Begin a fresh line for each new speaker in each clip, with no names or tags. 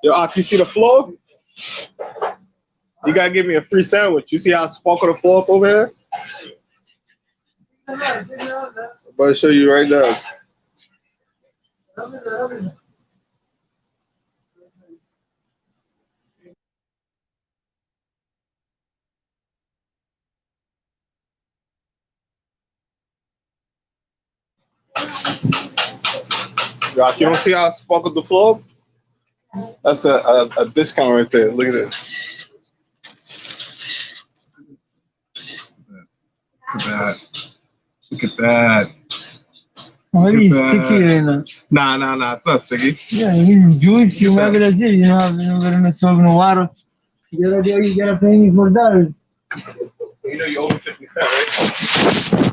Yo, Ak, you see the floor? You gotta give me a free sandwich. You see how I sparkle the floor up over here? I'm about to show you right now. Rock, you don't see how I sparkled the floor? That's a discount right there. Look at this. Look at that. Look at that.
Maybe it's sticky right now.
Nah. It's not sticky.
Yeah, it's juice. You make it as it. You know, we're gonna soak in the water. You gotta pay me for that.
You know you're over 50 cents,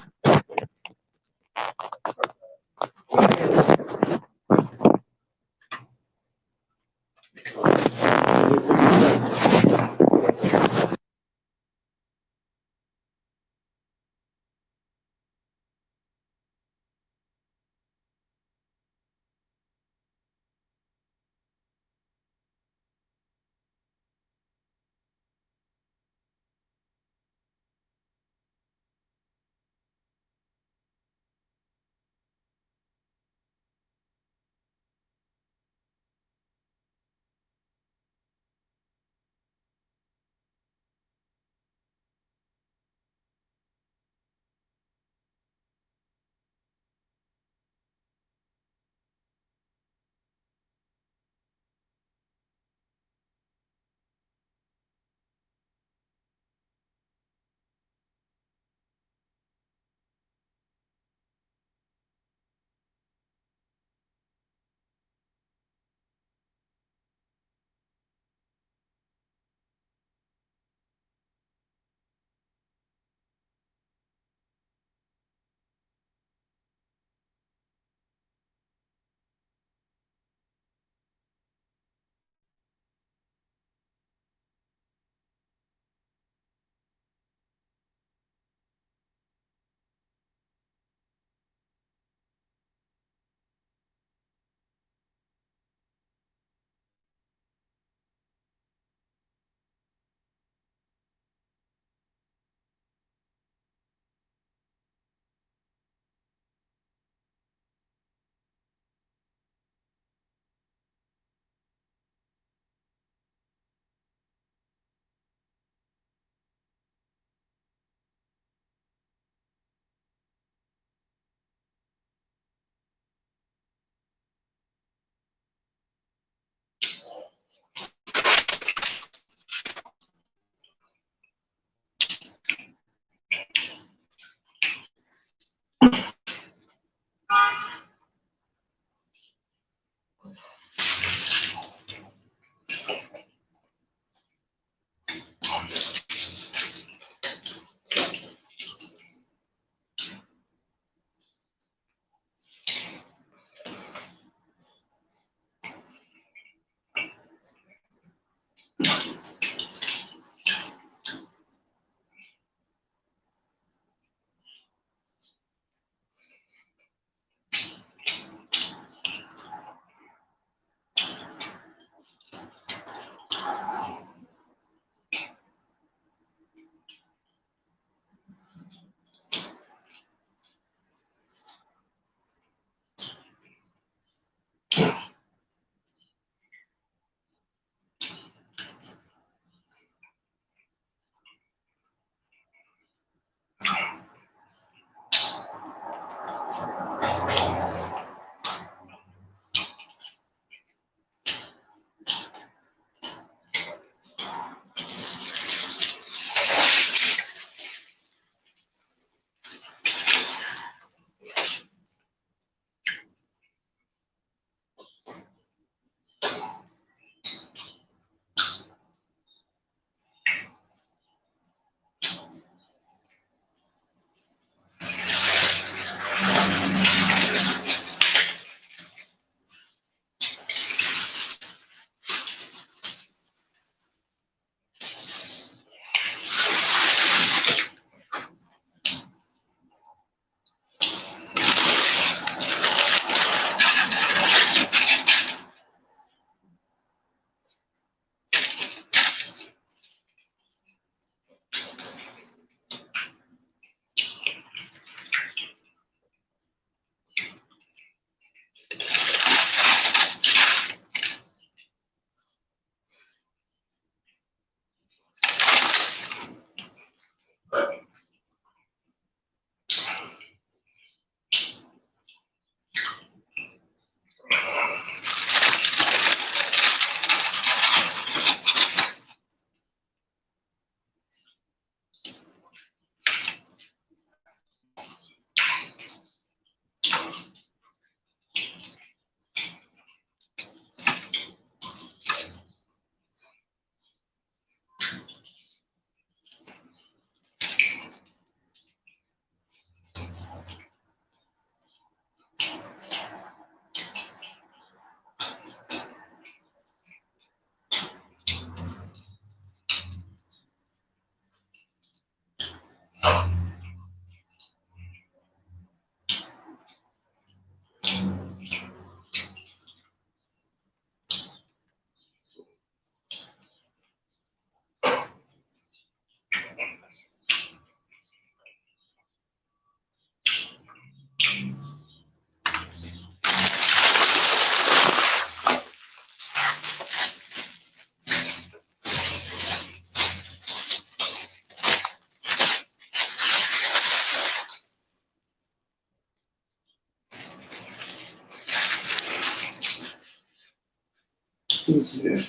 City.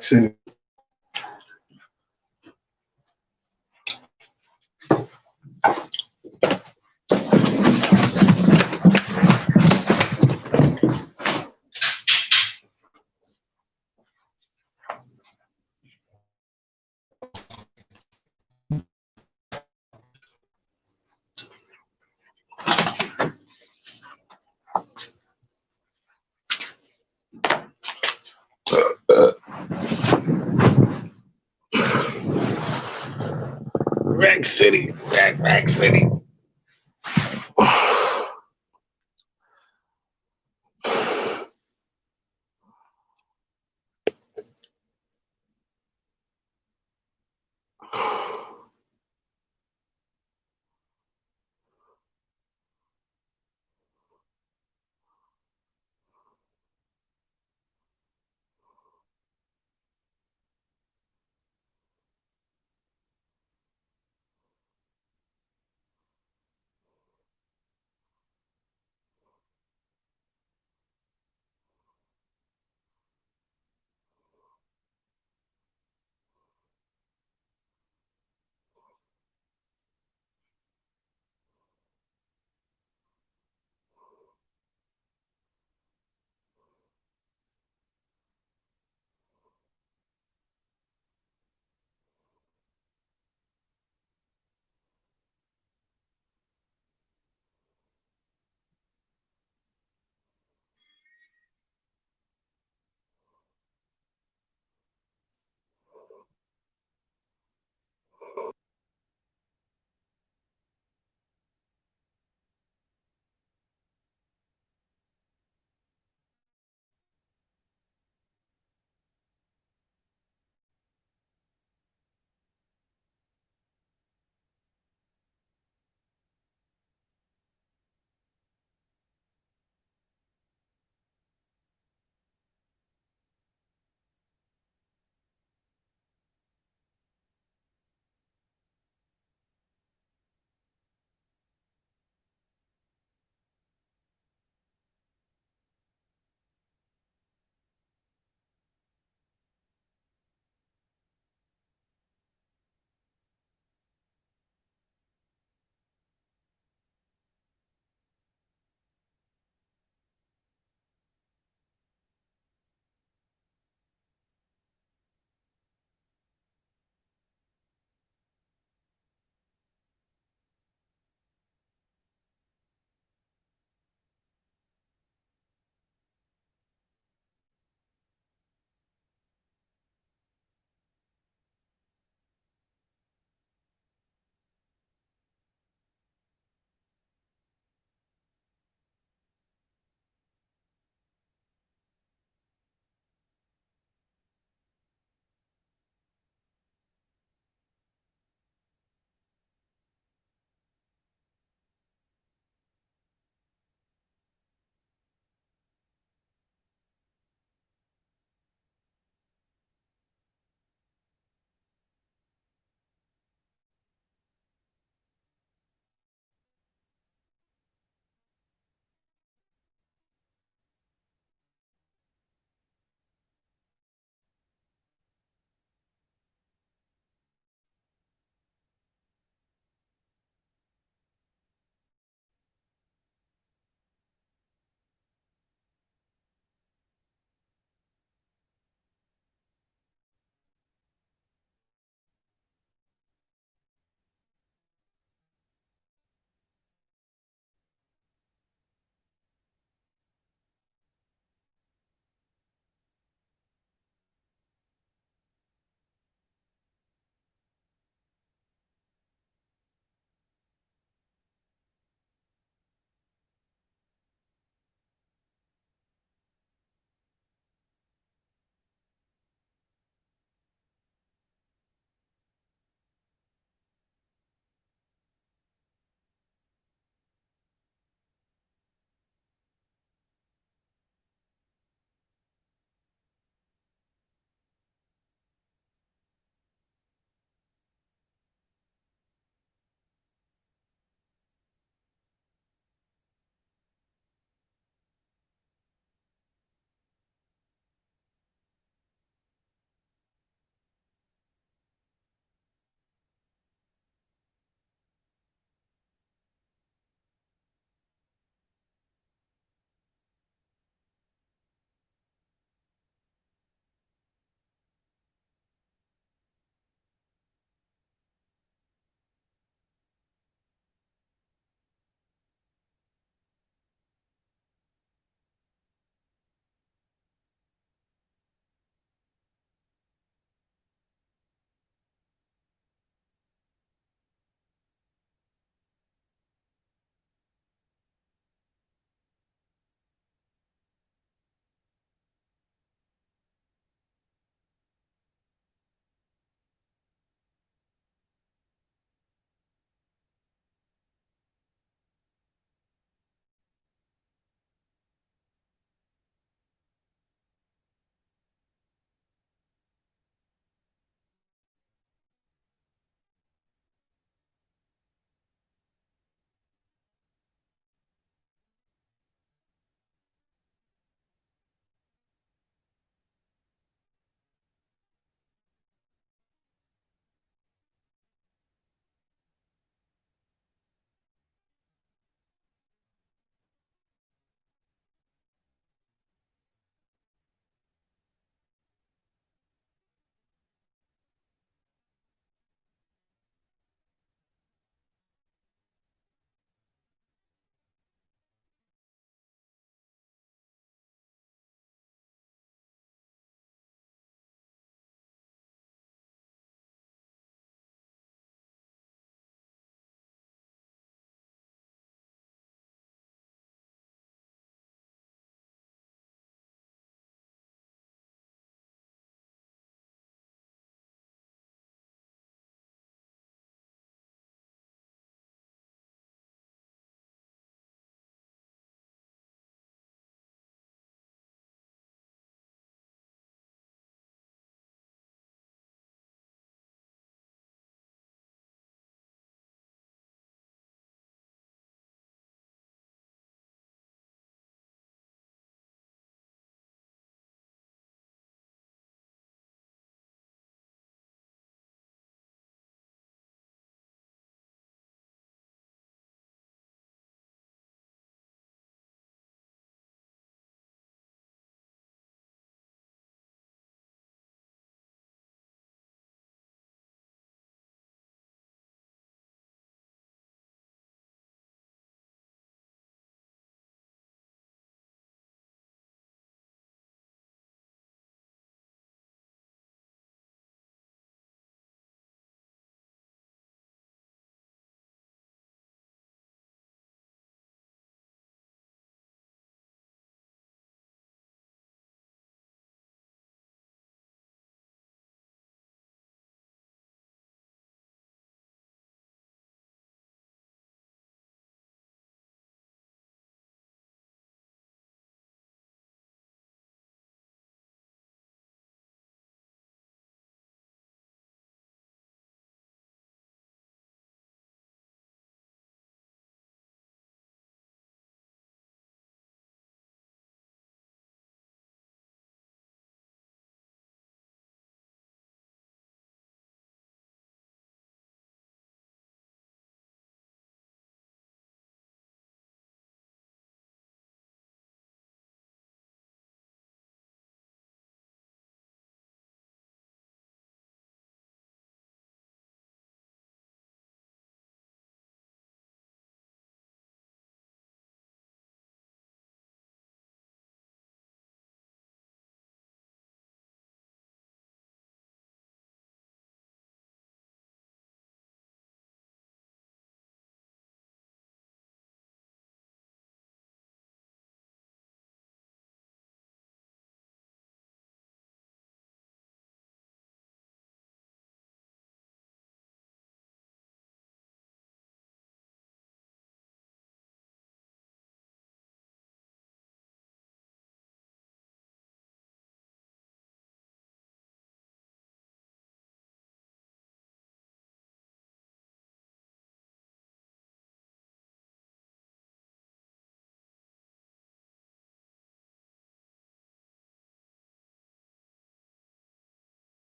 City. Rack City. Rack City.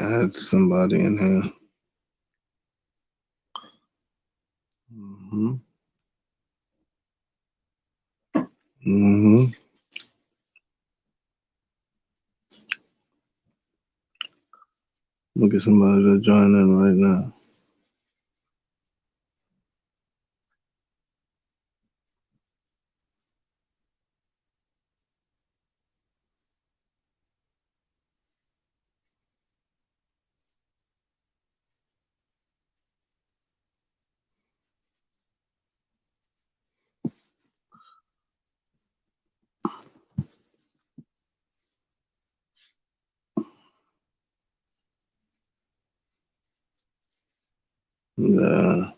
Add somebody in here. Look at somebody to join in right now. Yeah.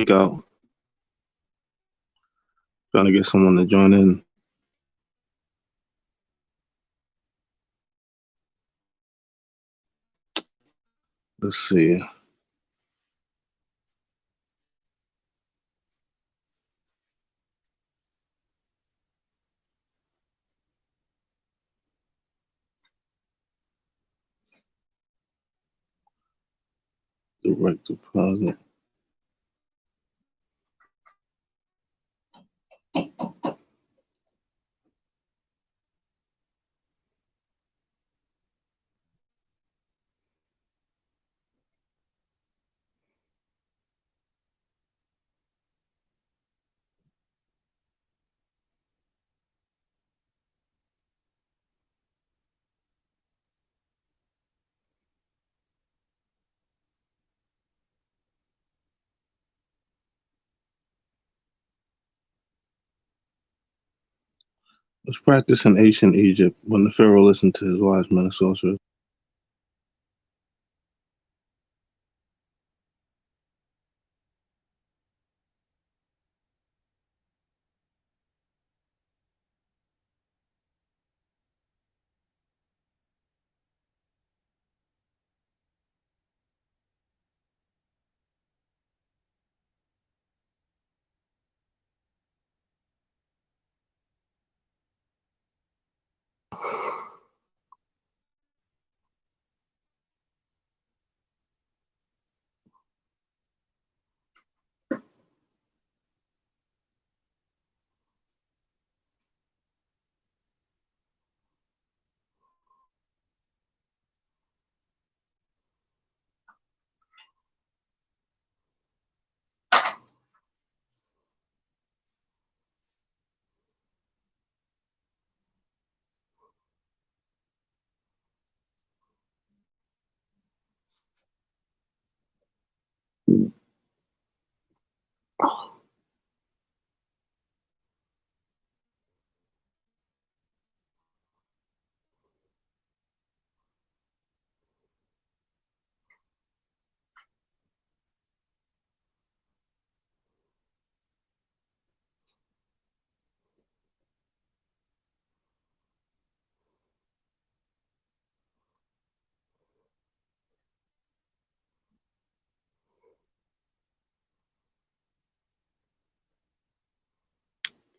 Go. Trying to get someone to join in. Let's see. Direct deposit. Let's practice in ancient Egypt when the Pharaoh listened to his wise men and sorcerers.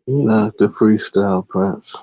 Not the freestyle, perhaps.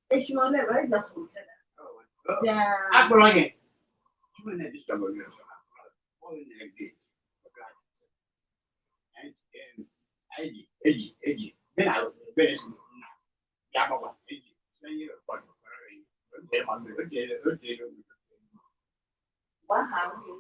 It's not never just yeah. Quá hảo thì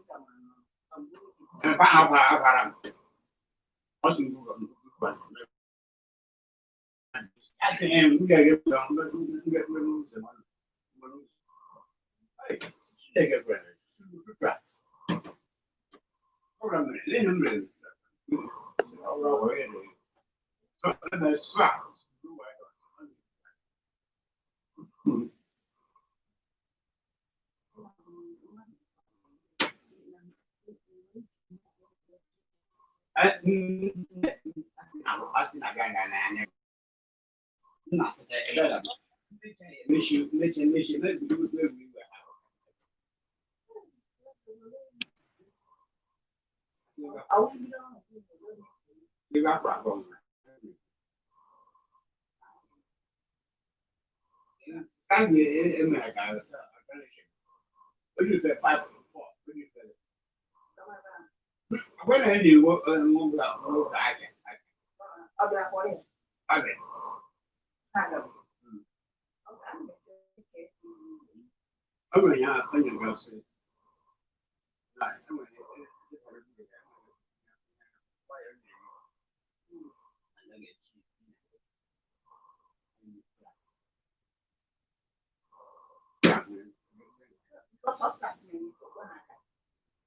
có suspect mình của hai cái.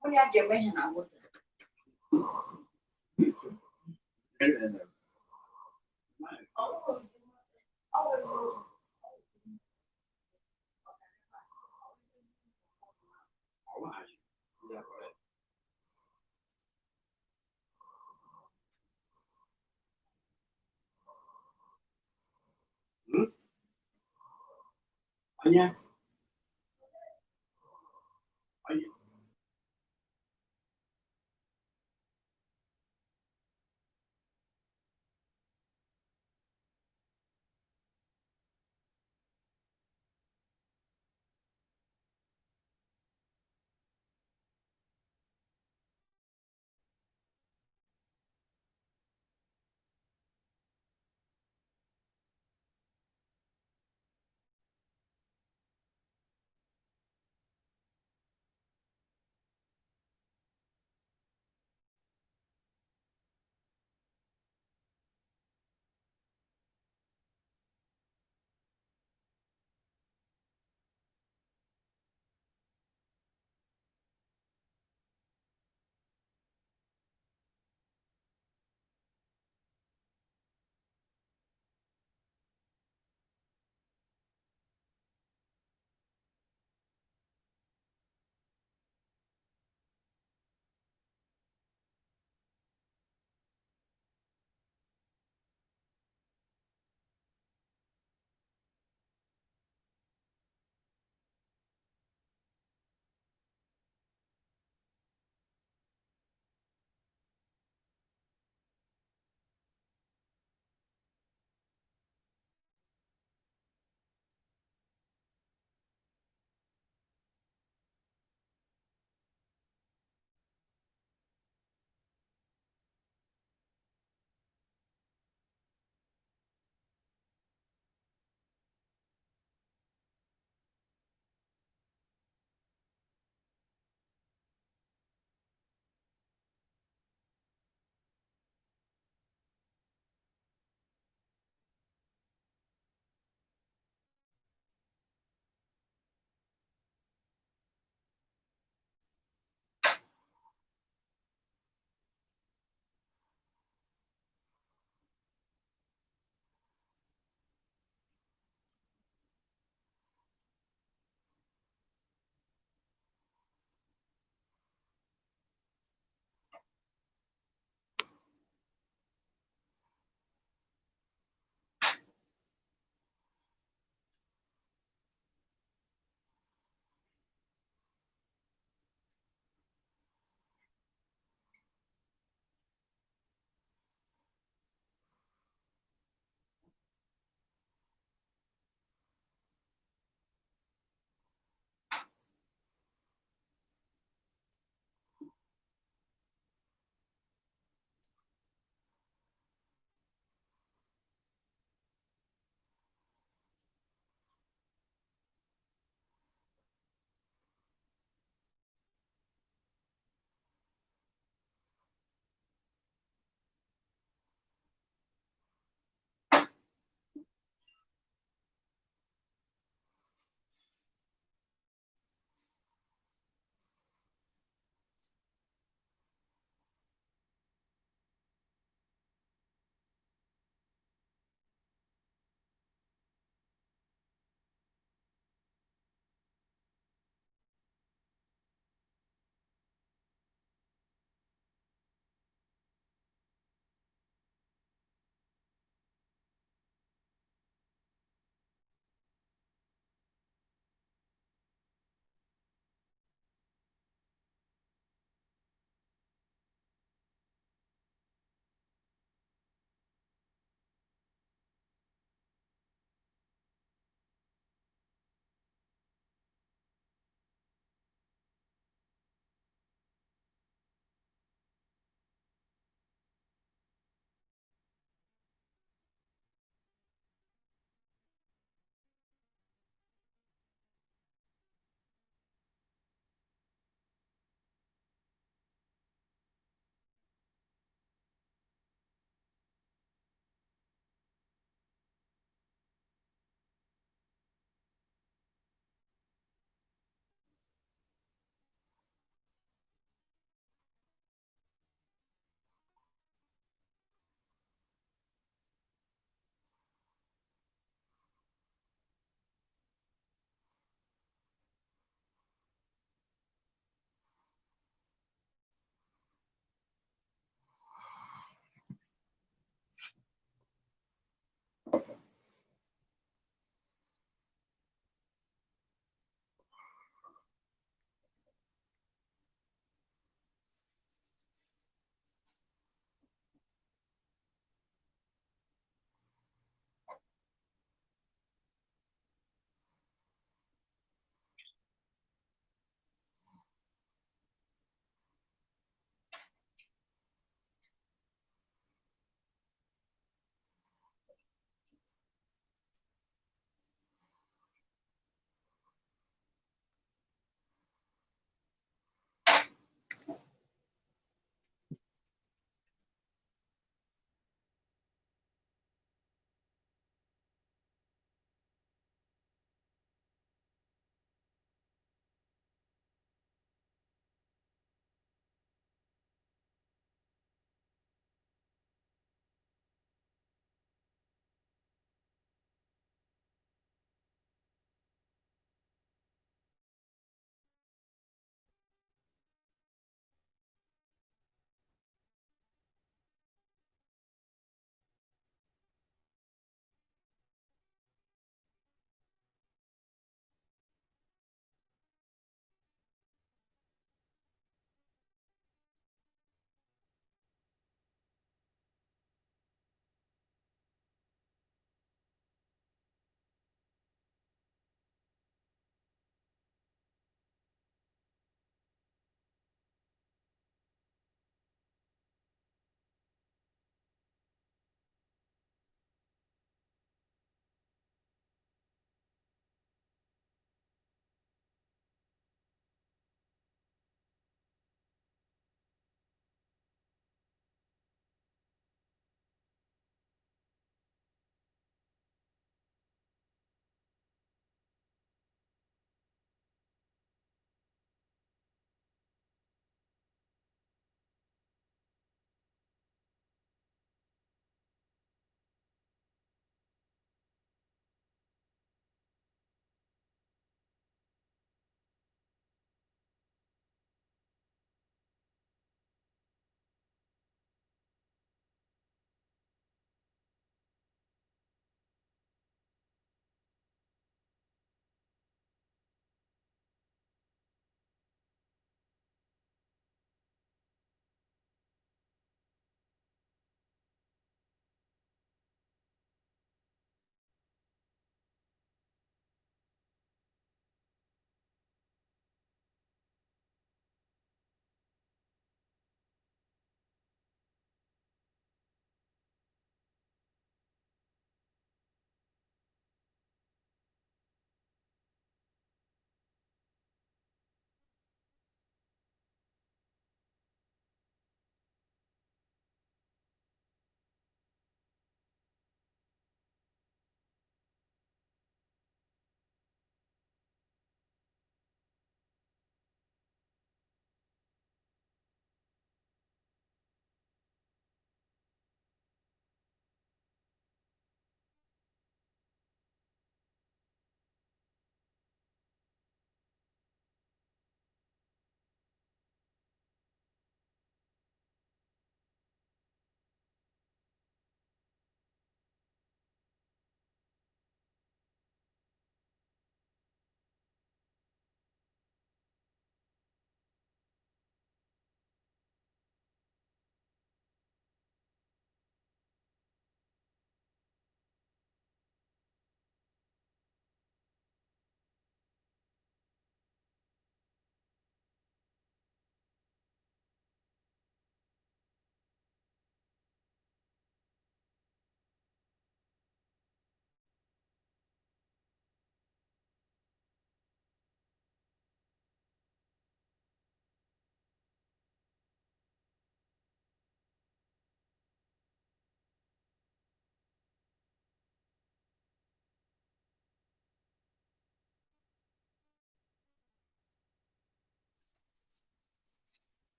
Không nhà chuyện mấy nào một.
Nha.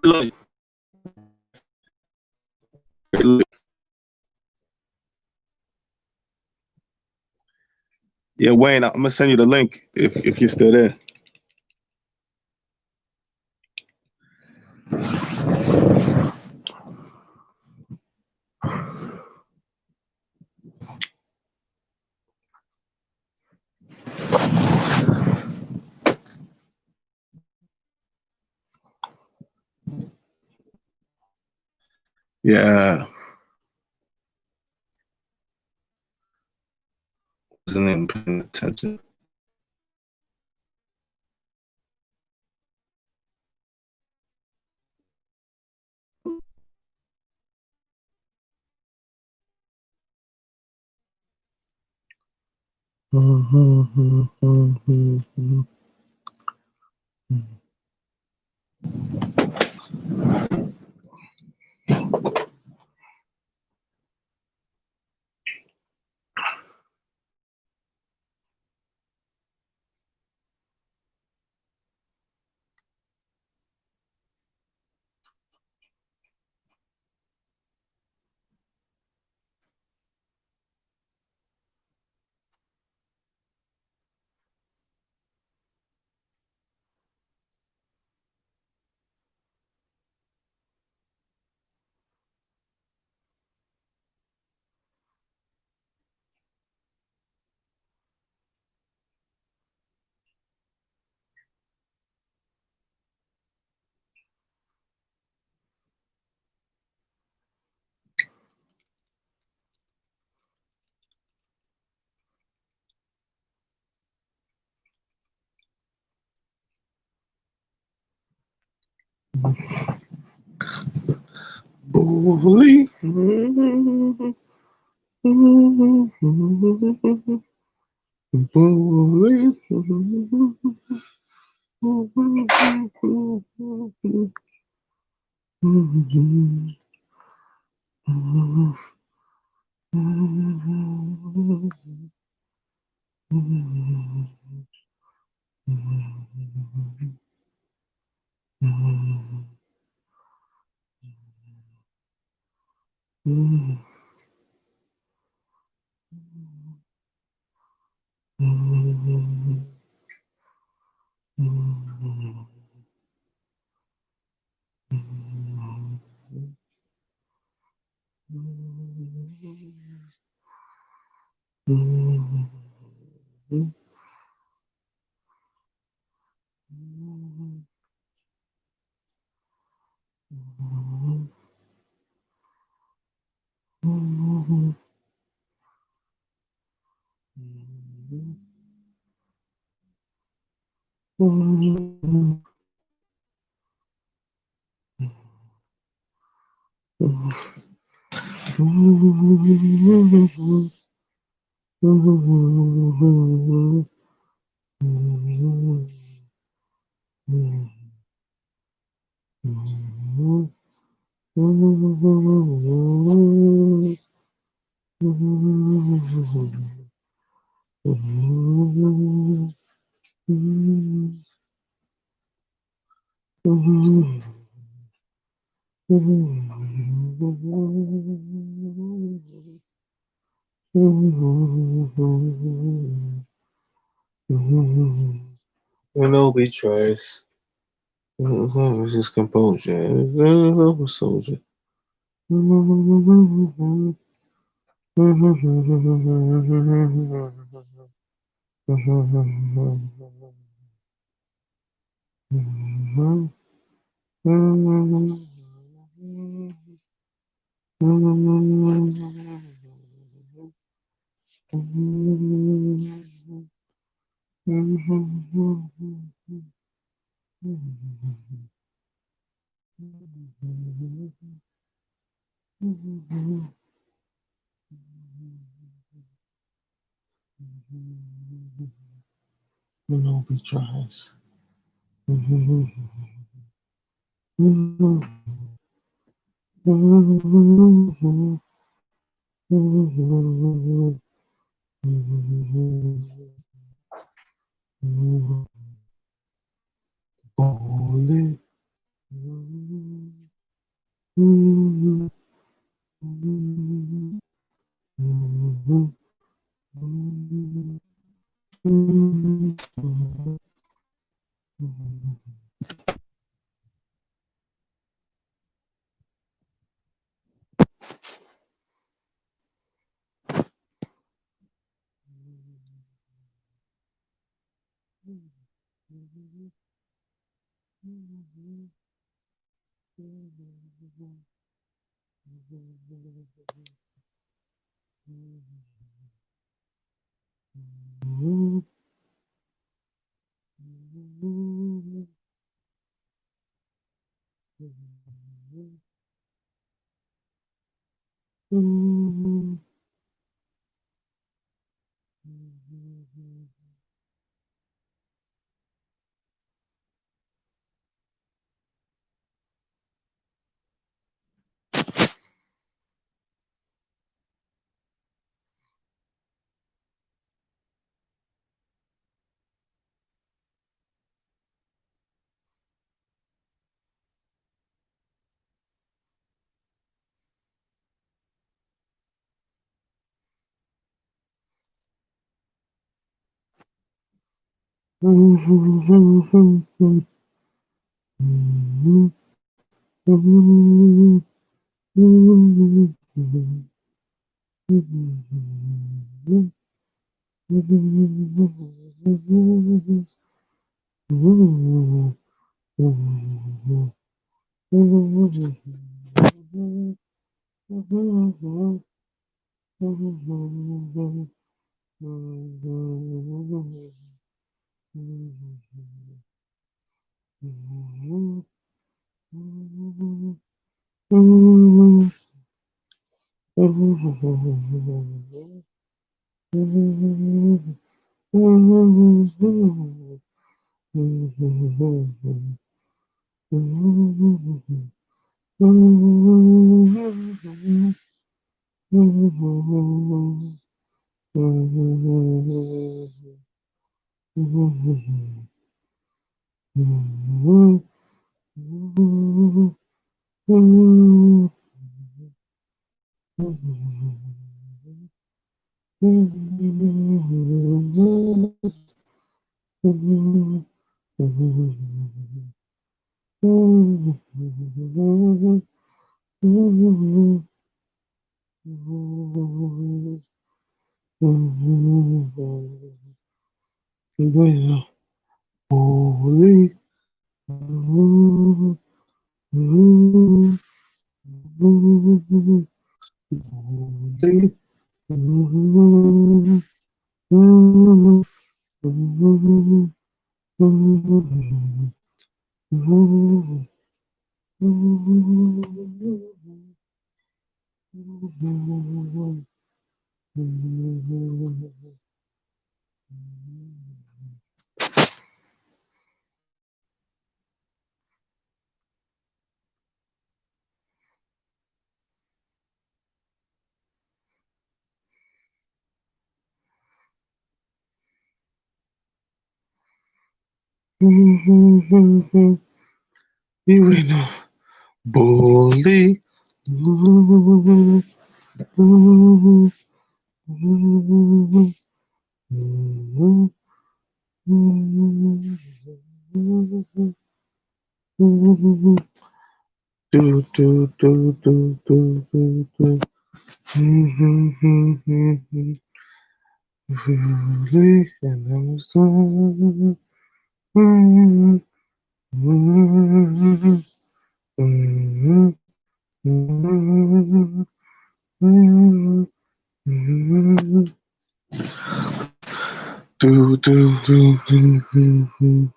Look. Yeah, Wayne, I'm gonna send you the link if you're still there. Yeah. Wasn't even paying attention. Bully. Nobody tries. It's his composure. A soldier. Nobody tries. Bullet. You ain't no bully. Do do do do do do do. Bully, and I was done. Do do do do.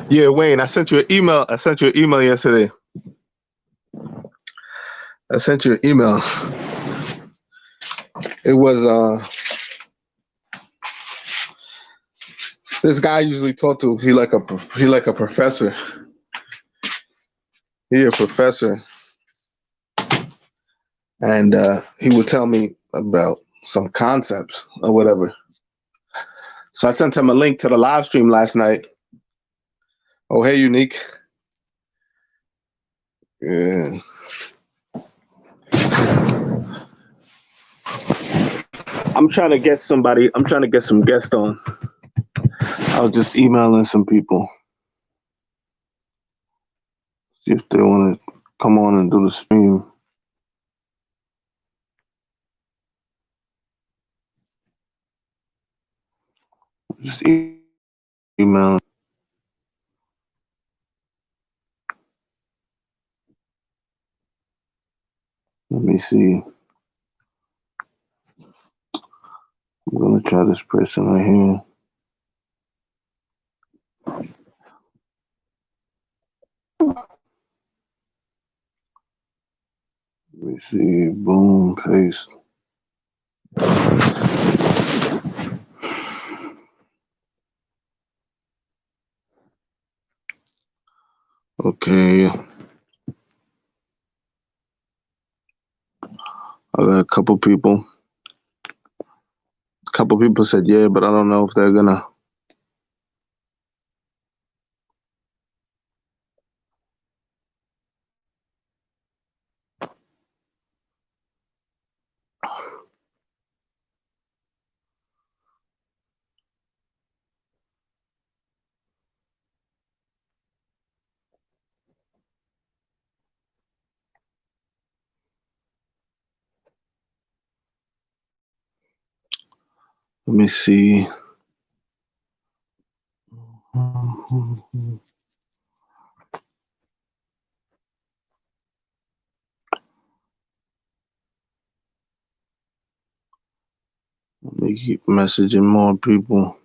Yeah, Wayne, I sent you an email. I sent you an email yesterday. I sent you an email. It was this guy I usually talk to. He like a professor. He a professor, and he would tell me about some concepts or whatever. So I sent him a link to the live stream last night. Oh, hey, Unique. Yeah. I'm trying to get somebody. I'm trying to get some guests on. I was just emailing some people. See if they want to come on and do the stream. Just email. Let me see. I'm gonna try this person right here. Let me see. Boom, paste. Okay. I got a couple people. A couple people said yeah, but I don't know if they're gonna. Let me see. Let me keep messaging more people.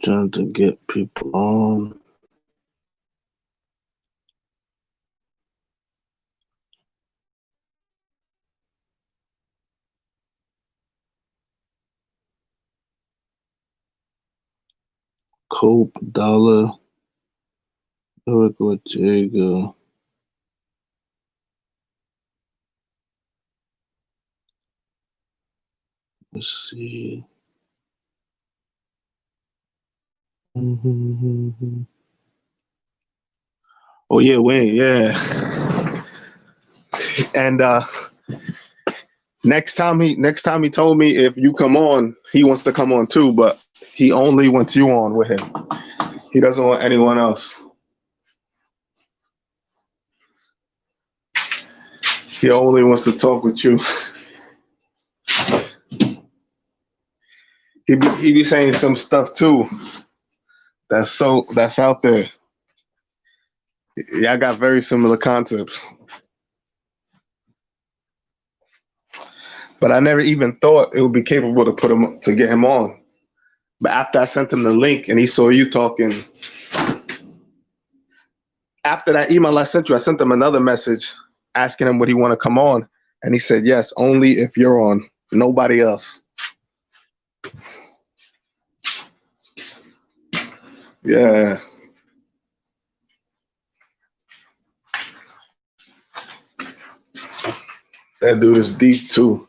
Trying to get people on. Cope, Dollar, Eric Ortega. Let's see. Oh yeah, Wayne, yeah. And next time he told me if you come on, he wants to come on too, but he only wants you on with him. He doesn't want anyone else. He only wants to talk with you. He be saying some stuff too. That's out there. Y'all got very similar concepts. But I never even thought it would be capable to get him on. But after I sent him the link and he saw you talking, after that email I sent you, I sent him another message asking him would he want to come on, and he said yes, only if you're on, nobody else. Yeah. That dude is deep too.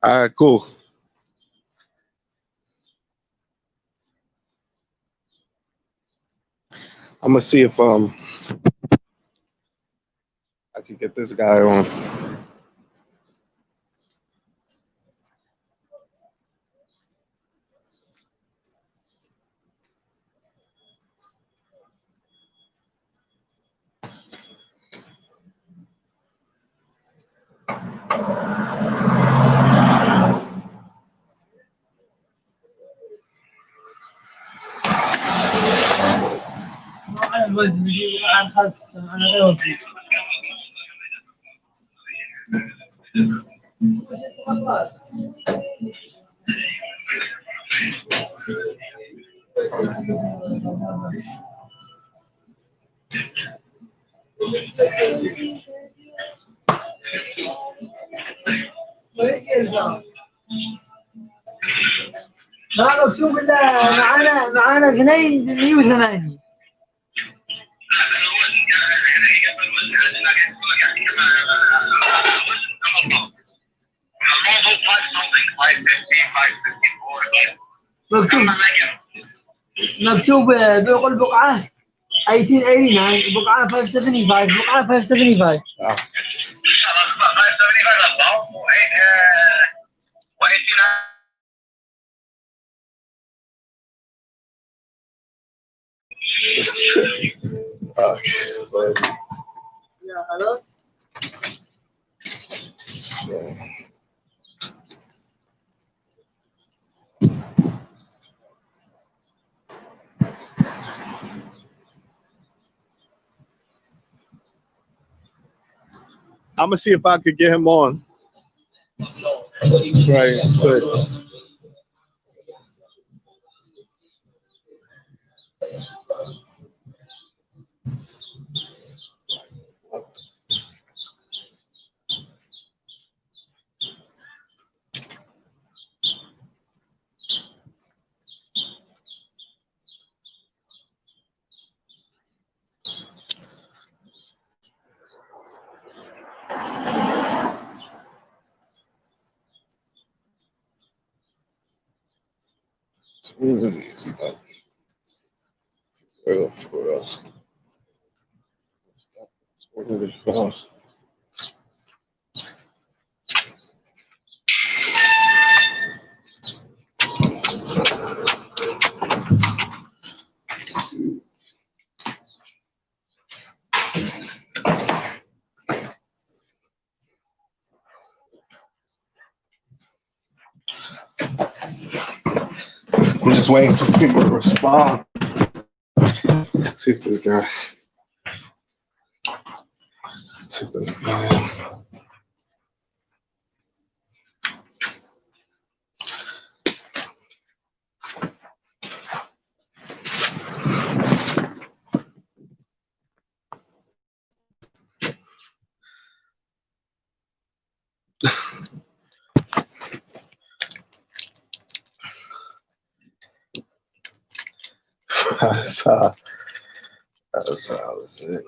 All right, cool. I'm gonna see if I can get this guy on.
أنا بس بجيب عن خاص أنا غير وكيل. ما مكتوب إلا معانا اثنين 108. مكتوب بيقول بقعة 1889 بقعة 575 بقعة 575. يا خلاص.
I'm gonna see if I could get him on. Right, good. I'm just waiting for people to respond. Let's see if this guy. Let's see if this guy. That's how is it.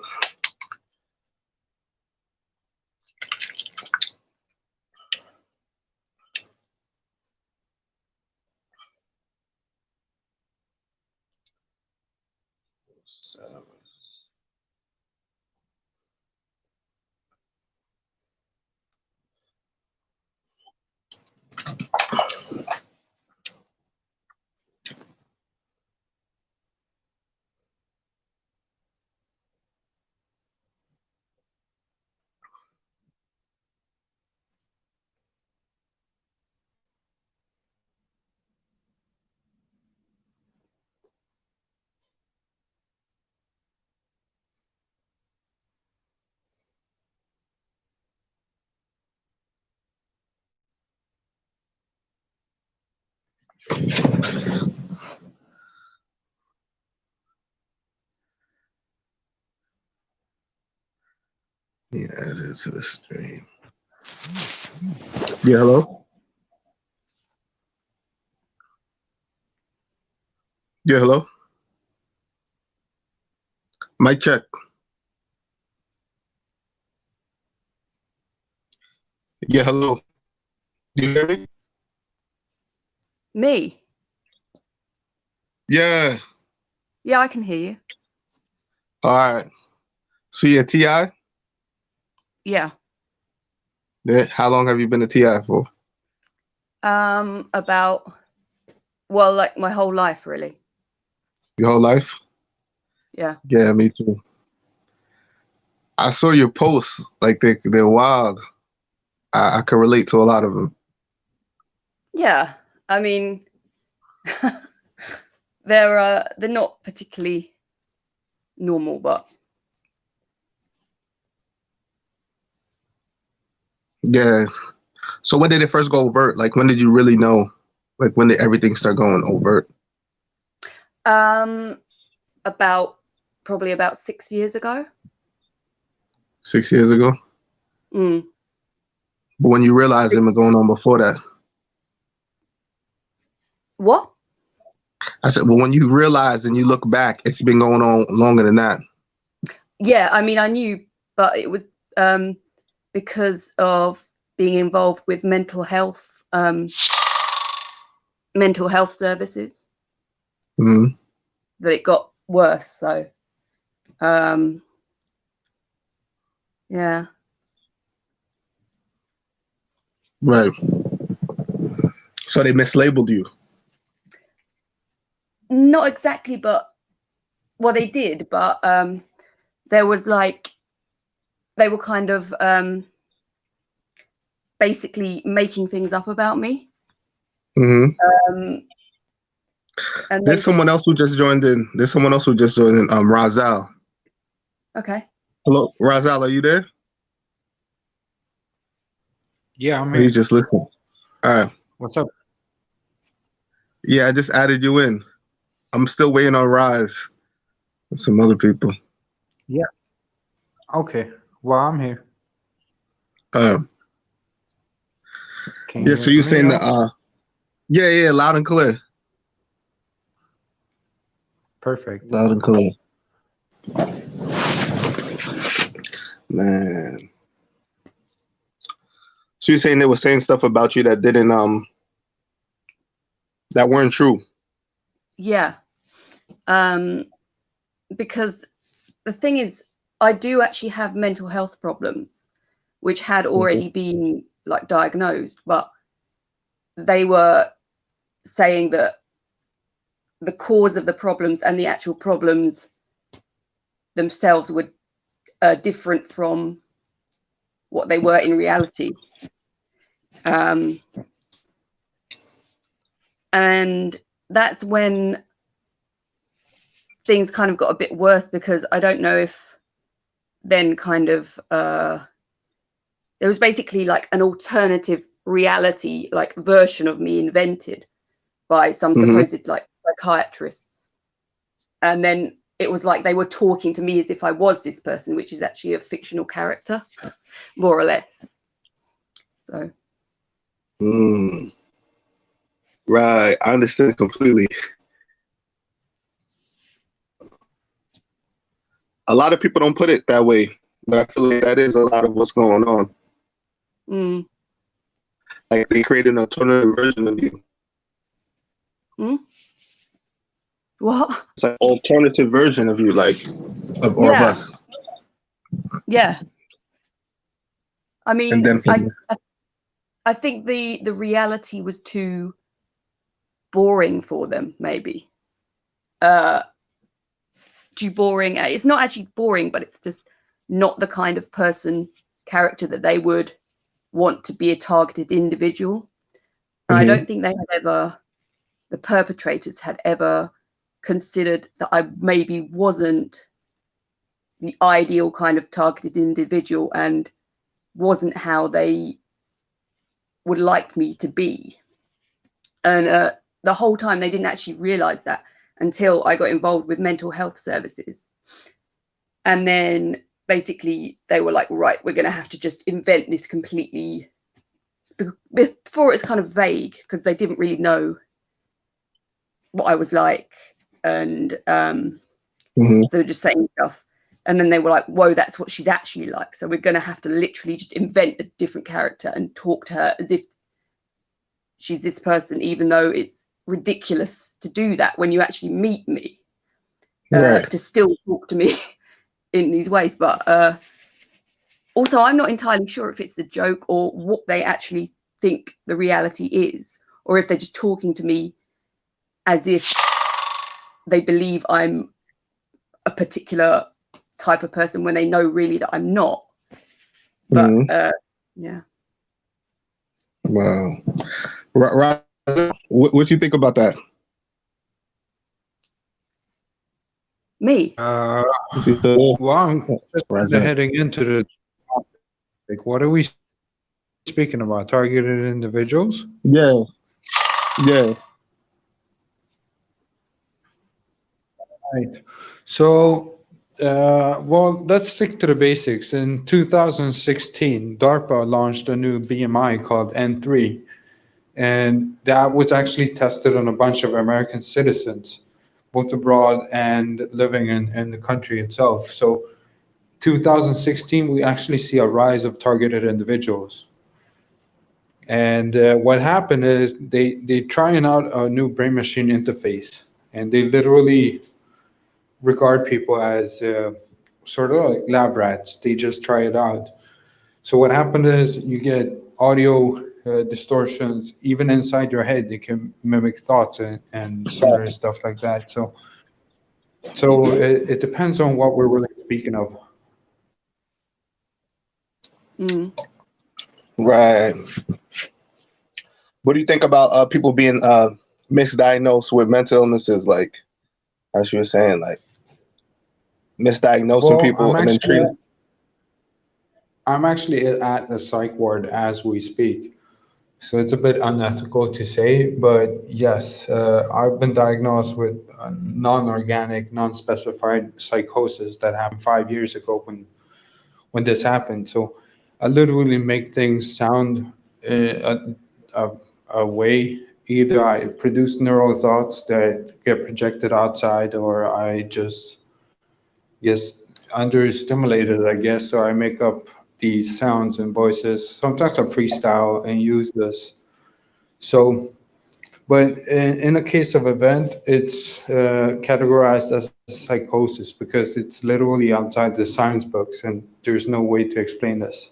Yeah, it is to the stream. Yeah, hello? Yeah, hello? Mic check. Yeah, hello. Do you hear me?
Me?
Yeah.
Yeah, I can hear you.
All right. So yeah, TI?
Yeah.
Yeah. How long have you been a TI for?
About, well, like my whole life, really.
Your whole life?
Yeah.
Yeah, me too. I saw your posts. Like they're wild. I can relate to a lot of them.
Yeah. I mean, they're not particularly normal, but
Yeah. So when did it first go overt? Like when did you really know? Like when did everything start going overt?
about probably about 6 years ago.
6 years ago?
Mm.
But when you realized it been going on before that?
What?
I said, well, when you realize and you look back, it's been going on longer than that.
Yeah, I mean, I knew, but it was because of being involved with mental health services
Mm-hmm.
that it got worse. So, yeah.
Right. So they mislabeled you.
Not exactly, but well, they did, but there was like they were kind of basically making things up about me.
Mm-hmm.
And
There's someone else who just joined in. Razal.
Okay.
Hello, Razal, are you there?
Yeah, I'm
Or
here.
you just listen? All right.
What's up?
Yeah, I just added you in. I'm still waiting on Rise and some other people.
Yeah. Okay. Well, I'm here.
Can
Can you
so
hear
you're
me?
saying that yeah, loud and clear.
Perfect.
Loud and clear. Man. So you're saying they were saying stuff about you that didn't that weren't true.
Yeah. Because the thing is, I do actually have mental health problems, which had already been like diagnosed, but they were saying that the cause of the problems and the actual problems themselves were different from what they were in reality. And that's when things kind of got a bit worse, because I don't know if then kind of there was basically like an alternative reality, like version of me invented by some supposed like psychiatrists. And then it was like they were talking to me as if I was this person, which is actually a fictional character, more or less. So.
Right. I understand completely. A lot of people don't put it that way, but I feel like that is a lot of what's going on. Like they created an alternative version of you.
What?
It's like alternative version of you, like of us.
Yeah. I mean,
and then
I think the reality was too boring for them, maybe. Too boring. It's not actually boring, but it's just not the kind of character that they would want to be a targeted individual. And I don't think the perpetrators had ever considered that I maybe wasn't the ideal kind of targeted individual and wasn't how they would like me to be. And the whole time they didn't actually realize that until I got involved with mental health services. And then basically they were like, right, we're going to have to just invent this completely. Before it's kind of vague because they didn't really know what I was like, and so just saying stuff, and then they were like, whoa, that's what she's actually like, so we're going to have to literally just invent a different character and talk to her as if she's this person, even though it's ridiculous to do that when you actually meet me, to still talk to me in these ways. But also I'm not entirely sure if it's a joke or what they actually think the reality is, or if they're just talking to me as if they believe I'm a particular type of person when they know really that I'm not. But yeah.
Wow. What you think about that?
Me?
Well, I'm just heading into the topic. What are we speaking about? Targeted individuals?
Yeah.
Right. So, well, let's stick to the basics. In 2016, DARPA launched a new BMI called N3, and that was actually tested on a bunch of American citizens, both abroad and living in the country itself. So 2016, we actually see a rise of targeted individuals. And what happened is they trying out a new brain machine interface, and they literally regard people as sort of like lab rats. They just try it out. So what happened is you get audio distortions even inside your head. They can mimic thoughts and similar stuff like that. So it depends on what we're really speaking of.
Right. What do you think about people being misdiagnosed with mental illnesses, like as you were saying, like misdiagnosing people and then treating?
I'm actually at the psych ward as we speak. So it's a bit unethical to say, but yes, I've been diagnosed with non-organic, non-specified psychosis that happened 5 years ago when this happened. So I literally make things sound a way. Either I produce neural thoughts that get projected outside, or I just understimulated, I guess. So I make up these sounds and voices. Sometimes I freestyle and use this. So, but in a case of event, it's categorized as psychosis because it's literally outside the science books, and there's no way to explain this.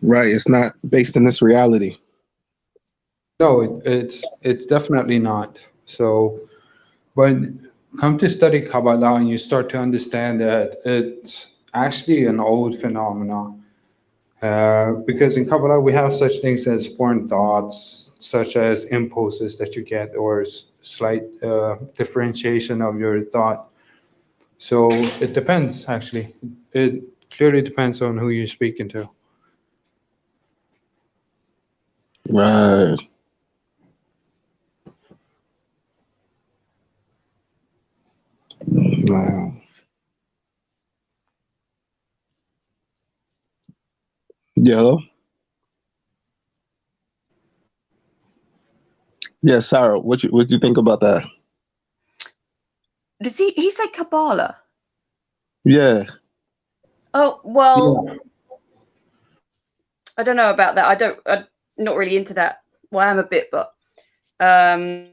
Right. It's not based in this reality.
No, it's definitely not. So, but come to study Kabbalah, and you start to understand that it's actually an old phenomenon. Because in Kabbalah, we have such things as foreign thoughts, such as impulses that you get, or slight differentiation of your thought. So it depends, actually. It clearly depends on who you're speaking to.
Right. Wow. Yellow. Yeah, Sarah, what you think about that?
Did he say Kabbalah?
Yeah.
Oh, well, yeah. I don't know about that. I'm not really into that. Well, I am a bit, but I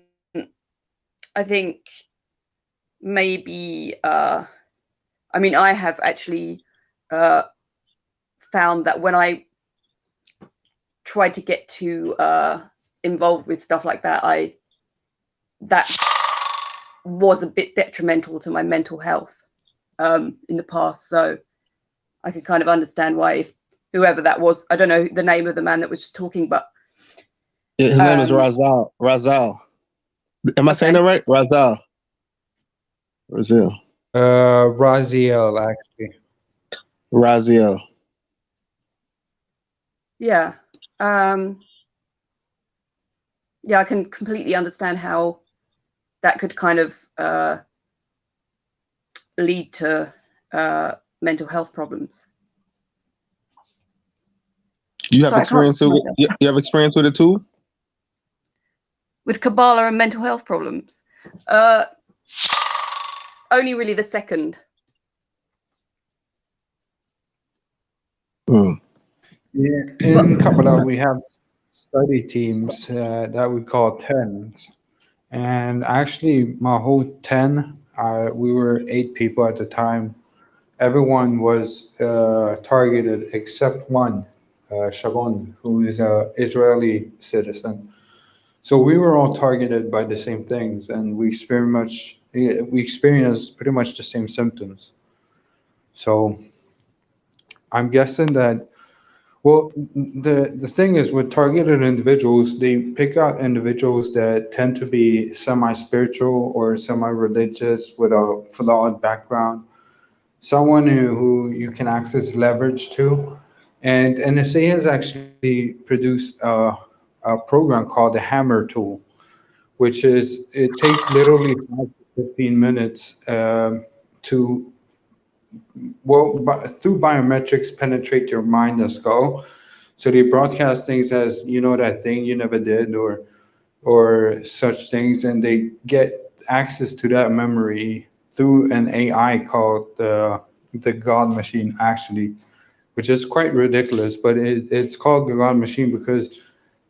think maybe I mean, I have actually found that when I tried to get too involved with stuff like that, that was a bit detrimental to my mental health in the past. So I could kind of understand why, if whoever that was, I don't know the name of the man that was talking, but
his name is Razal. Am I saying that right? Razal.
Raziel, actually.
Raziel.
Yeah. Yeah, I can completely understand how that could kind of lead to mental health problems.
You have experience with it? You have experience with it too?
With Kabbalah and mental health problems? Only really the second.
Mm.
Yeah, in Kabbalah, we have study teams that we call tens. And actually, my whole 10, we were 8 people at the time. Everyone was targeted except one, Sharon, who is an Israeli citizen. So we were all targeted by the same things, and we experienced pretty much the same symptoms. So I'm guessing that, well, the thing is with targeted individuals, they pick out individuals that tend to be semi-spiritual or semi-religious with a flawed background, someone who you can access leverage to. And NSA has actually produced a program called the Hammer tool, which is it takes literally 5 to 15 minutes to, well, through biometrics, penetrate your mind and skull. So they broadcast things as, you know, that thing you never did, or such things, and they get access to that memory through an AI called the God Machine, actually, which is quite ridiculous. But it's called the God Machine because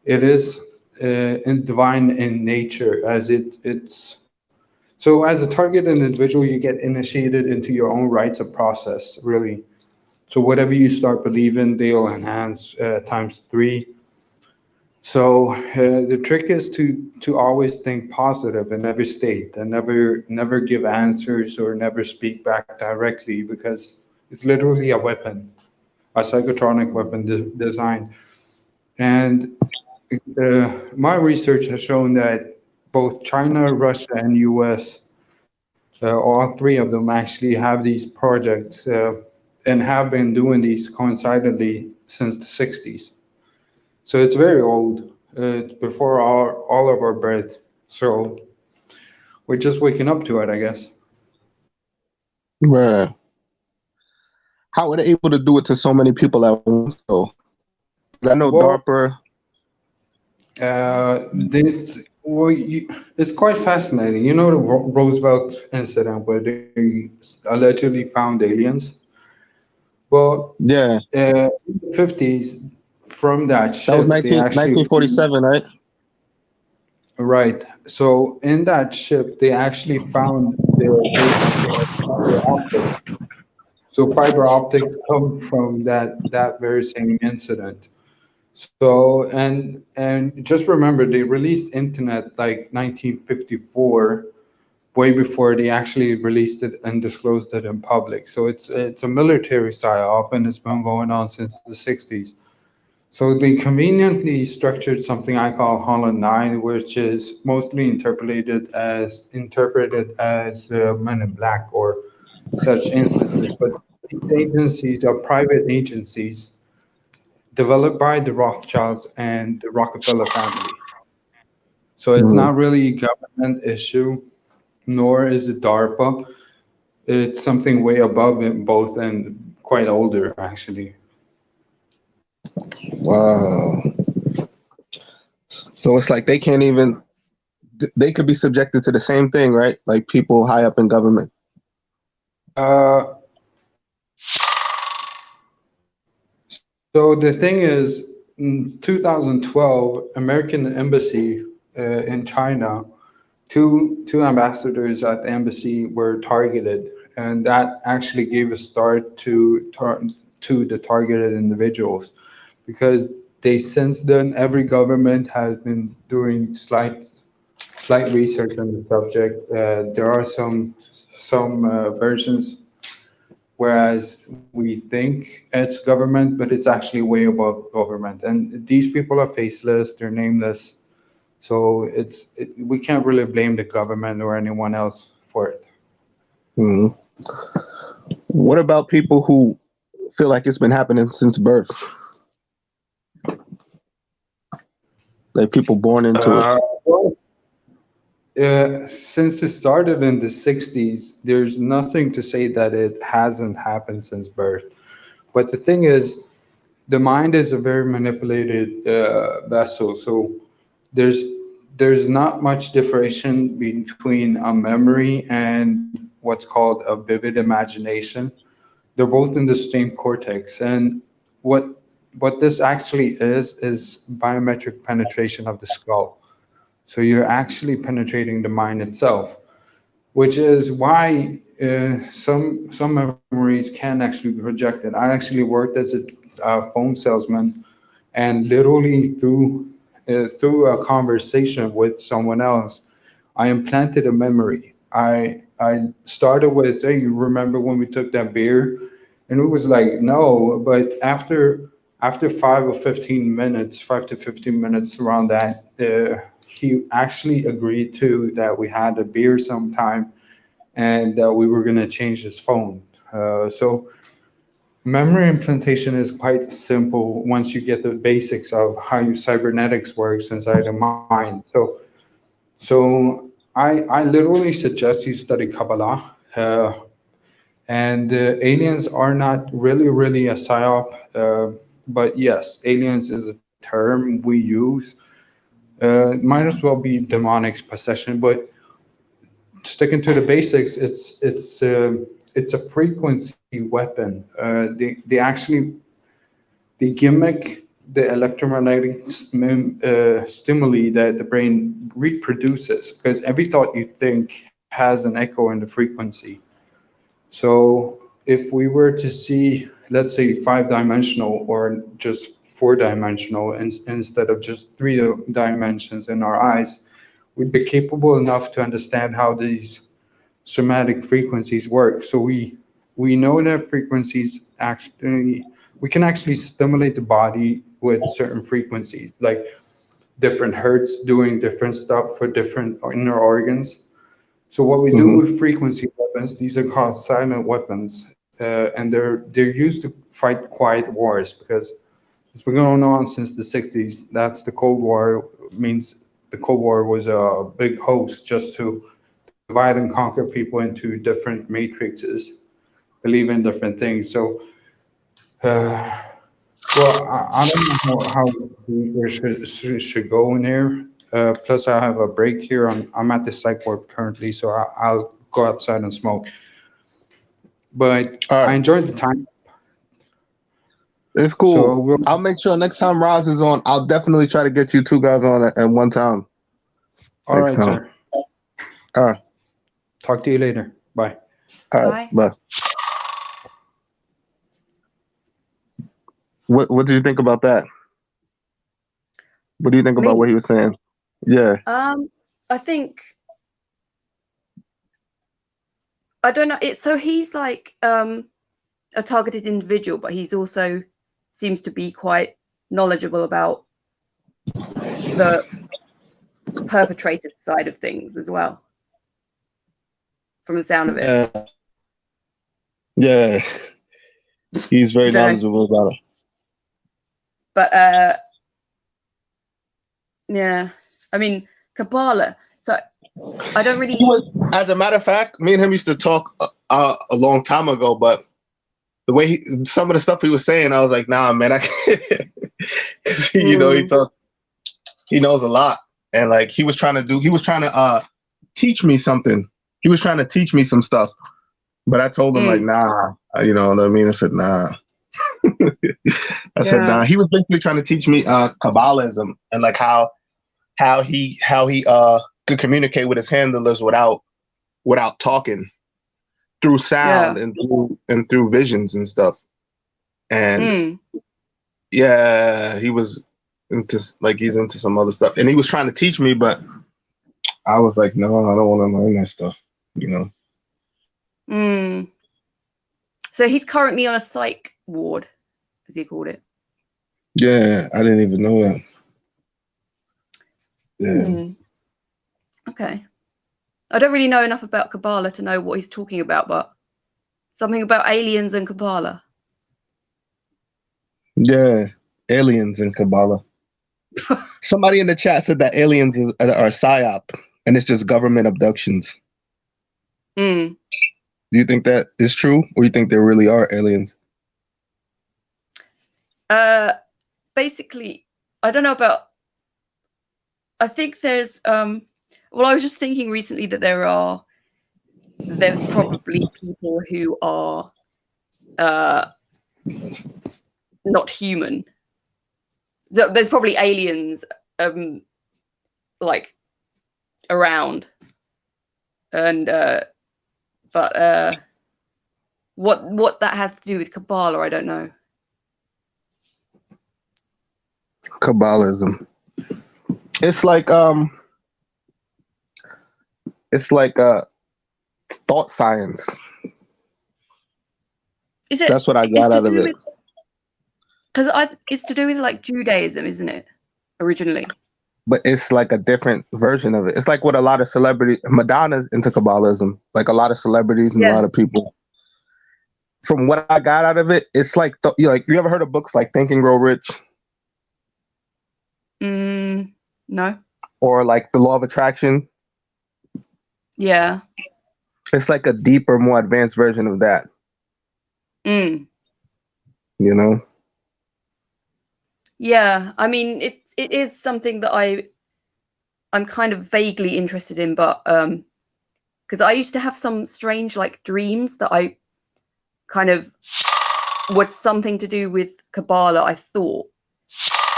it is divine in nature, as it's. So as a targeted individual, you get initiated into your own rites of process, really. So whatever you start believing, they'll enhance times 3. So the trick is to always think positive in every state, and never give answers or never speak back directly, because it's literally a weapon, a psychotronic weapon designed. And my research has shown that both China, Russia, and US, all 3 of them actually have these projects and have been doing these coincidentally since the 60s. So it's very old. It's before all of our birth. So we're just waking up to it, I guess.
Right. How were they able to do it to so many people at once, though? I know
Well,
DARPA.
It's quite fascinating. You know the Roosevelt incident where they allegedly found aliens. Well,
Yeah,
in the 50s, from that
that was
ship, they actually
1947, right?
right. So in that ship, they actually found the fiber optics. So fiber optics come from that very same incident. So and just remember, they released internet like 1954, way before they actually released it and disclosed it in public. So it's a military psyop, and it's been going on since the 60s. So they conveniently structured something I call Holland 9, which is mostly interpreted as Men in Black or such instances. But these agencies are private agencies developed by the Rothschilds and the Rockefeller family. So it's
Mm.
not really a government issue, nor is it DARPA. It's something way above it both and quite older, actually.
Wow. So it's like they can't even. They could be subjected to the same thing, right? Like people high up in government.
Uh, so the thing is, in 2012, American embassy in China, two ambassadors at the embassy were targeted, and that actually gave a start to the targeted individuals, because they since then every government has been doing slight research on the subject. There are some versions, whereas we think it's government, but it's actually way above government. And these people are faceless, they're nameless, so we can't really blame the government or anyone else for it.
Mm. What about people who feel like it's been happening since birth? Like people born into it.
Well, Since it started in the 60s, there's nothing to say that it hasn't happened since birth. But the thing is, the mind is a very manipulated vessel. So there's there's not much differentiation between a memory and what's called a vivid imagination. They're both in the same cortex, and what what this actually is biometric penetration of the skull. So you're actually penetrating the mind itself, which is why some memories can actually be projected. I actually worked as a phone salesman, and literally through a conversation with someone else, I implanted a memory. I started with, hey, you remember when we took that beer? And it was like, no, but after 5 or 15 minutes, 5 to 15 minutes around that, he actually agreed to that we had a beer sometime, and we were gonna change his phone. So memory implantation is quite simple once you get the basics of how your cybernetics works inside the mind. So I literally suggest you study Kabbalah. And aliens are not really a psyop, but yes, aliens is a term we use. Might as well be demonic possession, but sticking to the basics, it's a frequency weapon. They actually they gimmick the electromagnetic stimuli that the brain reproduces, because every thought you think has an echo in the frequency. So if we were to see, let's say, 5 dimensional or just 4 dimensional instead of just 3 dimensions in our eyes, we'd be capable enough to understand how these somatic frequencies work. So we know that frequencies actually, we can actually stimulate the body with certain frequencies, like different hertz doing different stuff for different inner organs. So what we do
Hmm.
with frequency weapons, these are called silent weapons, and they're used to fight quiet wars, because it's been going on since the 60s. That's the Cold War. Means the Cold War was a big hoax just to divide and conquer people into different matrices, believe in different things. So, uh, well, I don't know how deep we should go in here. Plus, I have a break here. I'm at the psych ward currently, so I'll go outside and smoke. But
All
I
right,
enjoyed the time.
it's
So
cool.
we'll,
I'll make sure next time Roz is on, I'll definitely try to get you two guys on at one time.
all
Next
right,
time.
sir.
All right,
Talk to you later. Bye.
all right,
Bye.
bye. What do you think about that? What do you think about
Me?
what he was saying? Yeah.
I think I don't know. So he's like a targeted individual, but he's also seems to be quite knowledgeable about the perpetrator side of things as well, from the sound of it.
Yeah. He's
I
very
don't know,
knowledgeable about it.
but yeah. I mean, Kabbalah. So I don't really.
He was, as a matter of fact, me and him used to talk a long time ago, but the way some of the stuff he was saying, I was like, nah, man, I can't. You know, he knows a lot. And like he was trying to teach me something. He was trying to teach me some stuff. But I told him like, nah, you know what I mean? I said, nah. I said, nah. He was basically trying to teach me Kabbalism and like how he could communicate with his handlers without talking, through sound and through visions and stuff. And yeah, he was he's into some other stuff. And he was trying to teach me, but I was like, no, I don't want to learn that stuff, you know.
So he's currently on a psych ward, as he called it.
Yeah, I didn't even know that. Yeah.
Okay. I don't really know enough about Kabbalah to know what he's talking about, but something about aliens and Kabbalah.
Yeah, aliens and Kabbalah. Somebody in the chat said that aliens are psyop. and it's just government abductions.
Mm.
Do you think that is true, or you think there really are aliens?
Basically, I don't know about. I think there's. Well, I was just thinking recently that there's probably people who are not human. So there's probably aliens like around, and but what that has to do with Kabbalah, I don't know.
Kabbalism. It's like thought science.
Is it?
That's what I got out of it.
Because it's to do with like Judaism, isn't it? Originally.
But it's like a different version of it. It's like what a lot of celebrities, Madonna's into Kabbalism, like a lot of celebrities and a lot of people. From what I got out of it, it's like, you ever heard of books like Think and Grow Rich?
No.
Or like The Law of Attraction?
Yeah.
It's like a deeper, more advanced version of that.
You
know?
Yeah. I mean, it is something that I'm kind of vaguely interested in, but because I used to have some strange like dreams that I kind of was something to do with Kabbalah, I thought.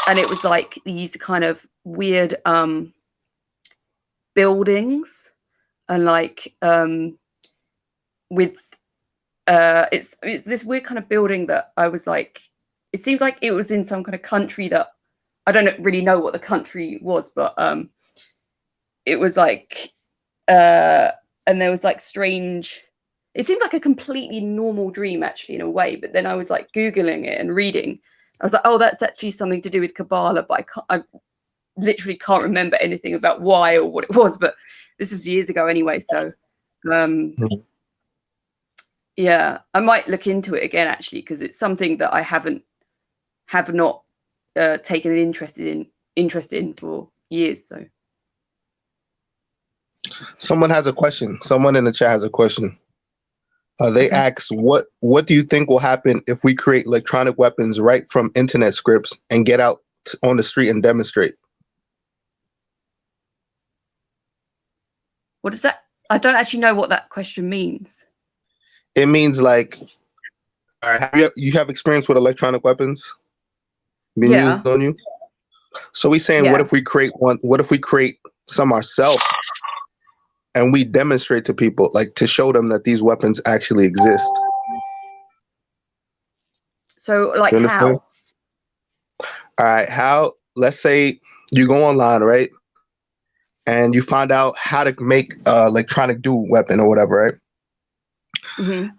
And it was like these kind of weird buildings, and like with it's this weird kind of building that I was like, it seems like it was in some kind of country that I don't really know what the country was, but it was like and there was like strange, it seemed like a completely normal dream actually in a way, but then I was like Googling it and reading, I was like, oh, that's actually something to do with Kabbalah, but I literally can't remember anything about why or what it was, but this was years ago anyway, so yeah, I might look into it again actually, because it's something that I have not taken an interest in for years. So
someone has a question. Someone in the chat has a question. They ask, what do you think will happen if we create electronic weapons right from internet scripts and get out on the street and demonstrate?
What is that? I don't actually know what that question means.
It means like, all right, you have experience with electronic weapons being used on you? So we're saying, what if we create one? What if we create some ourselves and we demonstrate to people, like to show them that these weapons actually exist?
So like how?
All right, how? Let's say you go online, right? And you find out how to make electronic dual weapon or whatever, right?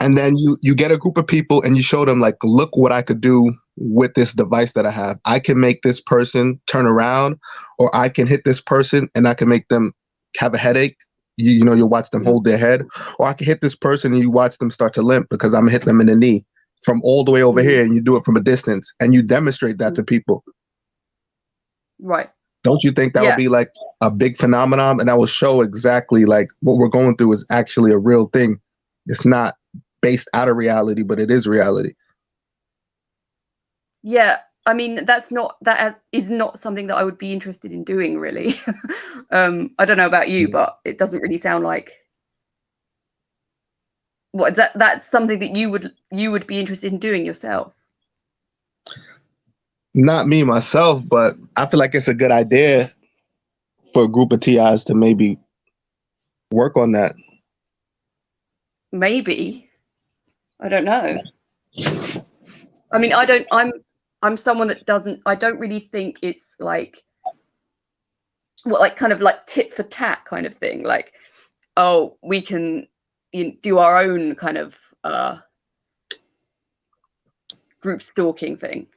And then you get a group of people and you show them like, look what I could do with this device that I have. I can make this person turn around, or I can hit this person and I can make them have a headache. You'll watch them hold their head, or I can hit this person and you watch them start to limp because I'm gonna hit them in the knee from all the way over here, and you do it from a distance and you demonstrate that to people.
Right.
Don't you think that would be like a big phenomenon, and that will show exactly like what we're going through is actually a real thing? It's not based out of reality, but it is reality.
Yeah, I mean, that is not something that I would be interested in doing, really. I don't know about you, but it doesn't really sound like that's something that you would be interested in doing yourself.
Not me myself, but I feel like it's a good idea for a group of TIs to maybe work on that.
Maybe. I don't know. I mean, I'm someone that I don't really think it's like, kind of like tit for tat kind of thing. Like, oh, we can do our own kind of group stalking thing.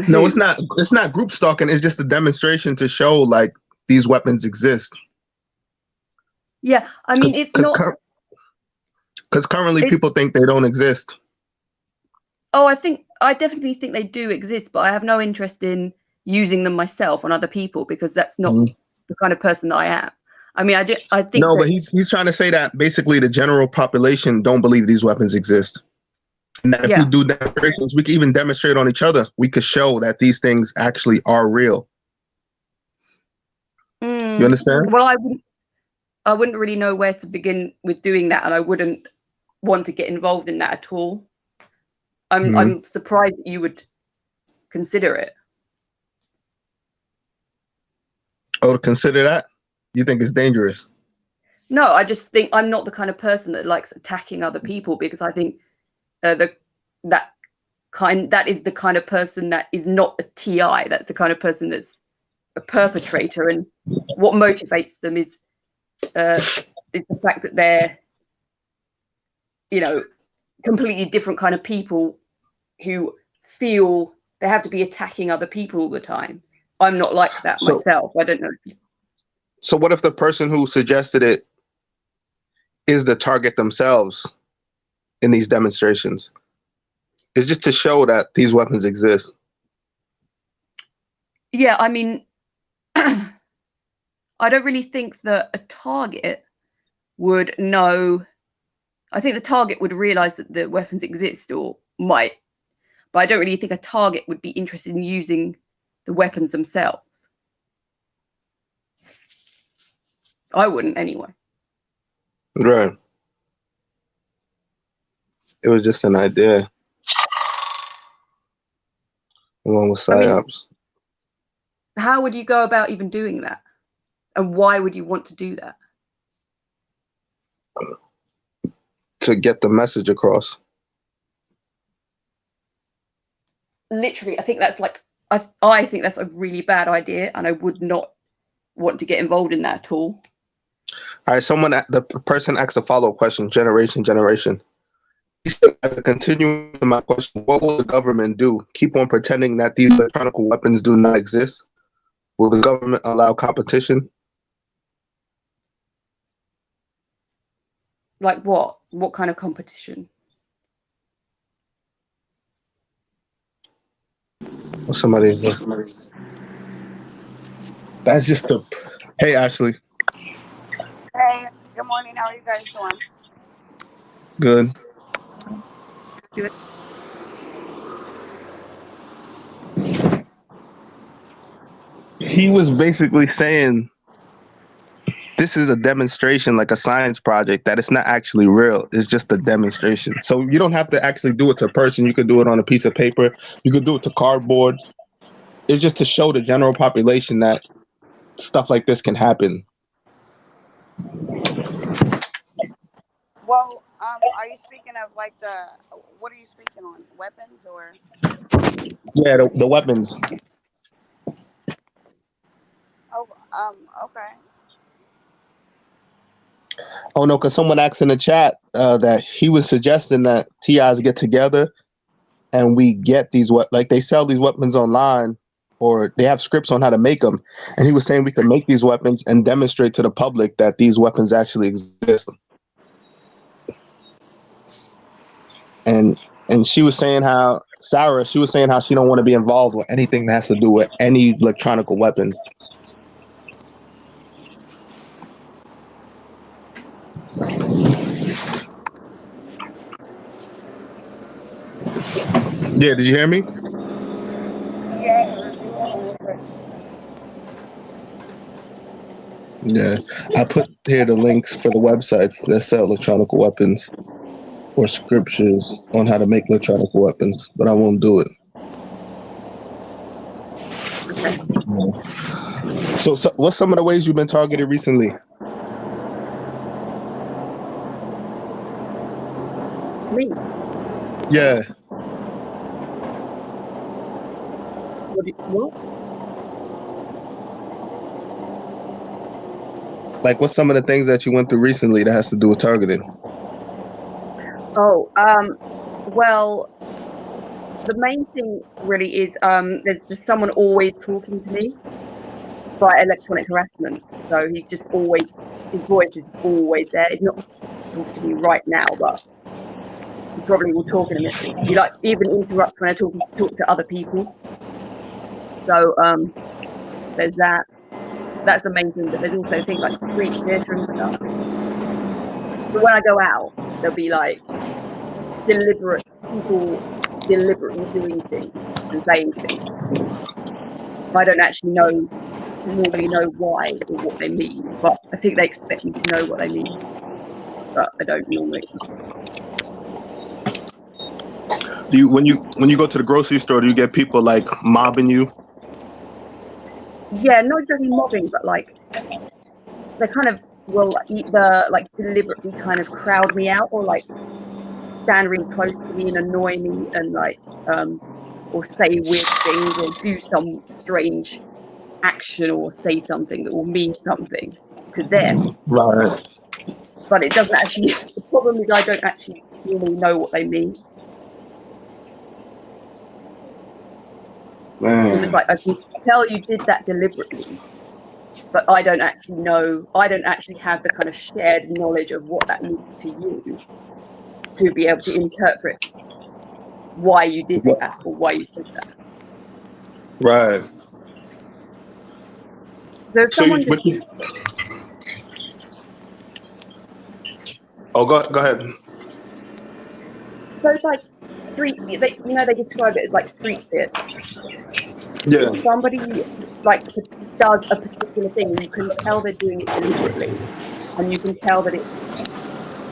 No, it's not. It's not group stalking. It's just a demonstration to show like these weapons exist.
Yeah, I mean, it's not
because currently people think they don't exist.
Oh, I definitely think they do exist, but I have no interest in using them myself on other people, because that's not the kind of person that I am. I mean, I think
no, but he's trying to say that basically the general population don't believe these weapons exist. And that if we do demonstrations, we can even demonstrate on each other. We could show that these things actually are real. You understand?
Well, I wouldn't really know where to begin with doing that, and I wouldn't want to get involved in that at all. I'm surprised that you would consider it.
Oh, to consider that? You think it's dangerous?
No, I just think I'm not the kind of person that likes attacking other people, because I think that is the kind of person that is not a TI. That's the kind of person that's a perpetrator, and what motivates them is the fact that they're, you know, completely different kind of people who feel they have to be attacking other people all the time. I'm not like that myself. I don't know.
So what if the person who suggested it is the target themselves in these demonstrations? It's just to show that these weapons exist.
Yeah, I mean, I don't really think that a target would know. I think the target would realize that the weapons exist, or might, but I don't really think a target would be interested in using the weapons themselves. I wouldn't anyway.
Right. It was just an idea. Along with PSYOPs.
How would you go about even doing that? And why would you want to do that?
To get the message across.
Literally, I think that's like, I think that's a really bad idea, and I would not want to get involved in that at all.
All right, the person asked a follow-up question, generation. He said, as a continuation to my question, what will the government do? Keep on pretending that these electronic weapons do not exist? Will the government allow competition?
Like what? What kind of competition?
Or somebody's that's just a... Hey, Ashley.
Hey, good morning. How are you guys doing?
Good.
Good.
He was basically saying this is a demonstration, like a science project, that it's not actually real. It's just a demonstration. So you don't have to actually do it to a person. You could do it on a piece of paper. You could do it to cardboard. It's just to show the general population that stuff like this can happen.
Well, are you speaking of like what are you speaking on? Weapons or?
Yeah, the weapons.
Oh, okay.
Oh no, because someone asked in the chat that he was suggesting that TIs get together and we get these like they sell these weapons online, or they have scripts on how to make them, and he was saying we can make these weapons and demonstrate to the public that these weapons actually exist. And she was saying how she was saying how she don't want to be involved with anything that has to do with any electronic weapons. Yeah, did you hear me?
Yeah.
Yeah, I put here the links for the websites that sell electronic weapons or scriptures on how to make electronic weapons, but I won't do it. So what's some of the ways you've been targeted recently?
Me?
Yeah.
What?
Like, what's some of the things that you went through recently that has to do with targeting?
Oh, well, the main thing really is there's someone always talking to me by electronic harassment. So he's just always, his voice is always there. He's not talking to me right now, but he probably will talk in a minute. He like even interrupts when I talk to other people. So there's that. That's the main thing. But there's also things like street theatre and stuff. But when I go out, there'll be like people deliberately doing things and saying things. I don't actually normally know why or what they mean, but I think they expect me to know what they mean. But I don't normally.
Do you when you go to the grocery store, do you get people like mobbing you?
Yeah, not exactly mobbing, but like they kind of will either like deliberately kind of crowd me out or like stand really close to me and annoy me and like or say weird things or do some strange action or say something that will mean something to them.
Right.
But it doesn't actually. The problem is I don't actually really know what they mean.
Man.
It's like I can tell you did that deliberately, but I don't actually know. I don't actually have the kind of shared knowledge of what that means to you to be able to interpret why you did that or why you did that.
Right.
So if
So
someone
oh, go ahead.
so it's like street. They describe it as like street theatre.
Yeah.
If somebody like does a particular thing, you can tell they're doing it deliberately, and you can tell that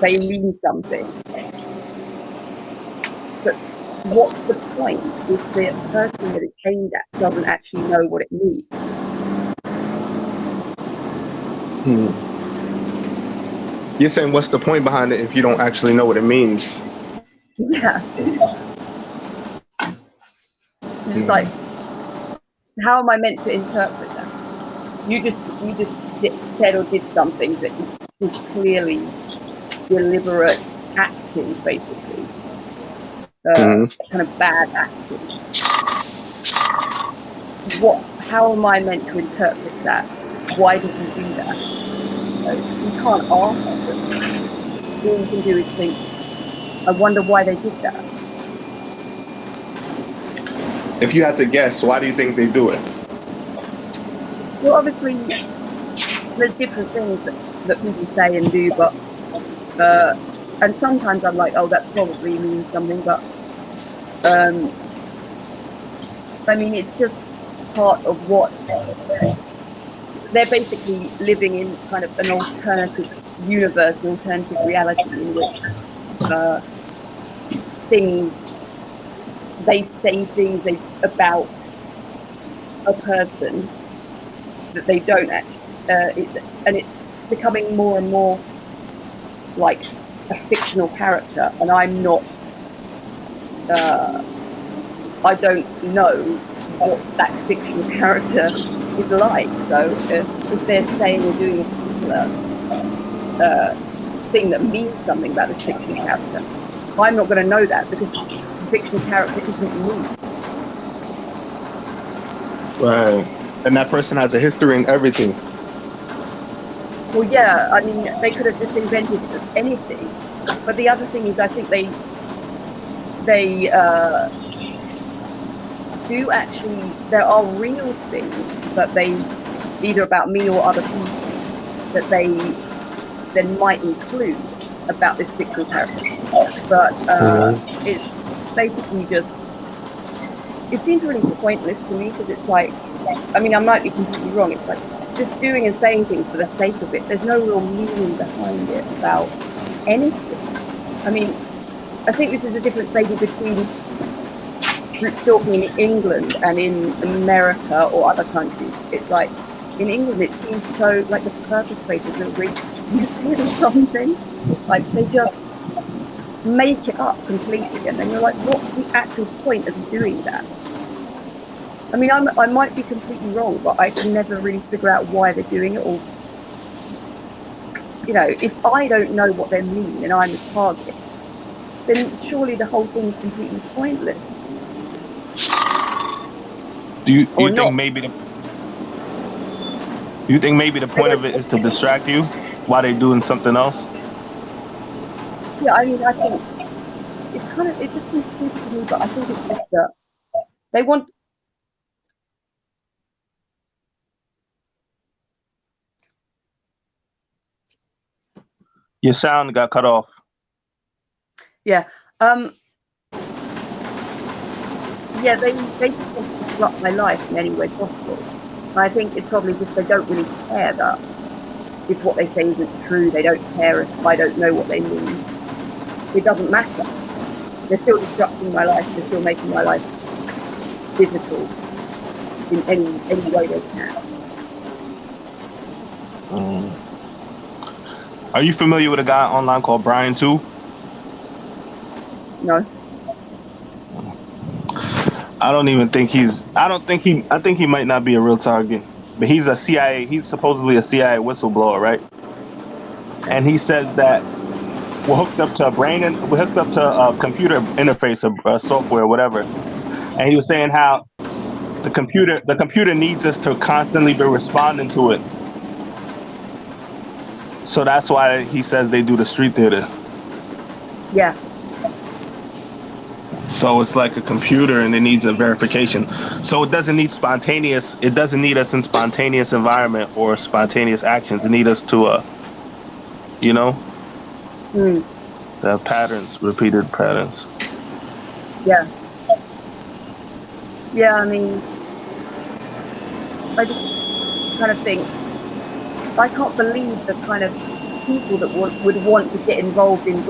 they mean something. But what's the point if the person that it's aimed at doesn't actually know what it means?
You're saying what's the point behind it if you don't actually know what it means?
Yeah. Just like, how am I meant to interpret that? You just said or did something that is clearly deliberate acting, basically. Kind of bad acting. How am I meant to interpret that? Why did you do that? So you can't ask them. All you can do is think, I wonder why they did that.
If you had to guess, why do you think they do it?
Well, obviously, there's different things that people say and do, but and sometimes I'm like, oh, that probably means something, but I mean, it's just part of what they're basically living in, kind of an alternative universe, an alternative reality in which they say things about a person that they don't actually. It's becoming more and more like a fictional character, and I'm not. I don't know what that fictional character is like. So if they're saying or doing a particular thing that means something about this fictional character, I'm not going to know that because the fictional character isn't me.
Right. And that person has a history and everything.
Well, yeah, I mean, they could have just invented anything. But the other thing is, I think they do actually. There are real things that they, either about me or other people, that they then might include about this fictional character. But it's basically just. It seems really pointless to me because it's like, I mean, I might be completely wrong. It's like just doing and saying things for the sake of it. There's no real meaning behind it about anything. I mean, I think this is a difference maybe between group stalking in England and in America or other countries. It's like in England, it seems so like the perpetrators are really stupid or something. Like they just make it up completely, and then you're like, what's the actual point of doing that? I mean, I might be completely wrong, but I can never really figure out why they're doing it. Or, you know, if I don't know what they mean and I'm the target, then surely the whole thing is completely pointless.
Do you think maybe the point of it is to distract you while they're doing something else?
Yeah, I mean, I think it's kind of, it just seems stupid to me, but I think it's just that they want,
Your sound got cut off.
Yeah. Yeah, they just want to disrupt my life in any way possible. And I think it's probably just they don't really care that if what they say isn't true. They don't care if I don't know what they mean. It doesn't matter. They're still disrupting my life. They're still making my life difficult in any way they can.
Are you familiar with a guy online called Brian too?
No.
I think he might not be a real target, but he's a CIA. He's supposedly a CIA whistleblower, right? And he says that we're hooked up to a computer interface, a software, whatever. And he was saying how the computer needs us to constantly be responding to it. So that's why he says they do the street theater.
Yeah.
So it's like a computer and it needs a verification. So it doesn't need it doesn't need us in spontaneous environment or spontaneous actions. It needs us to the patterns, repeated patterns.
Yeah. Yeah, I mean, I just kind of think I can't believe the kind of people that would want to get involved in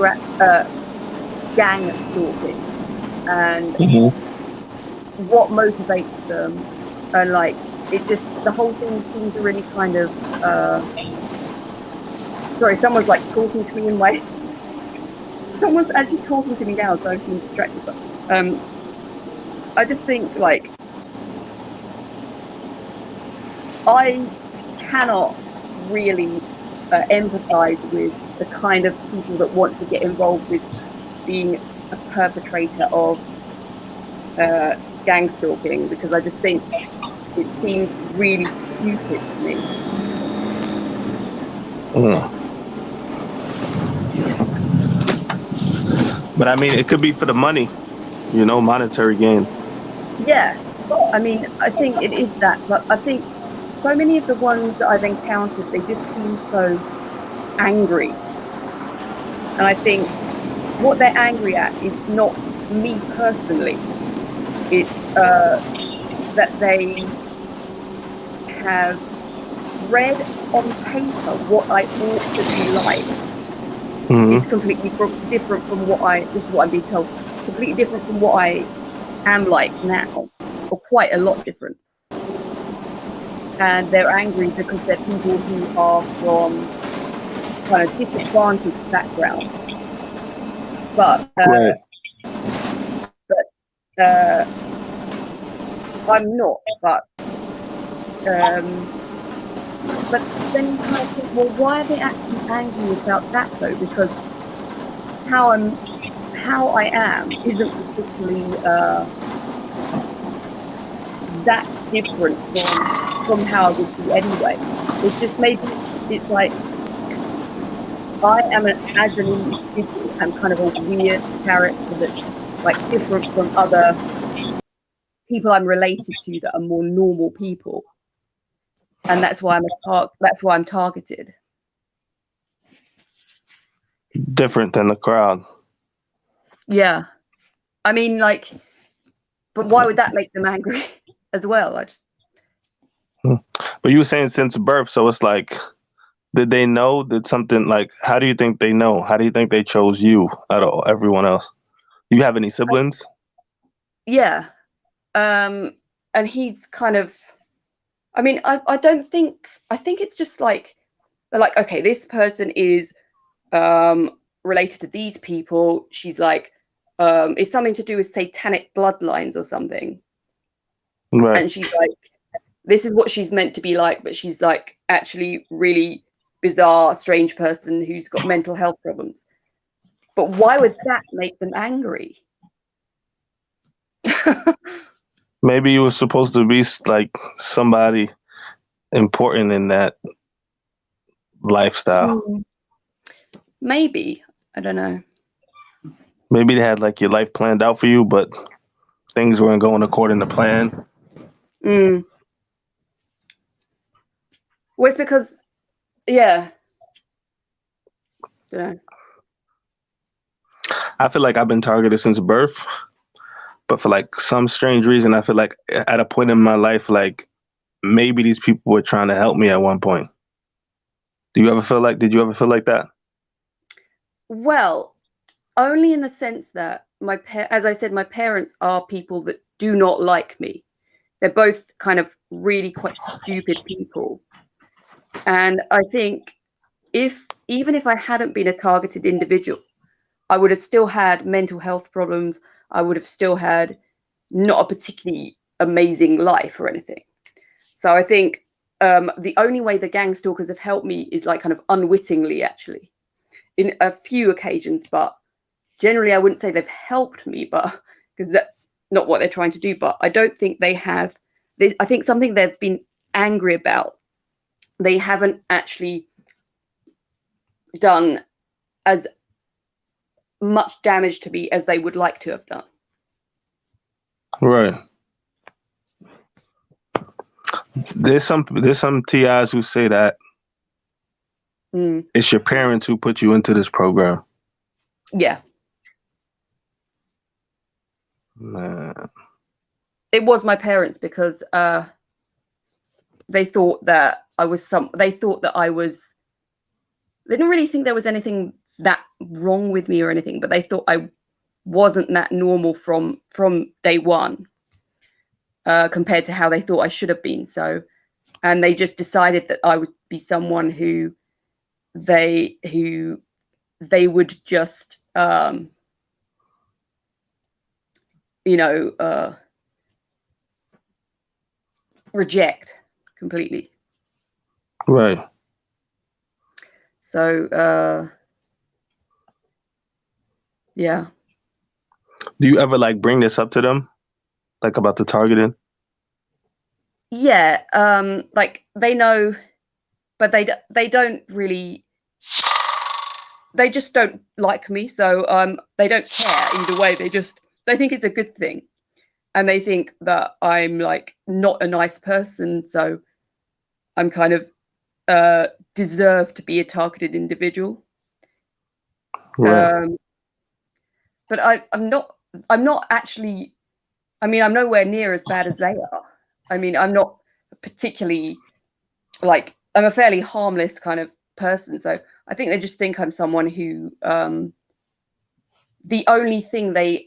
gang stalking and what motivates them, and like it just the whole thing seems to really kind of sorry, someone's like talking to me in my someone's actually talking to me now, so I'm being distracted. But I just think like I cannot really empathize with the kind of people that want to get involved with being a perpetrator of gang stalking, because I just think it seems really stupid to me.
But I mean, it could be for the money, monetary gain.
Yeah, I mean, I think it is that, but I think so many of the ones that I've encountered, they just seem so angry. And I think what they're angry at is not me personally. It's that they have read on paper what I ought to be like. It's completely different from this is what I'm being told, completely different from what I am like now, or quite a lot different. And they're angry because they're people who are from kind of disadvantaged backgrounds. But I'm not. But then you kind of think, well, why are they actually angry about that though? Because how I am isn't particularly that different from how I would be anyway. It's just maybe it's like I am as an individual, I'm kind of a weird character that's like different from other people I'm related to that are more normal people, and that's why I'm targeted.
Different than the crowd.
Yeah, I mean, like, but why would that make them angry as well?
But you were saying since birth, so it's like, did they know? Did something like? How do you think they know? How do you think they chose you out of everyone else? Do you have any siblings?
Yeah, and he's kind of. I mean, I don't think. I think it's just like they're like, okay, this person is related to these people. She's like, it's something to do with satanic bloodlines or something.
Right.
And she's like, this is what she's meant to be like, but she's like actually really bizarre, strange person who's got mental health problems. But why would that make them angry?
Maybe you were supposed to be like somebody important in that lifestyle.
Maybe. I don't know.
Maybe they had like your life planned out for you, but things weren't going according to plan.
Well, it's because, yeah. Don't know.
I feel like I've been targeted since birth, but for like some strange reason, I feel like at a point in my life, like maybe these people were trying to help me at one point. Did you ever feel like that?
Well, only in the sense that as I said, my parents are people that do not like me. They're both kind of really quite stupid people. And I think even if I hadn't been a targeted individual, I would have still had mental health problems. I would have still had not a particularly amazing life or anything. So I think the only way the gang stalkers have helped me is like kind of unwittingly, actually, in a few occasions, but generally I wouldn't say they've helped me, but because that's not what they're trying to do. But I don't think they have. I think something they've been angry about, they haven't actually done as much damage to me as they would like to have done.
Right. There's some TIs who say that it's your parents who put you into this program.
Yeah.
Man.
It was my parents because they thought that I was they didn't really think there was anything that wrong with me or anything, but they thought I wasn't that normal from day one compared to how they thought I should have been. So, and they just decided that I would be someone who they would just reject completely.
Right.
So yeah.
Do you ever like bring this up to them, like about the targeting?
Yeah, like they know, but they don't really. They just don't like me, so they don't care either way. They think it's a good thing, and they think that I'm like not a nice person, so I'm kind of deserve to be a targeted individual.
Right.
But I'm not actually. I mean, I'm nowhere near as bad as they are. I mean, I'm not particularly like, I'm a fairly harmless kind of person. So I think they just think I'm someone who the only thing they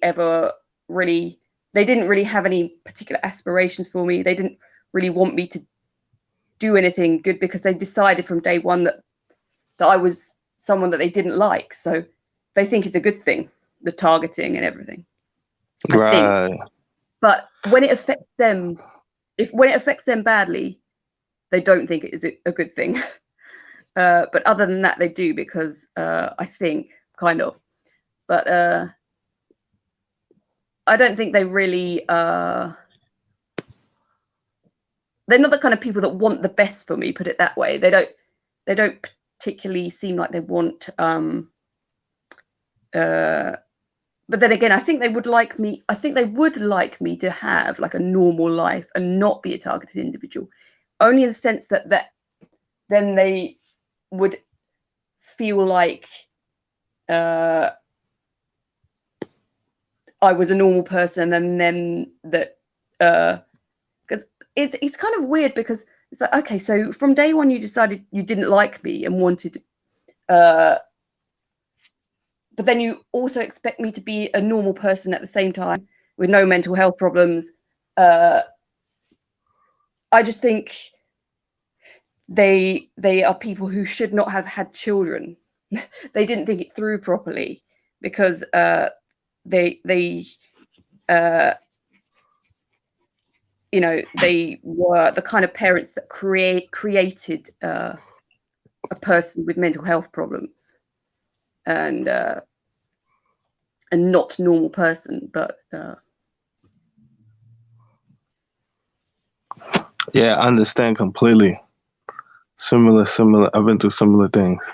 didn't really have any particular aspirations for me. They didn't really want me to do anything good because they decided from day one that I was someone that they didn't like. So they think it's a good thing, the targeting and everything. I think. But when it affects them, when it affects them badly, they don't think it is a good thing. But other than that, they do, because I think kind of. But I don't think they really. They're not the kind of people that want the best for me. Put it that way. They don't particularly seem like they want. But then again, I think they would like me. I think they would like me to have like a normal life and not be a targeted individual, only in the sense that then they would feel like I was a normal person, and then that because it's kind of weird, because it's like, okay, so from day one you decided you didn't like me and wanted but then you also expect me to be a normal person at the same time with no mental health problems. I just think they are people who should not have had children. They didn't think it through properly, because they they were the kind of parents that created a person with mental health problems and not normal person, but
yeah, I understand completely. Similar. I've been through similar things.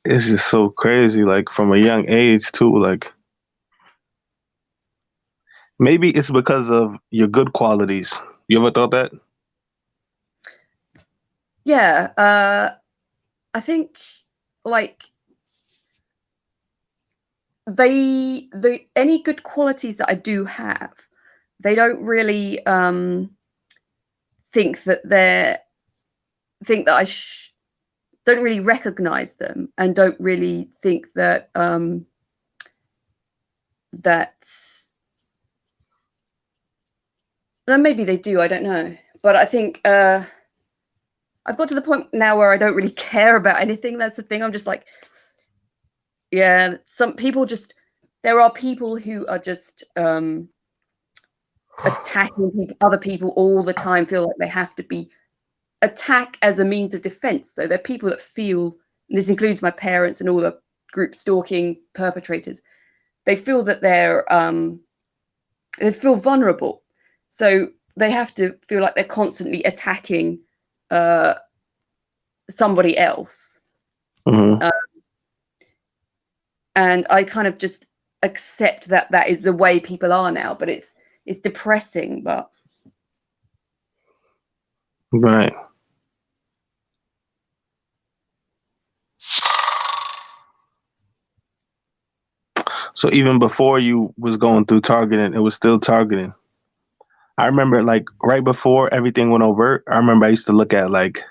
It's just so crazy, like from a young age too. Like maybe it's because of your good qualities. You ever thought that?
Yeah. I think like any good qualities that I do have, they don't really think that I don't really recognize them, and don't really think that maybe they do, I don't know. But I think I've got to the point now where I don't really care about anything. That's the thing. I'm just like, yeah, some people just, there are people who are just attacking other people all the time, feel like they have to be attack as a means of defense. So they're people that feel, and this includes my parents and all the group stalking perpetrators, they feel that they feel vulnerable. So they have to feel like they're constantly attacking somebody else.
Mm-hmm.
And I kind of just accept that that is the way people are now, but it's depressing, but
Right. So even before you was going through targeting, it was still targeting. I remember like right before everything went overt, I remember I used to look at like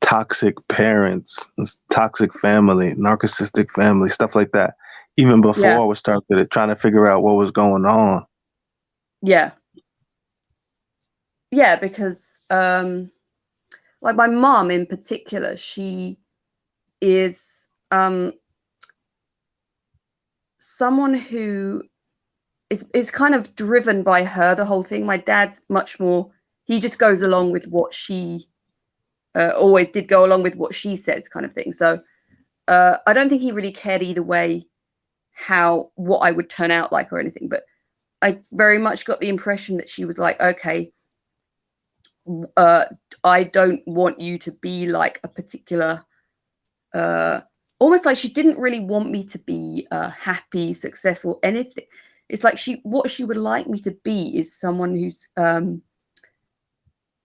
toxic parents, toxic family, narcissistic family, stuff like that. Even before I was targeted, trying to figure out what was going on.
Yeah. Yeah, because like my mom in particular, she is someone who is kind of driven by her, the whole thing. My dad's much more, he just goes along with what she always did, go along with what she says, kind of thing. So I don't think he really cared either way what I would turn out like or anything, but I very much got the impression that she was like, okay, I don't want you to be like a particular almost like she didn't really want me to be happy, successful, anything. It's like what she would like me to be is someone who's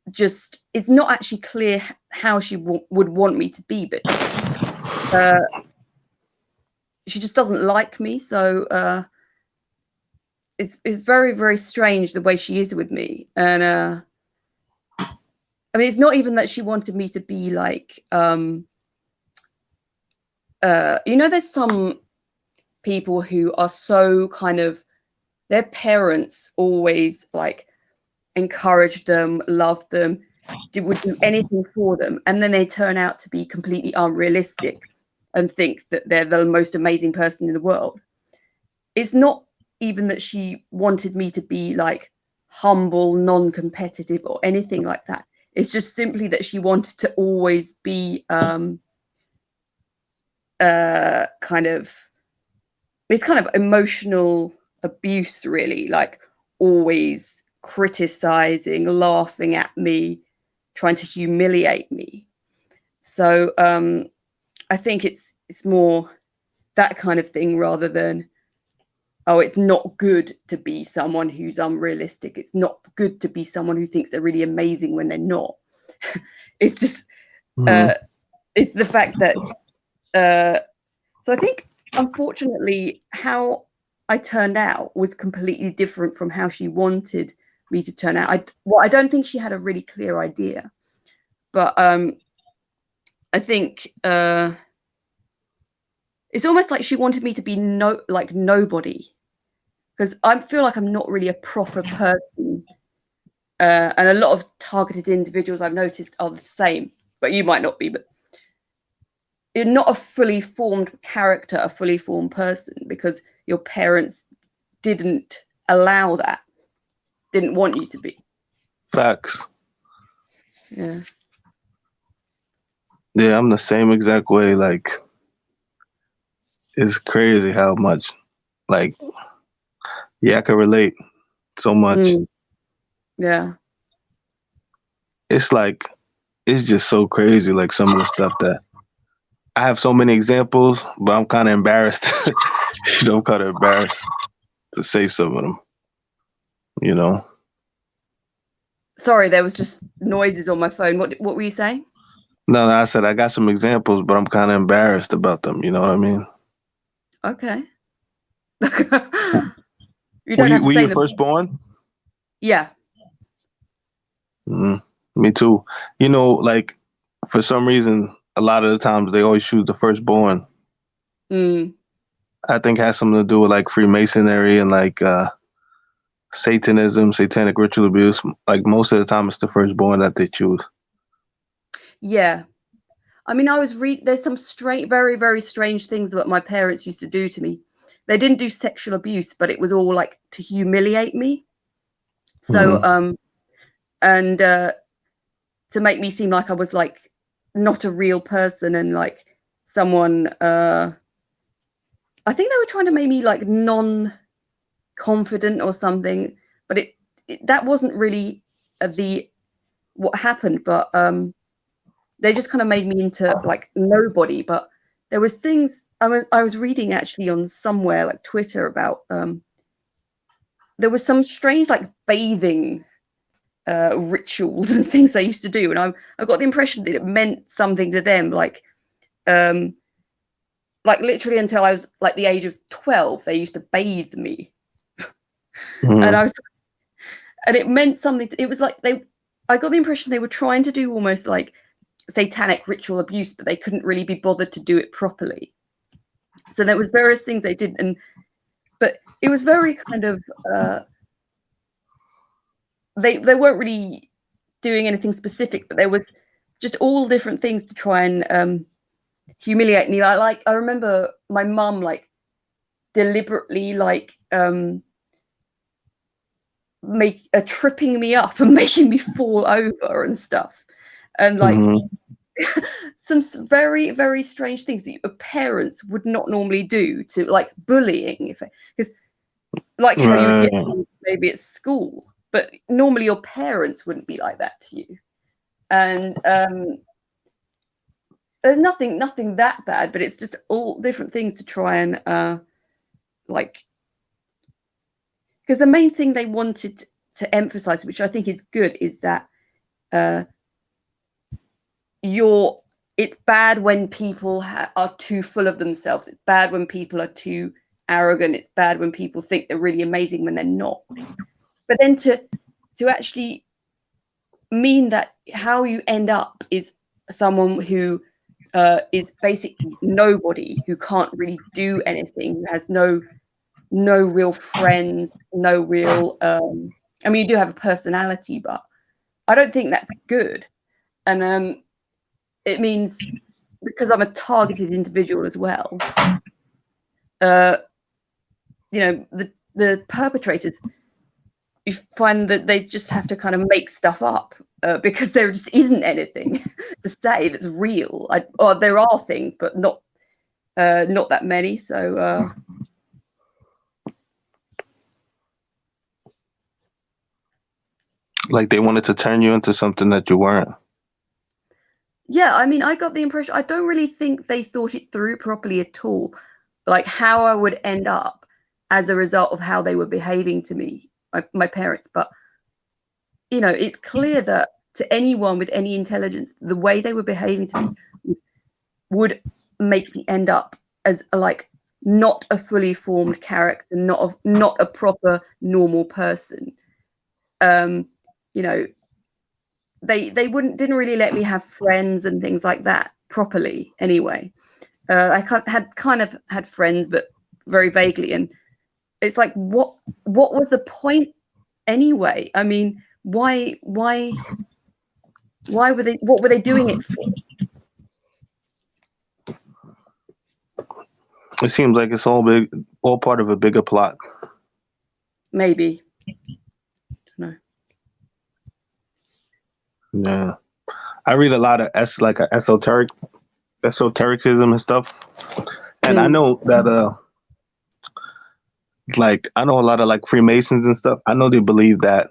just, it's not actually clear how she would want me to be, but she just doesn't like me. So it's very, very strange the way she is with me. And I mean, it's not even that she wanted me to be like you know, there's some people who are so kind of, their parents always like encouraged them, loved them, would do anything for them, and then they turn out to be completely unrealistic and think that they're the most amazing person in the world. It's not even that she wanted me to be like humble, non-competitive or anything like that. It's just simply that she wanted to always be kind of, it's kind of emotional abuse, really, like always criticizing, laughing at me, trying to humiliate me. So I think it's more that kind of thing rather than, oh, it's not good to be someone who's unrealistic. It's not good to be someone who thinks they're really amazing when they're not. It's just it's the fact that so I think, unfortunately, how I turned out was completely different from how she wanted me to turn out. I don't think she had a really clear idea, but I think it's almost like she wanted me to be nobody, because I feel like I'm not really a proper person, and a lot of targeted individuals I've noticed are the same, but you might not be, but you're not a fully formed character, a fully formed person, because your parents didn't allow that, didn't want you to be.
Facts.
Yeah.
Yeah, I'm the same exact way. Like, it's crazy how much, like, yeah, I can relate so much.
Yeah.
It's like, it's just so crazy, like some of the stuff that I have so many examples, but I'm kind of embarrassed. I'm kind of embarrassed to say some of them, you know?
Sorry, there was just noises on my phone. What were you saying?
No, I said I got some examples, but I'm kind of embarrassed about them. You know what I mean?
Okay. You
Were
don't have to
you
say
your
them.
firstborn?
Yeah.
Me too. You know, like for some reason, a lot of the times they always choose the firstborn.
Mm.
I think has something to do with like Freemasonry and like Satanism, satanic ritual abuse. Like most of the time, it's the firstborn that they choose.
Yeah. I mean, there's some strange, very, very strange things that my parents used to do to me. They didn't do sexual abuse, but it was all like to humiliate me. So, and to make me seem like I was like not a real person and like someone, I think they were trying to make me like non-confident or something, but that wasn't really what happened, but they just kind of made me into like nobody. But there was things I was reading actually on somewhere like Twitter about there was some strange like bathing rituals and things they used to do, and I got the impression that it meant something to them, like literally until I was like the age of 12, they used to bathe me. And it meant something. It was like I got the impression they were trying to do almost like satanic ritual abuse, but they couldn't really be bothered to do it properly. So there was various things they did, but it was very kind of they weren't really doing anything specific, but there was just all different things to try and humiliate me. I remember my mum like deliberately like tripping me up and making me fall over and stuff, and like some very, very strange things that your parents would not normally do, to like bullying, because like how you would get maybe at school, but normally your parents wouldn't be like that to you. And there's nothing that bad, but it's just all different things to try and like, because the main thing they wanted to emphasize, which I think is good, is that it's bad when people are too full of themselves. It's bad when people are too arrogant. It's bad when people think they're really amazing when they're not. But then to actually mean that how you end up is someone who is basically nobody, who can't really do anything, who has no real friends, no real I mean, you do have a personality, but I don't think that's good. And it means, because I'm a targeted individual as well, you know, the perpetrators, you find that they just have to kind of make stuff up because there just isn't anything to say that's real. Or there are things, but not that many. So
like they wanted to turn you into something that you weren't.
yeah, I mean, I got the impression, I don't really think they thought it through properly at all, like how I would end up as a result of how they were behaving to me, my parents. But you know, it's clear that to anyone with any intelligence, the way they were behaving to me would make me end up as not a fully formed character, not a proper normal person. You know, they didn't really let me have friends and things like that properly anyway. I kind of had friends, but very vaguely, and it's like, what was the point anyway? I mean, why were they, what were they doing it for?
It seems like it's all part of a bigger plot.
Maybe. No.
Yeah, I read a lot of esotericism and stuff, and I know that like I know a lot of like Freemasons and stuff. I know they believe that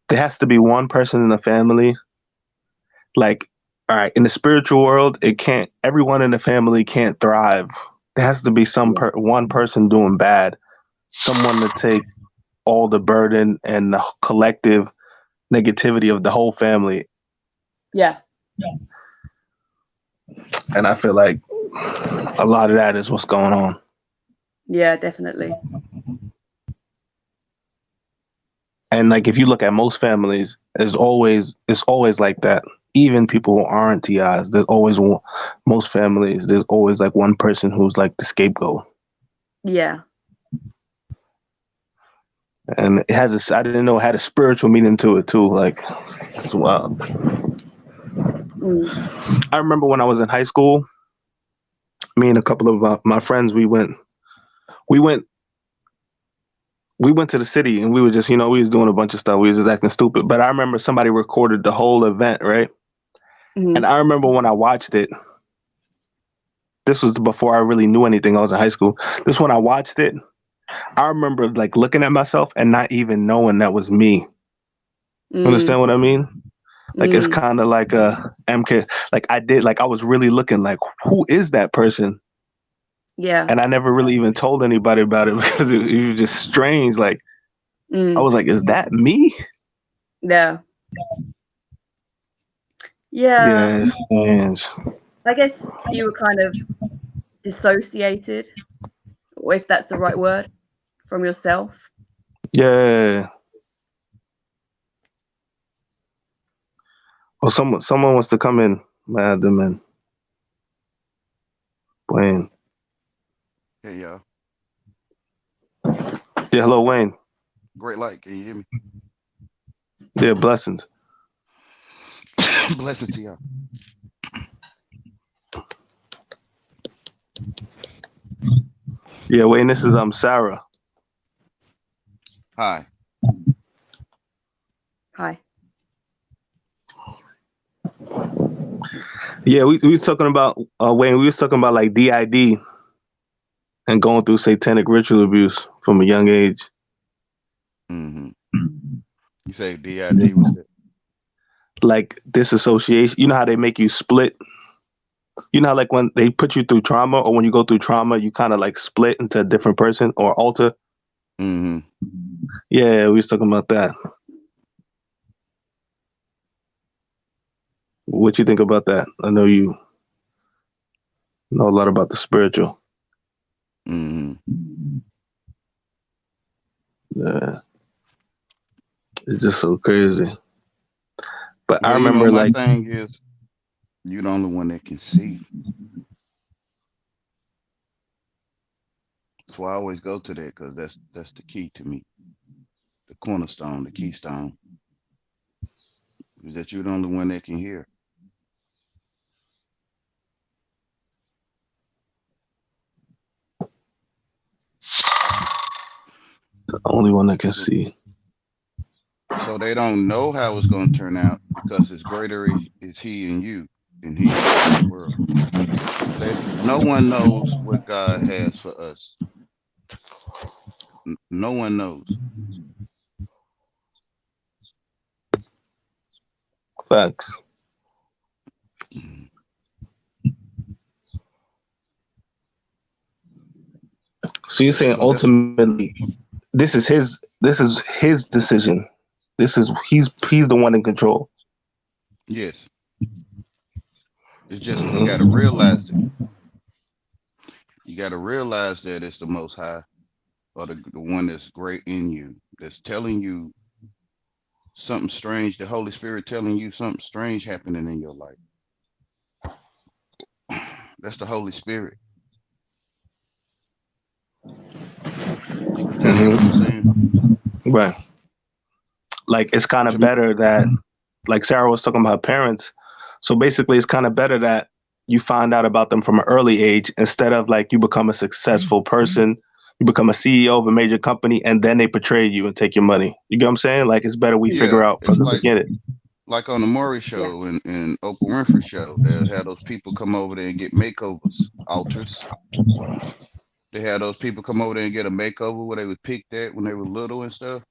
there has to be one person in the family. Like, all right, in the spiritual world, everyone in the family can't thrive. There has to be one person doing bad, someone to take all the burden and the collective negativity of the whole family.
Yeah.
And I feel like a lot of that is what's going on.
Yeah, definitely.
And like if you look at most families, it's always like that. Even people who aren't TIs, there's always most families. There's always like one person who's like the scapegoat.
Yeah.
And it has I didn't know it had a spiritual meaning to it too. Like it's wild. I remember when I was in high school, me and a couple of my friends, we went to the city and we were just, we was doing a bunch of stuff. We was just acting stupid. But I remember somebody recorded the whole event, right? And I remember when I watched it, this was before I really knew anything. I was in high school. This when I watched it, I remember like looking at myself and not even knowing that was me. Understand what I mean? Like it's kind of like a MK. Like I was really looking like, who is that person?
Yeah.
And I never really even told anybody about it because it was just strange. Like I was like, is that me?
Yeah. Yeah.
Yeah, strange.
I guess you were kind of dissociated, or if that's the right word, from yourself.
Yeah. Well, someone wants to come in. I add them in. Wayne.
Hey, y'all.
Yeah, hello, Wayne.
Great light. Can you hear me?
Yeah, blessings.
Blessings to y'all.
Yeah, Wayne, this is Sarah.
Hi.
Hi.
Yeah, we was talking about Wayne. We was talking about like DID and going through satanic ritual abuse from a young age.
Mm-hmm. You say DID was it?
Like disassociation. You know how they make you split? You know how like when they put you through trauma or when you go through trauma, you kind of like split into a different person or alter?
Mm-hmm.
Yeah, we was talking about that. What you think about that? I know you know a lot about the spiritual.
Mm-hmm.
Yeah. It's just so crazy. But
Well,
I remember
my
like
thing is you're the only one that can see. That's why I always go to that, because that's the key to me. The cornerstone, the keystone. Is that you're the only one that can hear.
the only one that can see.
So they don't know how it's going to turn out because it's greater is he in you than he is in the world. No one knows what God has for us. No one knows.
Facts.
Mhm.
So you're saying
So that's
ultimately this is his decision. He's the one in control.
yes. It's just you got to realize it. You got to realize that it's the Most High, or the one that's great in you, that's telling you something strange. The Holy Spirit telling you something strange happening in your life. That's the Holy Spirit. You kind of get what I'm saying?
Right. Like it's kind of
To me,
better that like Sarah was talking about her parents. So basically it's kind of better that you find out about them from an early age instead of like you become a successful person, you become a CEO of a major company and then they betray you and take your money. You get what I'm saying? Like it's better we figure
yeah,
out from
it's
the beginning.
like on the Maury
Yeah.
show and Oprah Winfrey show. They'll have those people come over there and get makeovers, altars. They had those people come over there and get a makeover where they was picked at when they were little and stuff.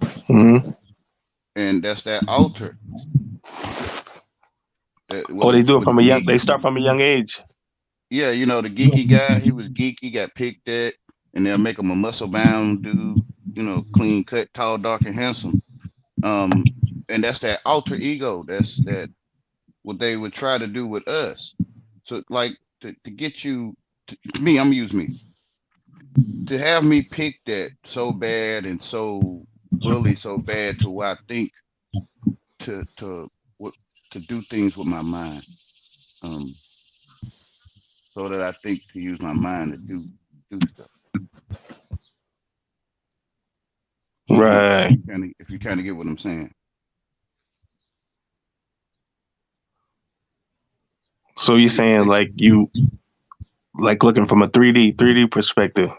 Mm-hmm.
And that's that altar. That
Or they do it
with the
from a young
geek.
they start from a young age.
Yeah, the geeky guy, he was geeky, got picked at, and they'll make him a muscle bound dude, clean cut, tall, dark, and handsome. Um, and that's that alter ego. That's that what they would try to do with us. So like to get you to me, I'm gonna use me to have me pick that so bad and so bully so bad to where I think to what to do things with my mind. Um, so that I think to use my mind to do stuff.
Right.
If you kind of get what I'm saying.
So you're saying like you like looking from a 3D perspective.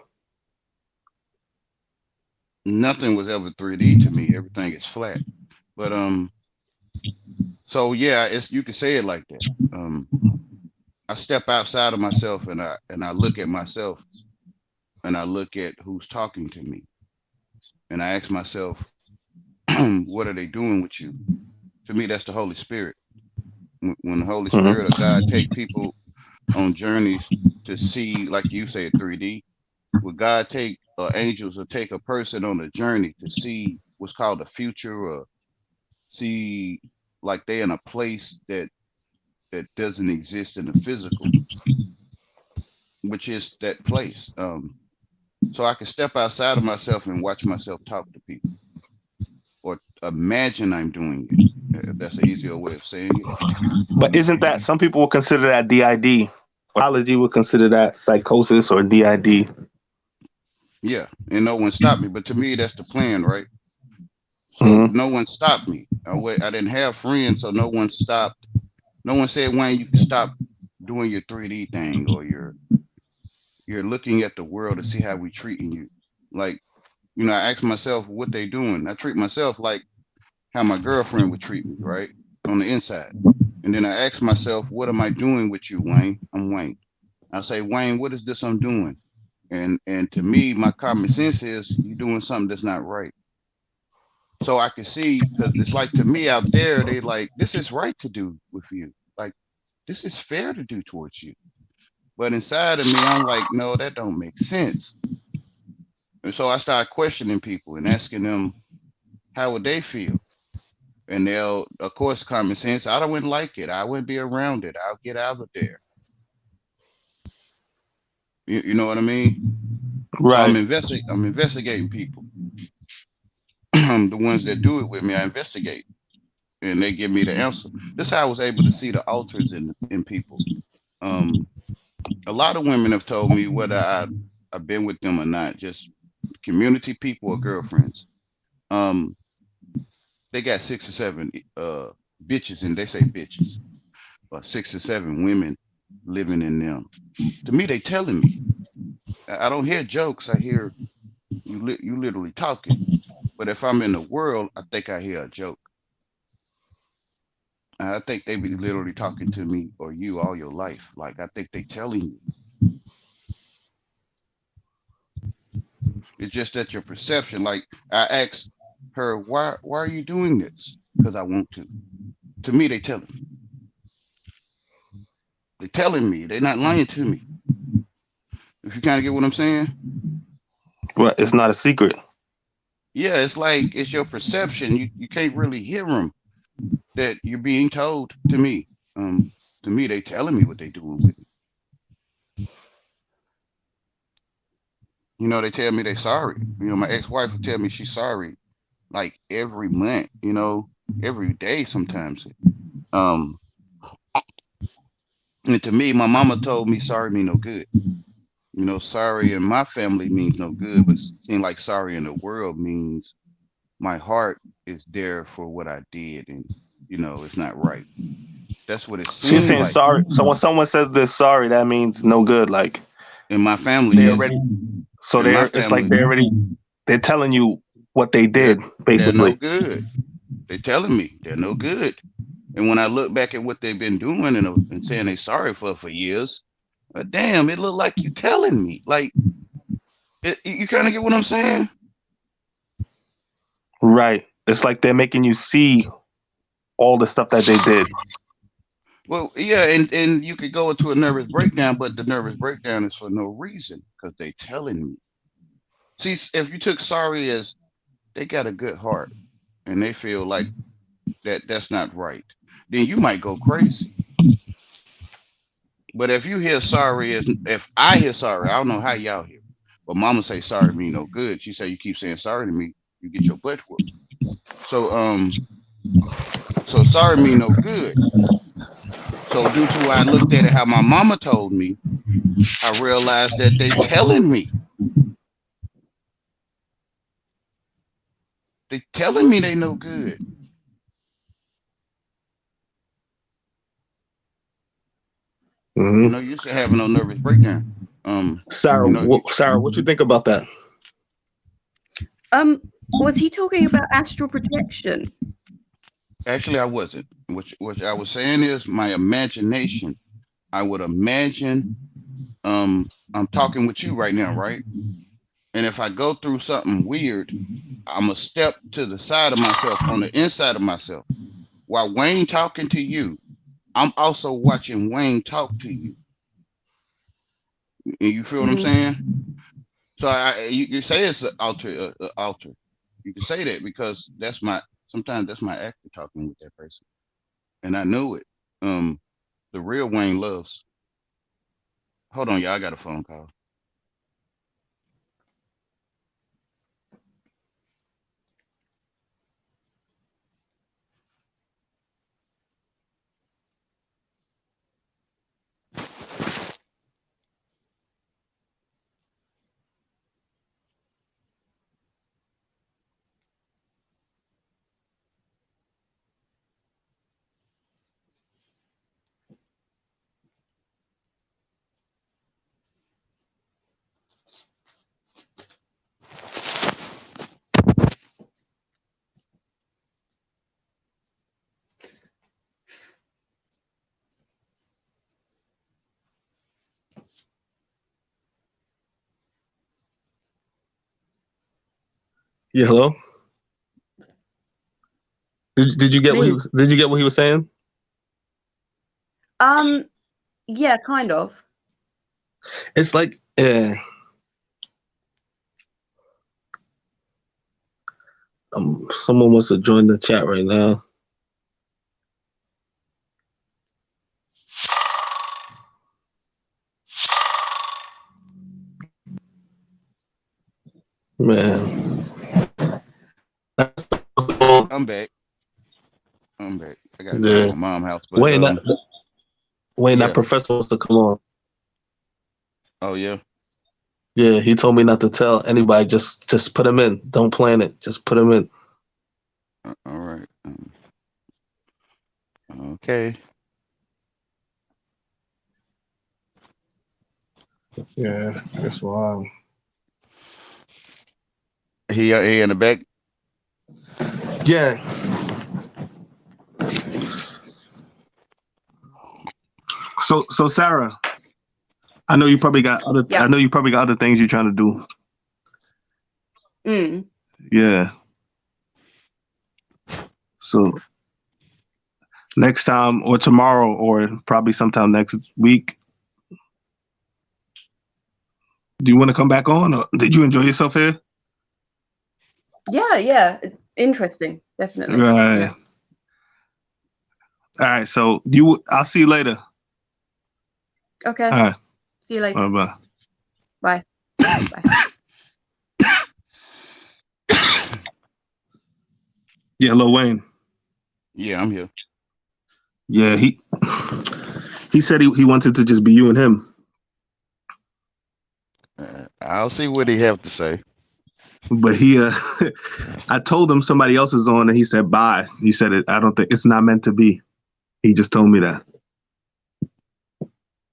Nothing was ever 3D to me. Everything is flat. But so yeah, it's you could say it like that. Um, I step outside of myself and I look at myself and I look at who's talking to me and I ask myself, what are they doing with you? To me, that's the Holy Spirit. When the Holy
Mhm.
Spirit or God take people on journeys to see, like you say, 3D, would God take angels or take a person on a journey to see what's called the future or see like they in a place that doesn't exist in the physical, which is that place. So I can step outside of myself and watch myself talk to people or imagine I'm doing it. If that's an easier way of saying it.
But isn't that some people will consider that DID? Psychology would consider that psychosis or DID.
Yeah, and no one stopped me. But to me, that's the plan, right? So
Hmm.
no one stopped me. I didn't have friends, so no one stopped. No one said, Wayne, you can stop doing your 3D thing or you're looking at the world to see how we treating you. Like, I ask myself what they doing. I treat myself like how my girlfriend would treat me, right? On the inside. And then I ask myself, what am I doing with you, Wayne? I'm Wayne. I say, Wayne, what is this I'm doing? And to me, my common sense is you're doing something that's not right. So I can see because it's like to me out there, they like, this is right to do with you. Like, this is fair to do towards you. But inside of me, I'm like, no, that don't make sense. And so I start questioning people and asking them how would they feel. And they'll, of course, common sense. I don't wouldn't like it. I wouldn't be around it. I'll get out of there. You know what I mean? So
Right.
I'm investigating people. The ones that do it with me, I investigate, and they give me the answer. This is how I was able to see the alters in people. Um, a lot of women have told me whether I've been with them or not, just community people or girlfriends. Um, they got 6 or 7 bitches, and they say bitches, or 6 or 7 women living in them. To me, they telling me. I don't hear jokes. I hear you literally talking. But if I'm in the world, I think I hear a joke. I think they be literally talking to me or you all your life. Like I think they telling you. It's just that your perception. Like I asked her, why are you doing this? Because I want to. To me, they telling me. They telling me. They're not lying to me. If you kind of get what I'm saying.
Well, it's not a secret.
Yeah, it's like it's your perception. You can't really hear them that you're being told to me. Um, to me, they telling me what they doing with me. They tell me they sorry. My ex-wife would tell me she's sorry like every month, every day sometimes. Um, and to me, my mama told me sorry mean no good. Sorry in my family means no good, but seem like sorry in the world means my heart is there for what I did, and it's not right. That's what it
So you're
seemed
saying
like
sorry. So when someone says this sorry, that means no good. Like
in my family.
they
Yes,
already. So
in my
it's like
family,
they're telling you what they
they're
did,
they're no
basically.
good. They're telling me they're no good. And when I look back at what they've been doing and saying they sorry for years, damn, it looked like you telling me. Like you kind of get what I'm saying?
Right. It's like they're making you see all the stuff that they did.
Well, yeah, and you could go into a nervous breakdown, but the nervous breakdown is for no reason because they telling me. See, if you took sorry as they got a good heart and they feel like that's not right. then you might go crazy. But if you hear sorry, if I hear sorry, I don't know how y'all hear, but mama say sorry to me no good. She say you keep saying sorry to me, you get your butt whooped. So so sorry me no good. So due to why I looked at it how my mama told me, I realized that they telling me. They telling me they no good. You know, you should have no nervous breakdown.
Sarah,
You know,
Sarah, what you think about that?
Was he talking about astral projection?
actually I wasn't. Which I was saying is my imagination. I would imagine I'm talking with you right now, right? And if I go through something weird, I'm a step to the side of myself on the inside of myself. While Wayne talking to you, I'm also watching Wayne talk to you. And you feel what I'm saying? So you say it's an alter, alter. You can say that because sometimes that's my actor talking with that person, and I knew it. The real Wayne loves. Hold on, y'all. I got a phone call.
Yeah, hello. Did you get what
Me?
did you get what he was saying?
Yeah, kind of.
It's like someone wants to join the chat right now. Man.
I'm back. I'm back. I gotta go to
Yeah.
my mom's house, but
Wayne, that
yeah.
professor wants to come on.
Oh yeah.
Yeah, he told me not to tell anybody. Just put him in. Don't plan it. Just put him in.
All right. Okay.
Yeah, that's wild.
He in the back.
Yeah. So Sarah, I know you probably got other.
Yeah.
I know you probably got other things you're trying to do. Yeah. So next time, or tomorrow, or probably sometime next week, do you want to come back on? Or did you enjoy yourself here?
Yeah. It's interesting, definitely.
Right.
Yeah.
All right. So I'll see you later.
Okay.
All right.
See you later.
Bye.
Bye. Bye.
Yeah. Hello, Wayne.
Yeah, I'm here.
Yeah. He said he wanted to just be you and him.
I'll see what he have to say.
But I told him somebody else is on, and he said bye. He said I don't think it's not meant to be. He just told me that.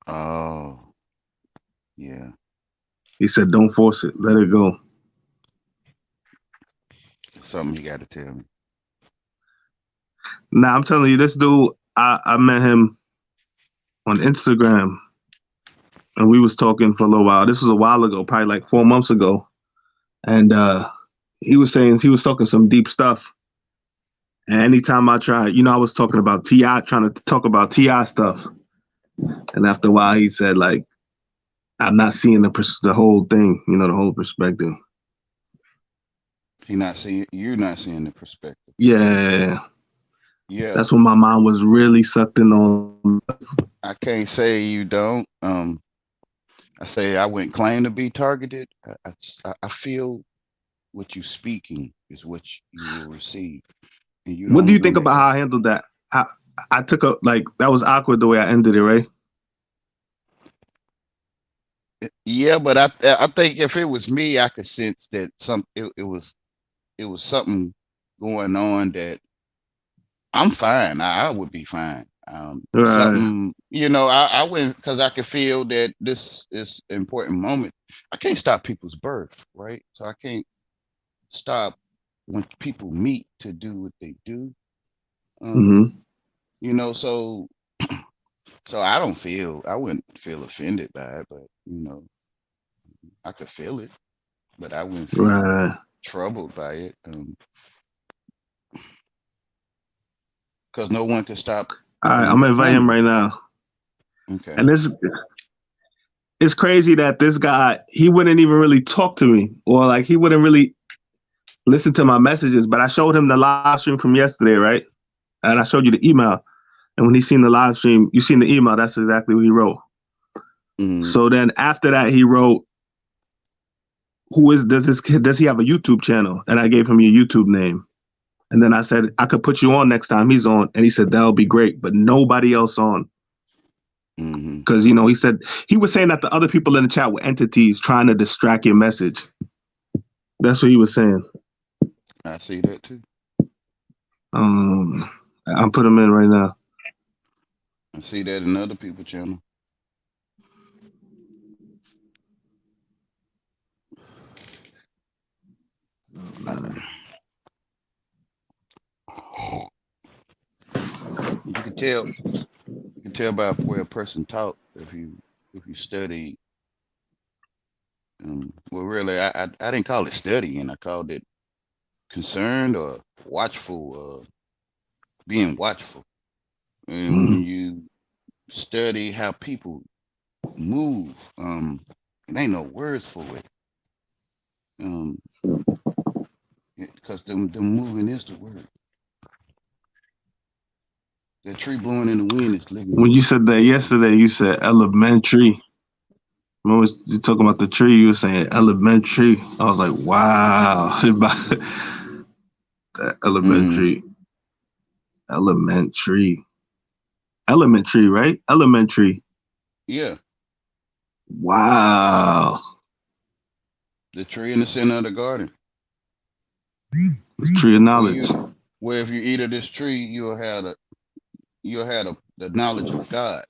Oh, yeah.
He said don't force it. Let it go.
Something he got to tell me.
Nah, I'm telling you, this dude, I met him on Instagram, and we was talking for a little while. This was a while ago, probably like 4 months ago. And he was saying he was talking some deep stuff. And anytime I try, I was talking about T.I., trying to talk about T.I. stuff. And after a while, he said, like, I'm not seeing the whole thing, the whole perspective.
You're not seeing the perspective.
Yeah.
Yeah,
That's when my mind was really sucked in on.
I can't say you don't. I say I wouldn't claim to be targeted. I feel what you speaking is what you will receive, and you
What do
don't
you think
limit
about how
that.
I handled that? I took a like that was awkward the way I ended it, right?
Yeah, but I think if it was me, I could sense that it was something going on that I'm fine. I would be fine.
Right.
Something, I went because I could feel that this is an important moment. I can't stop people's birth, right? So I can't stop when people meet to do what they do. Um,
Mm-hmm.
so I wouldn't feel offended by it, but I could feel it, but I wouldn't feel
Right.
troubled by it. Because no one can stop
All right. I'm
the
gonna invite him
camera.
right now.
Okay.
And it's crazy that this guy he wouldn't even really talk to me, or like he wouldn't really listen to my messages. But I showed him the live stream from yesterday, right? And I showed you the email. And when he seen the live stream, you seen the email. That's exactly what he wrote.
Mm,
So then after that, he wrote, "Who is does this kid? Does he have a YouTube channel?" And I gave him your YouTube name. And then I said I could put you on next time he's on. And he said that'll be great, but nobody else on
hmm
because he said he was saying that the other people in the chat were entities trying to distract your message. That's what he was saying.
I see that too.
Um, I'll put him in right now.
I see that in other people's channel. Uh, you can tell. You can tell by the way a person talk if you study. Well, really, I didn't call it studying. I called it concerned or watchful. Being watchful. And when
Mm.
you study how people move, it ain't no words for it. Um, because them moving is the word. That tree blowing in the wind is living
When you
word.
said that yesterday, you said elementary. Remember you talking about the tree? You were saying elementary. I was like, wow,
Mm,
elementary, elementary, elementary, right? Elementary.
yeah,
Wow,
the tree in the center of the garden.
it's tree of
Where
knowledge.
you, where if you eat of this tree, you'll have the knowledge of God.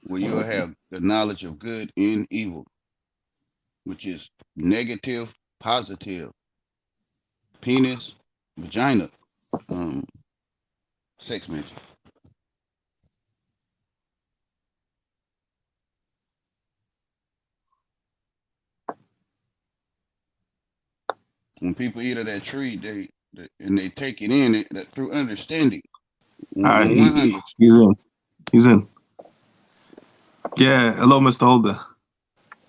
Where you'll have the knowledge of good and evil, which is negative, positive, penis, vagina, um, sex mention. When people eat of that tree, they take it in that through understanding.
All right,
On 100.
he's in. He's in. Yeah. Hello, Mr. Holder.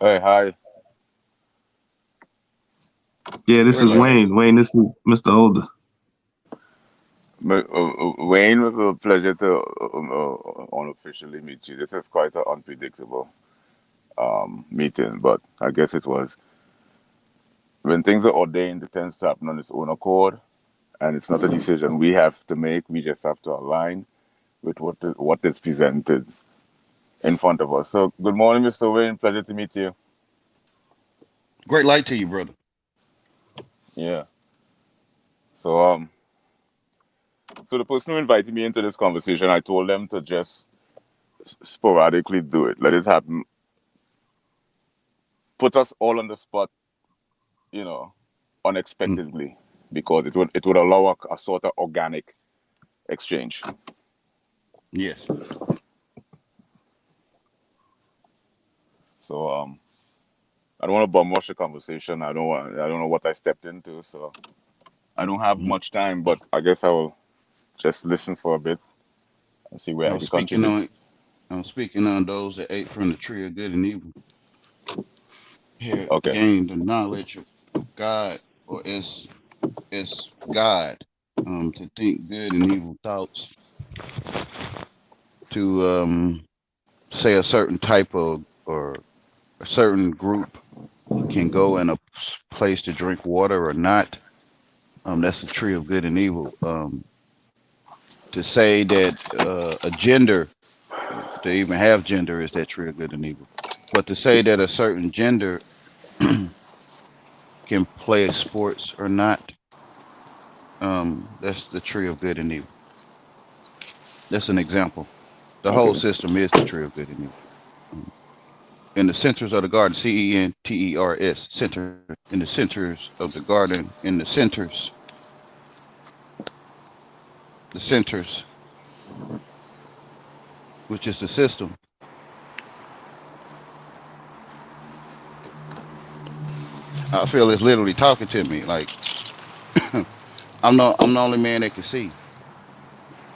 Hey, hi.
Yeah, this
Great
is
light to
Wayne.
you.
Wayne, this is Mr. Holder.
Wayne, with a pleasure to unofficially meet you. This is quite an unpredictable meeting, but I guess it was. When things are ordained, it tends to happen on its own accord, and it's not a decision we have to make. We just have to align with what is presented in front of us. So, good morning, Mr. Wayne. Pleasure to meet you.
Great light to you, brother.
Yeah. So, so the person who invited me into this conversation, I told them to just sporadically do it. Let it happen. Put us all on the spot, you know,
Mm,
unexpectedly, because it would allow a sort of organic exchange.
yes.
So I don't want to bum rush the conversation. I don't know what I stepped into, so I don't have
Mhm.
much time. But I guess I will just listen for a bit and see where I
I'm
can
speaking
contribute.
on I'm speaking on those that ate from the tree of good and evil. Here
Okay.
gained the knowledge of God, or is God. to think good and evil thoughts, to say a certain type of or a certain group can go in a place to drink water or not. That's the tree of good and evil. To say that a gender, to even have gender, is that tree of good and evil. But to say that a certain gender can play sports or not, that's the tree of good and evil. That's an example. The whole
Okay.
system is the tree of good and evil. Um, in the centers of the garden, CENTERS, center, in the centers of the garden, in the centers, which is the system. I feel it's literally talking to me. Like I'm the only man that can see.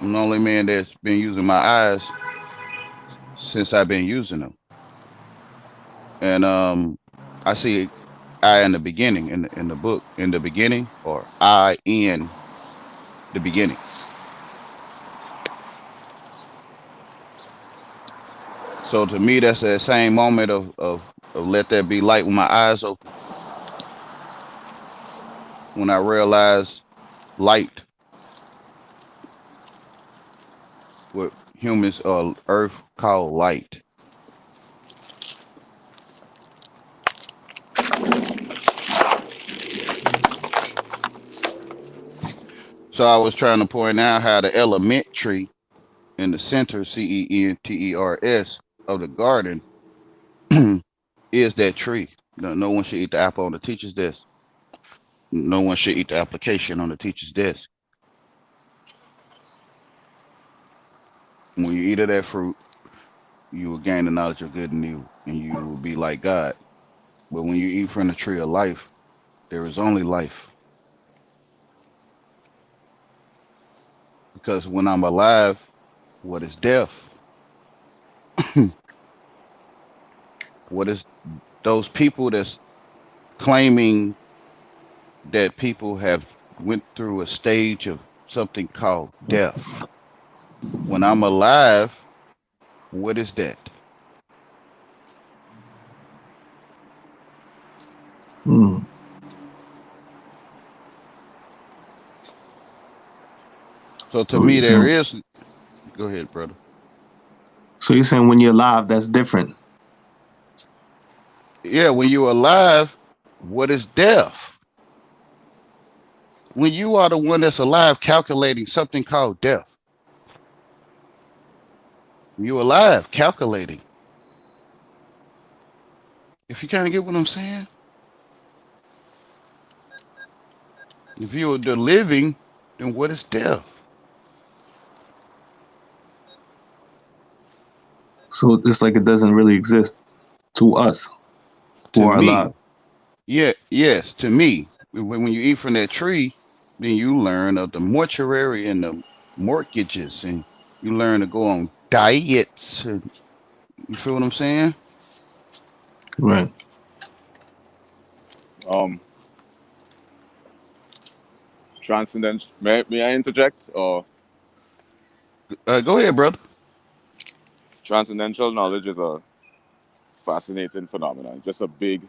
I'm the only man that's been using my eyes since I've been using them. And I see I in the beginning in the book in the beginning or I in the beginning. So to me, that's that same moment of let there be light when my eyes open. When I realize light, what humans or Earth call light. So I was trying to point out how the elementary in the center, CENTERS, of the garden is that tree. No one should eat the apple on the teacher's desk. No one should eat the application on the teacher's desk. When you eat of that fruit, you will gain the knowledge of good and evil, and you will be like God. But when you eat from the tree of life, there is only life. Because when I'm alive, what is death? What is those people that's claiming that people have went through a stage of something called death? When I'm alive, what is that?
Hmm.
So to
So
me,
you're
there
saying,
is. Go ahead, brother.
so you're saying when you're alive, that's different.
Yeah, when you're alive, what is death? When you are the one that's alive calculating something called death. You're alive calculating. If you kind of get what I'm saying, if you're the living, then what is death?
So it's like it doesn't really exist to us who
To
are alive.
me, yeah, yes, to me. When you eat from that tree, then you learn of the mortuary and the mortgages, and you learn to go on diets. And you feel what I'm saying?
Right.
Um, transcendent. May I interject? Or
Go ahead, brother.
transcendental knowledge is a fascinating phenomenon. Just a big,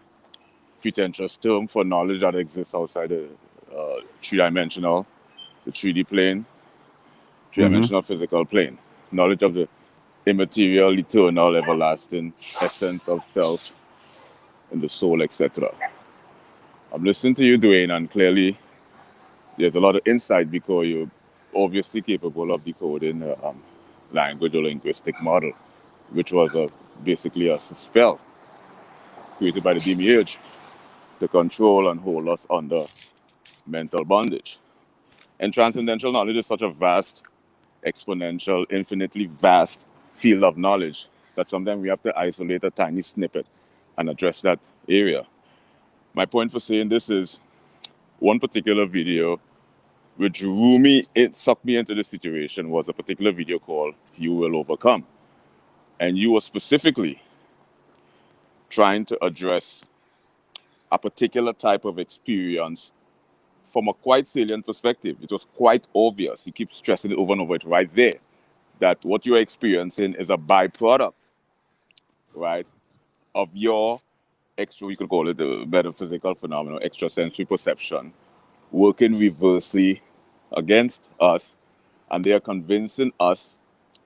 pretentious term for knowledge that exists outside the three-dimensional, the 3D plane,
Mm-hmm.
three-dimensional physical plane. Knowledge of the immaterial, eternal, everlasting essence of self and the soul, etc. I'm listening to you, Dwayne, and clearly there's a lot of insight because you're obviously capable of decoding the language or linguistic model, which was basically a spell created by the demiurge to control and hold us under mental bondage. And transcendental knowledge is such a vast, exponential, infinitely vast field of knowledge that sometimes we have to isolate a tiny snippet and address that area. My point for saying this is one particular video which drew me, it sucked me into the situation was a particular video called You Will Overcome. And you were specifically trying to address a particular type of experience from a quite salient perspective, it was quite obvious. He keeps stressing it over and over. It right there that what you're experiencing is a byproduct, right, of your extra, we could call it the metaphysical phenomenon, extrasensory perception, working reversely against us, and they are convincing us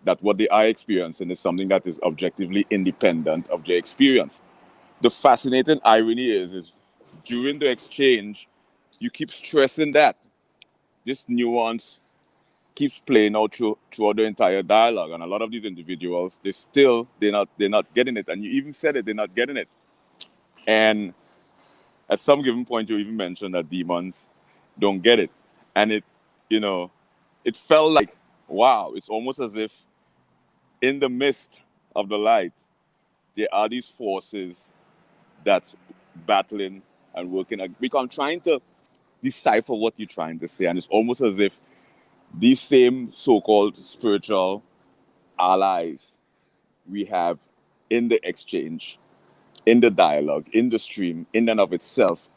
that what they are experiencing is something that is objectively independent of their experience. The fascinating irony is during the exchange, you keep stressing that this nuance keeps playing out throughout the entire dialogue, and a lot of these individuals, they're not getting it, and you even said it, they're not getting it. And at some given point, you even mentioned that demons don't get it, and it felt like, wow, it's almost as if in the midst of the light, there are these forces that's battling and working. Because I'm trying to decipher what you're trying to say, and it's almost as if these same so-called spiritual allies we have in the exchange, in the dialogue, in the stream, in and of itself,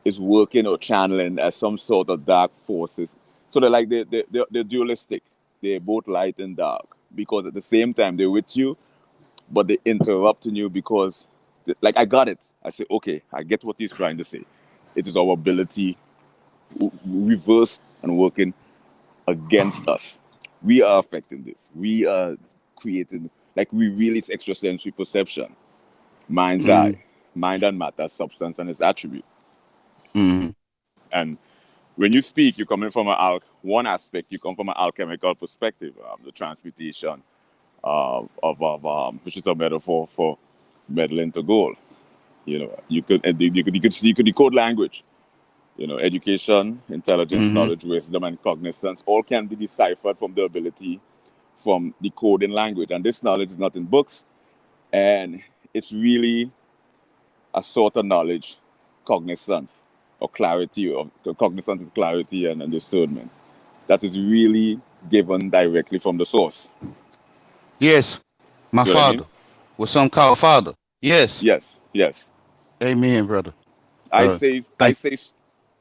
is working or channeling as some sort of dark forces. So they're dualistic. They're both light and dark, because at the same time they're with you, but they're interrupting you because, like, I got it. I say, okay, I get what he's trying to say. It is our ability reversed and working against us. We are affecting this. We are creating, like, we really, it's extrasensory perception, mind's eye, mind and matter, substance and its attribute. And when you speak, you're coming from one aspect, you come from an alchemical perspective, the transmutation of which is a metaphor for metal into gold. You could decode language. Education, intelligence, knowledge, wisdom, and cognizance all can be deciphered from the ability from decoding language. And this knowledge is not in books, and it's really a sort of knowledge, cognizance, or clarity. Or cognizance is clarity and discernment. That is really given directly from the source.
Yes, my
See what I
father,
mean?
what some call father. Yes.
Yes.
Amen, brother.
I say,
Thank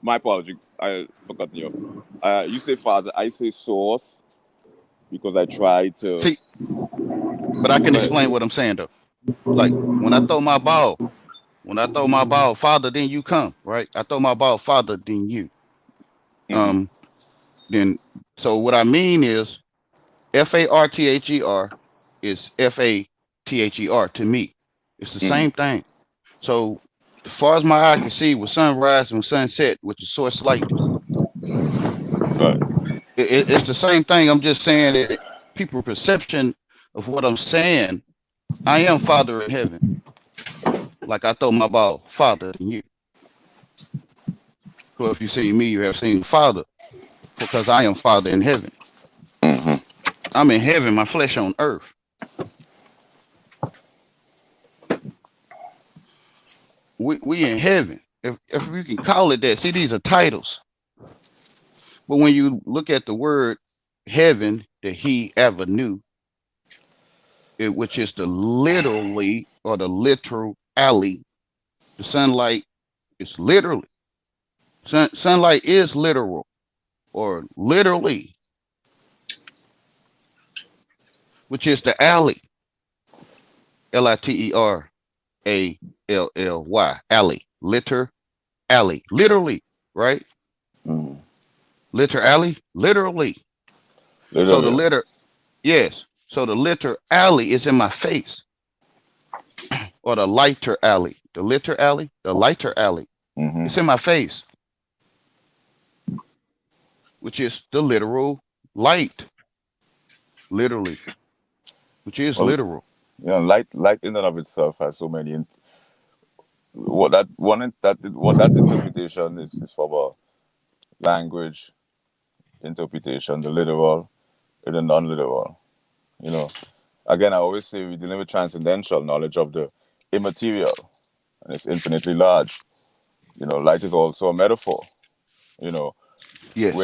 my apology, I forgot you. You say father, I say source, because I try to.
See, but I can
Go ahead.
explain what I'm saying though. Like when I throw my ball, father, then you come, right? I throw my ball, father, then you. Then so what I mean is FARTHER is FATHER to me. It's the same thing. So as far as my eye can see, with sunrise and sunset, with the source light,
Right.
it's the same thing. I'm just saying that people's perception of what I'm saying, I am Father in heaven. Like I throw my ball, Father in you. So if you see me, you have seen Father, because I am Father in heaven. I'm in heaven, my flesh on earth. We in heaven, if we can call it that. See, these are titles. But when you look at the word heaven, the he ever knew, which is the literally or the literal alley, the sunlight is literally. Sunlight is literal or literally, which is the alley. LITERALLY, alley, literally, right? Literally. So the letter, yes. So the letter alley is in my face, or the lighter alley, the lighter alley. It's in my face, which is the literal light, literally, which is literal.
Light in and of itself has so many. What that interpretation is for language interpretation, the literal and the non-literal. Again, I always say we dealing with transcendental knowledge of the immaterial, and it's infinitely large. Light is also a metaphor.
Yes.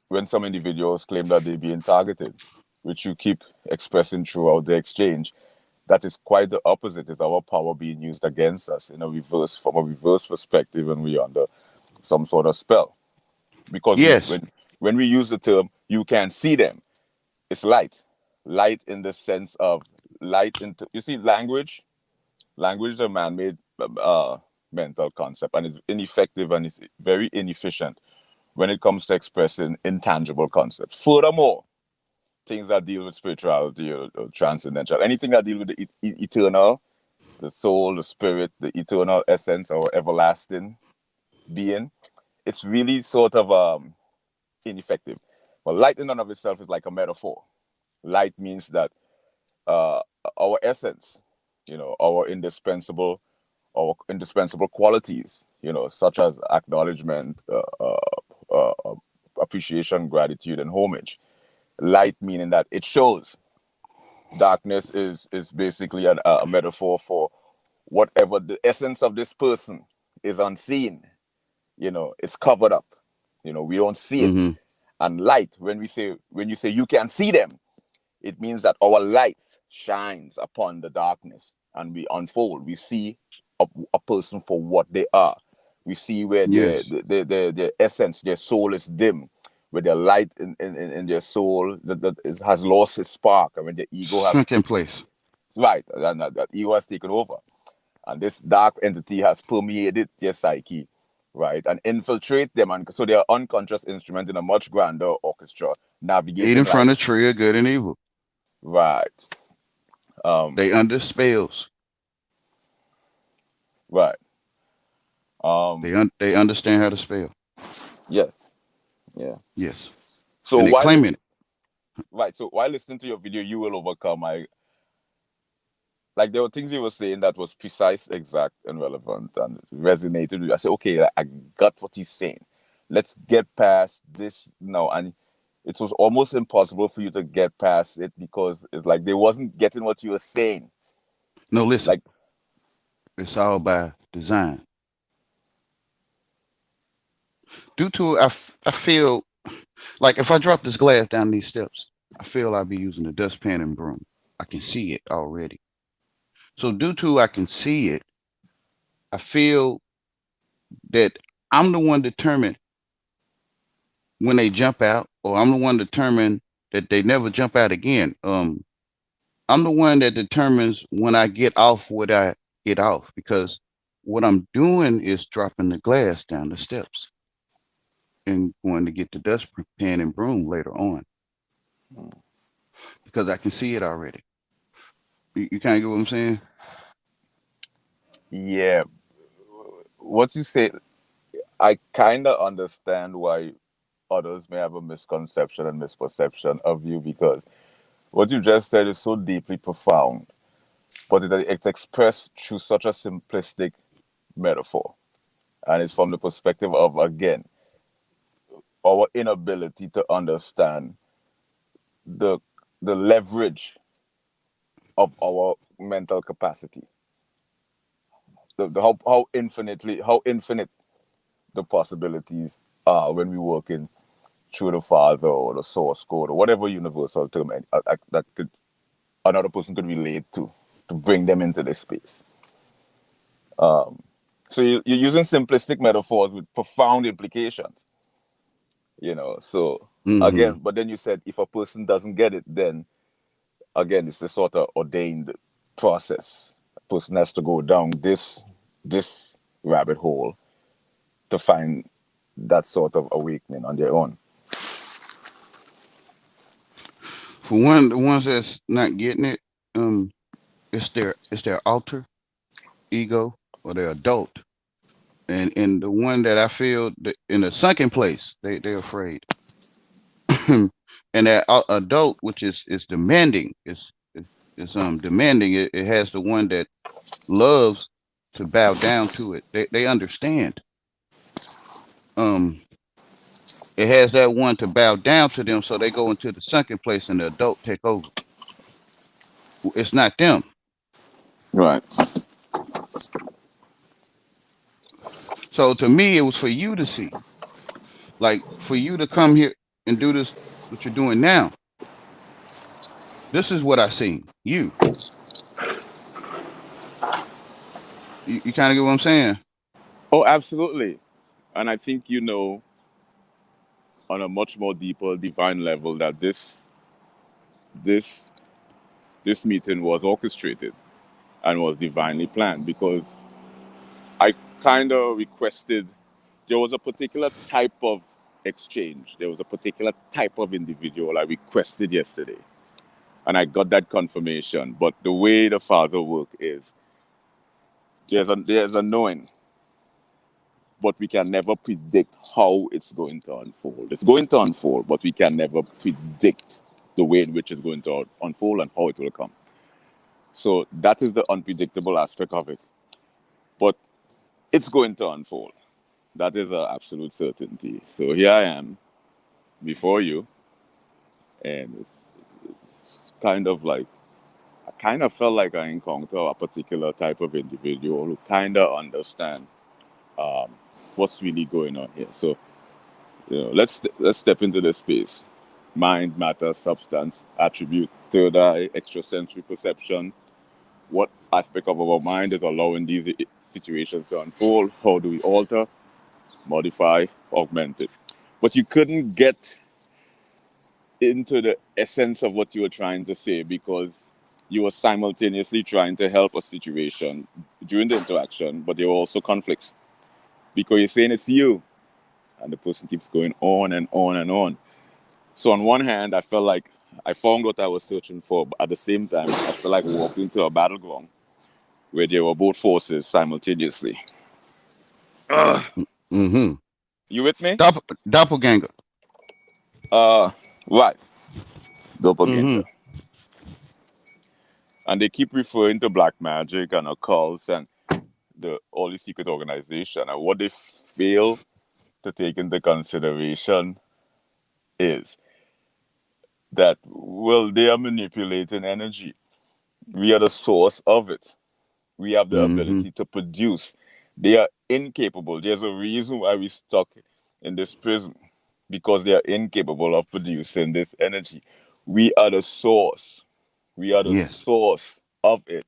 When some individuals claim that they're being targeted, which you keep expressing throughout the exchange, that is quite the opposite. It's our power being used against us from a reverse perspective, when we're under some sort of spell. because
Yes.
when we use the term "you can see them," it's light in the sense of light into. You see, language is a man-made mental concept, and it's ineffective and it's very inefficient when it comes to expressing intangible concepts. Furthermore, things that deal with spirituality or transcendental, anything that deal with the eternal, the soul, the spirit, the eternal essence or everlasting being, it's really sort of ineffective. But light in and of itself is like a metaphor. Light means that uh, our essence, our indispensable qualities, such as acknowledgement, appreciation, gratitude, and homage. Light meaning that it shows. Darkness is basically a metaphor for whatever the essence of this person is unseen. It's covered up. We don't see it.
Mm-hmm.
And light, when you say you can see them, it means that our light shines upon the darkness and we unfold. We see a person for what they are. We see where
Yes.
their essence, their soul is dim, where their light in their soul has lost its spark, and when their ego has
Sunk in place.
right, and that ego has taken over, and this dark entity has permeated their psyche, right, and infiltrate them, and so they are unconscious instrument in a much grander orchestra
Eat
navigating
in front of
life.
tree of good and evil.
Right.
They under spells.
Right.
They understand how to spell.
Yes. Yeah.
Yes.
So
And they
while
claiming it.
right, so while listening to your video, you will overcome. Like there were things you were saying that was precise, exact, and relevant, and resonated with you. I said, okay, I got what he's saying. Let's get past this now. And it was almost impossible for you to get past it because it's like they wasn't getting what you were saying.
No, listen.
Like,
It's all by design. Due to I feel like if I drop this glass down these steps, I feel I'll be using a dustpan and broom. I can see it already. So due to I can see it, I feel that I'm the one determined when they jump out, or I'm the one determined that they never jump out again. I'm the one that determines when I get off what I get off, because what I'm doing is dropping the glass down the steps and going to get the dustpan and broom later on because I can see it already. You kind of get what I'm saying?
yeah, what you say, I kind of understand why others may have a misconception and misperception of you because what you just said is so deeply profound, but it's expressed through such a simplistic metaphor. And it's from the perspective of, again, our inability to understand the leverage of our mental capacity. How infinite the possibilities are when we work in through the Father or the source code or whatever universal term that could another person could relate to bring them into this space. So you're using simplistic metaphors with profound implications, So
Mm-hmm.
again, but then you said if a person doesn't get it, then again it's a sort of ordained process. A person has to go down this rabbit hole to find that sort of awakening on their own.
For one, the ones that's not getting it, it's their alter ego or their adult, and the one that I feel that in a sunken place, they're afraid, and that adult, which is demanding, is demanding. It has the one that loves to bow down to it. They understand. Um, it has that one to bow down to them, so they go into the sunken place, and the adult take over. It's not them.
Right.
So to me, it was for you to see, like for you to come here and do this, what you're doing now. This is what I seen. You kind of get what I'm saying?
Oh, absolutely. And I think on a much more deeper divine level that this this meeting was orchestrated and was divinely planned, because I kind of requested, there was a particular type of exchange, there was a particular type of individual I requested yesterday, and I got that confirmation. But the way the Father work is, there's a knowing, but we can never predict how it's going to unfold. It's going to unfold, but we can never predict the way in which it's going to unfold and how it will come. So that is the unpredictable aspect of it. But it's going to unfold. That is an absolute certainty. So here I am before you, and it's kind of like, I kind of felt like I encountered a particular type of individual who kind of understand what's really going on here. So, let's step into this space. Mind, matter, substance, attribute, third eye, extrasensory perception. What aspect of our mind is allowing these situations to unfold? How do we alter, modify, augment it? But you couldn't get into the essence of what you were trying to say, because you were simultaneously trying to help a situation during the interaction, but there were also conflicts, because you're saying it's you, and the person keeps going on and on and on. So on one hand, I felt like I found what I was searching for, but at the same time, I felt like walking into a battleground where there were both forces simultaneously.
Mm-hmm.
You with me?
Doppelganger.
Right. Doppelganger.
Mm-hmm.
And they keep referring to black magic and occults and all the secret organization. And what they fail to take into consideration is that, well, they are manipulating energy. We are the source of it. We have the
Mm-hmm.
ability to produce. They are incapable. There's a reason why we stuck in this prison, because they are incapable of producing this energy. We are the source. We are the
Yes.
source of it.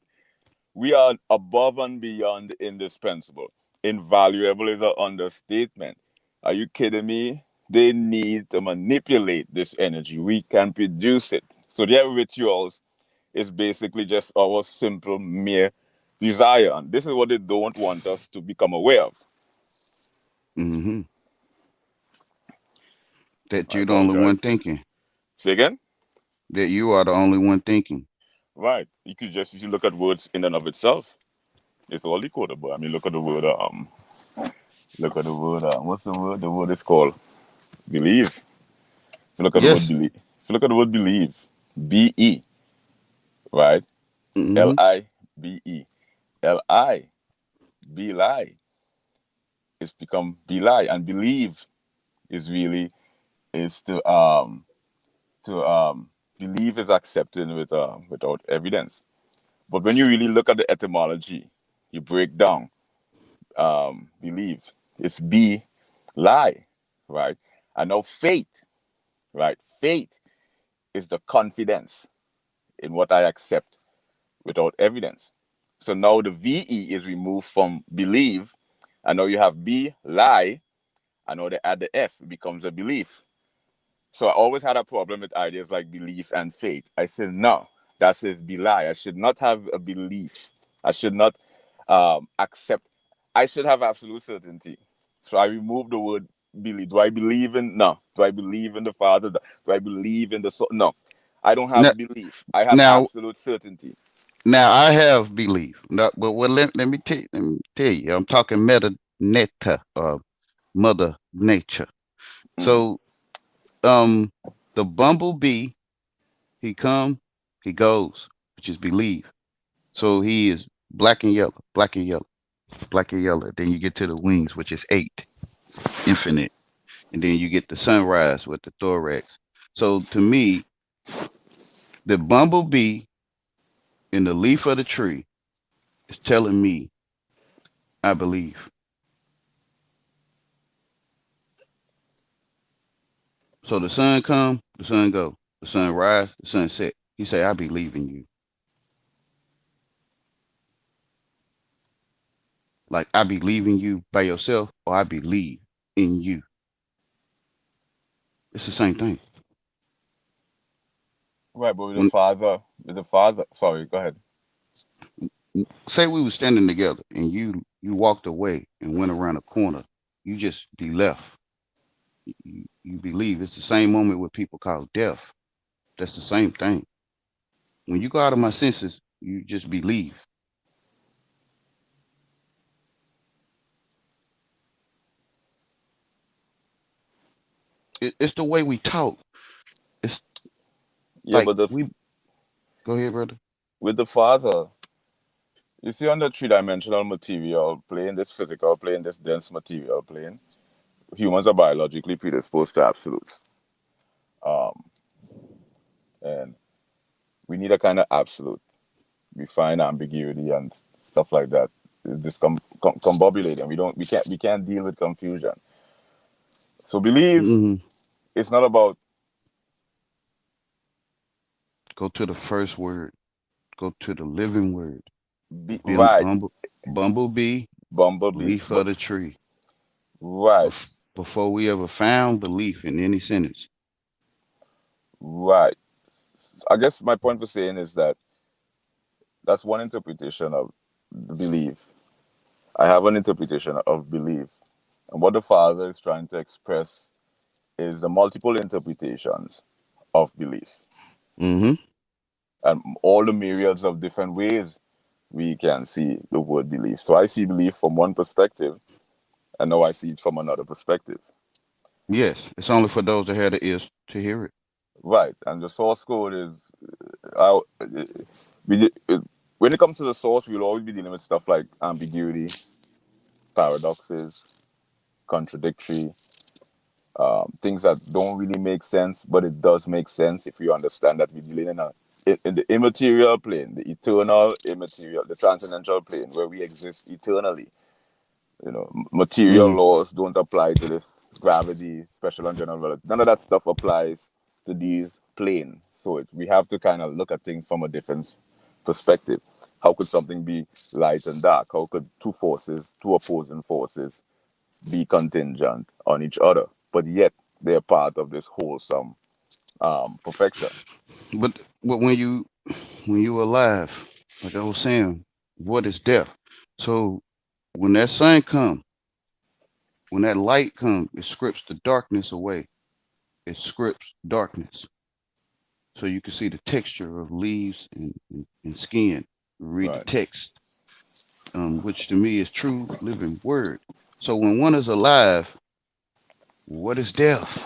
We are above and beyond indispensable. Invaluable is an understatement. Are you kidding me? They need to manipulate this energy. We can produce it. So their rituals is basically just our simple, mere desire. And this is what they don't want us to become aware of.
Mm-hmm. That
I
you're the only one
apologize.
thinking.
Say again?
That you are the only one thinking.
Right. You should look at words in and of itself. It's all decodable. I mean, what's the word? The word is called believe. If you look at the word
Yes.
believe, if you look at the word believe, B-E, right?
Mm-hmm.
L-I-B-E. L-I, be lie. It's become be lie. And believe is really, is to believe is accepting without evidence. But when you really look at the etymology, you break down believe. It's be lie, right? And now faith, right? Faith is the confidence in what I accept without evidence. So now the VE is removed from believe, and now you have be lie, and now they add the F, it becomes a belief. So I always had a problem with ideas like belief and faith. I said, no, that says be lie. I should not have a belief. I should not accept. I should have absolute certainty. So I removed the word believe. Do I believe in? No. Do I believe in the Father? Do I believe in the Son? No. I don't
Now,
have belief. I have
now,
absolute certainty.
now, I have belief. No, but let me tell you. I'm talking meta neta, mother nature.
Mm.
So, the bumblebee, he come, he goes, which is believe. So he is black and yellow, black and yellow, black and yellow. Then you get to the wings, which is eight, infinite. And then you get the sunrise with the thorax. So to me, the bumblebee in the leaf of the tree is telling me I believe. So the sun come, the sun go, the sun rise, the sun set. He say, I believe in you. Like I believe in you by yourself, or I believe in you. It's the same thing.
Right, but
When
with the father. Sorry, go ahead.
say we were standing together and you walked away and went around a corner, you just be left. You believe it's the same moment what people call death. That's the same thing. When you go out of my senses, you just believe. It's the way we talk. It's
Yeah,
like
but the
we go ahead, brother.
with the father, you see on the three-dimensional material plane, this physical plane, this dense material plane, humans are biologically predisposed to absolute. Um, and we need a kind of absolute. We find ambiguity and stuff like that. It's just combobulating. We can't deal with confusion. So believe
Hmm.
it's not about
Go to the first word. Go to the living word.
right,
Bumblebee,
bumblebee,
leaf
but
of the tree.
right,
Before we ever found belief in any sentence.
right. I guess my point for saying is that that's one interpretation of belief. I have an interpretation of belief. And what the Father is trying to express is the multiple interpretations of belief
Hmm.
and all the myriads of different ways we can see the word belief. So I see belief from one perspective, and now I see it from another perspective.
Yes, it's only for those that have the ears to hear it.
Right. And the source code is, I, we, when it comes to the source, we'll always be dealing with stuff like ambiguity, paradoxes, contradictory, things that don't really make sense, but it does make sense if you understand that we're dealing in the immaterial plane, the eternal immaterial, the transcendental plane where we exist eternally. Material
Hmm.
laws don't apply to this gravity, special and general relativity. None of that stuff applies to these planes. So we have to kind of look at things from a different perspective. How could something be light and dark? How could two opposing forces, be contingent on each other, but yet they're part of this wholesome perfection?
But when you alive, like I was saying, what is death? So when that sun come, when that light come, it scripts the darkness away. It scripts darkness. So you can see the texture of leaves and skin. Read the
Right.
text, which to me is true living word. So when one is alive, what is death?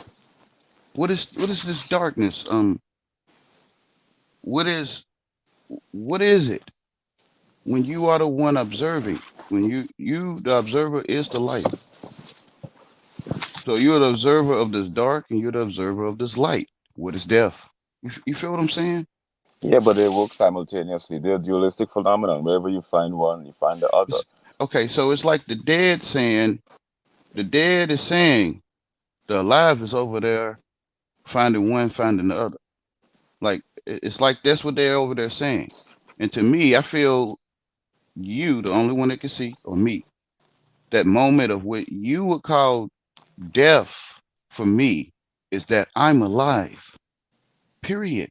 What is this darkness? What is what is it? When you are the one observing, when you the observer is the light. So you're the observer of this dark and you're the observer of this light. What is death? You feel what I'm saying?
Yeah, but they work simultaneously. They're dualistic phenomenon. Wherever you find one, you find the other.
Okay, so it's like the dead is saying the alive is over there finding one, finding the other. Like it's like that's what they're over there saying. And to me, I feel you, the only one that can see, or me, that moment of what you would call death for me is that I'm alive. Period.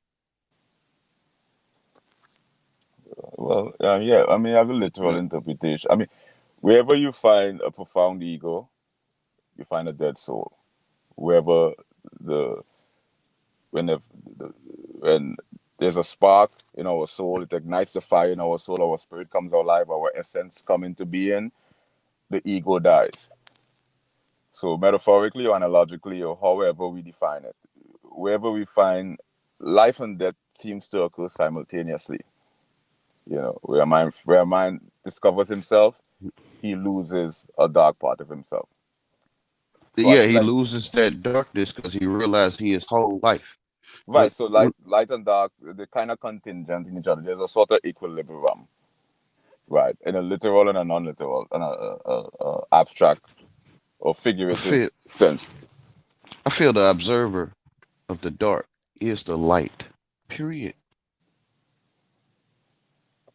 Well, yeah. I mean, I have a literal
Like,
interpretation. I mean, wherever you find a profound ego, you find a dead soul. Wherever the when the when there's a spark in our soul, it ignites the fire in our soul. Our spirit comes alive. Our essence come into being. The ego dies. So metaphorically or analogically or however we define it, wherever we find life and death seems to occur simultaneously. Where a mind discovers himself, he loses a dark part of himself. So I
yeah,
feel
he
like
loses that darkness because he realized he is whole life.
right.
But
So light and dark, they're kind of contingent in each other. There's a sort of equilibrium, right, in a literal and a non-literal, and a abstract or
I
figurative
feel
sense.
I feel the observer of the dark is the light. Period.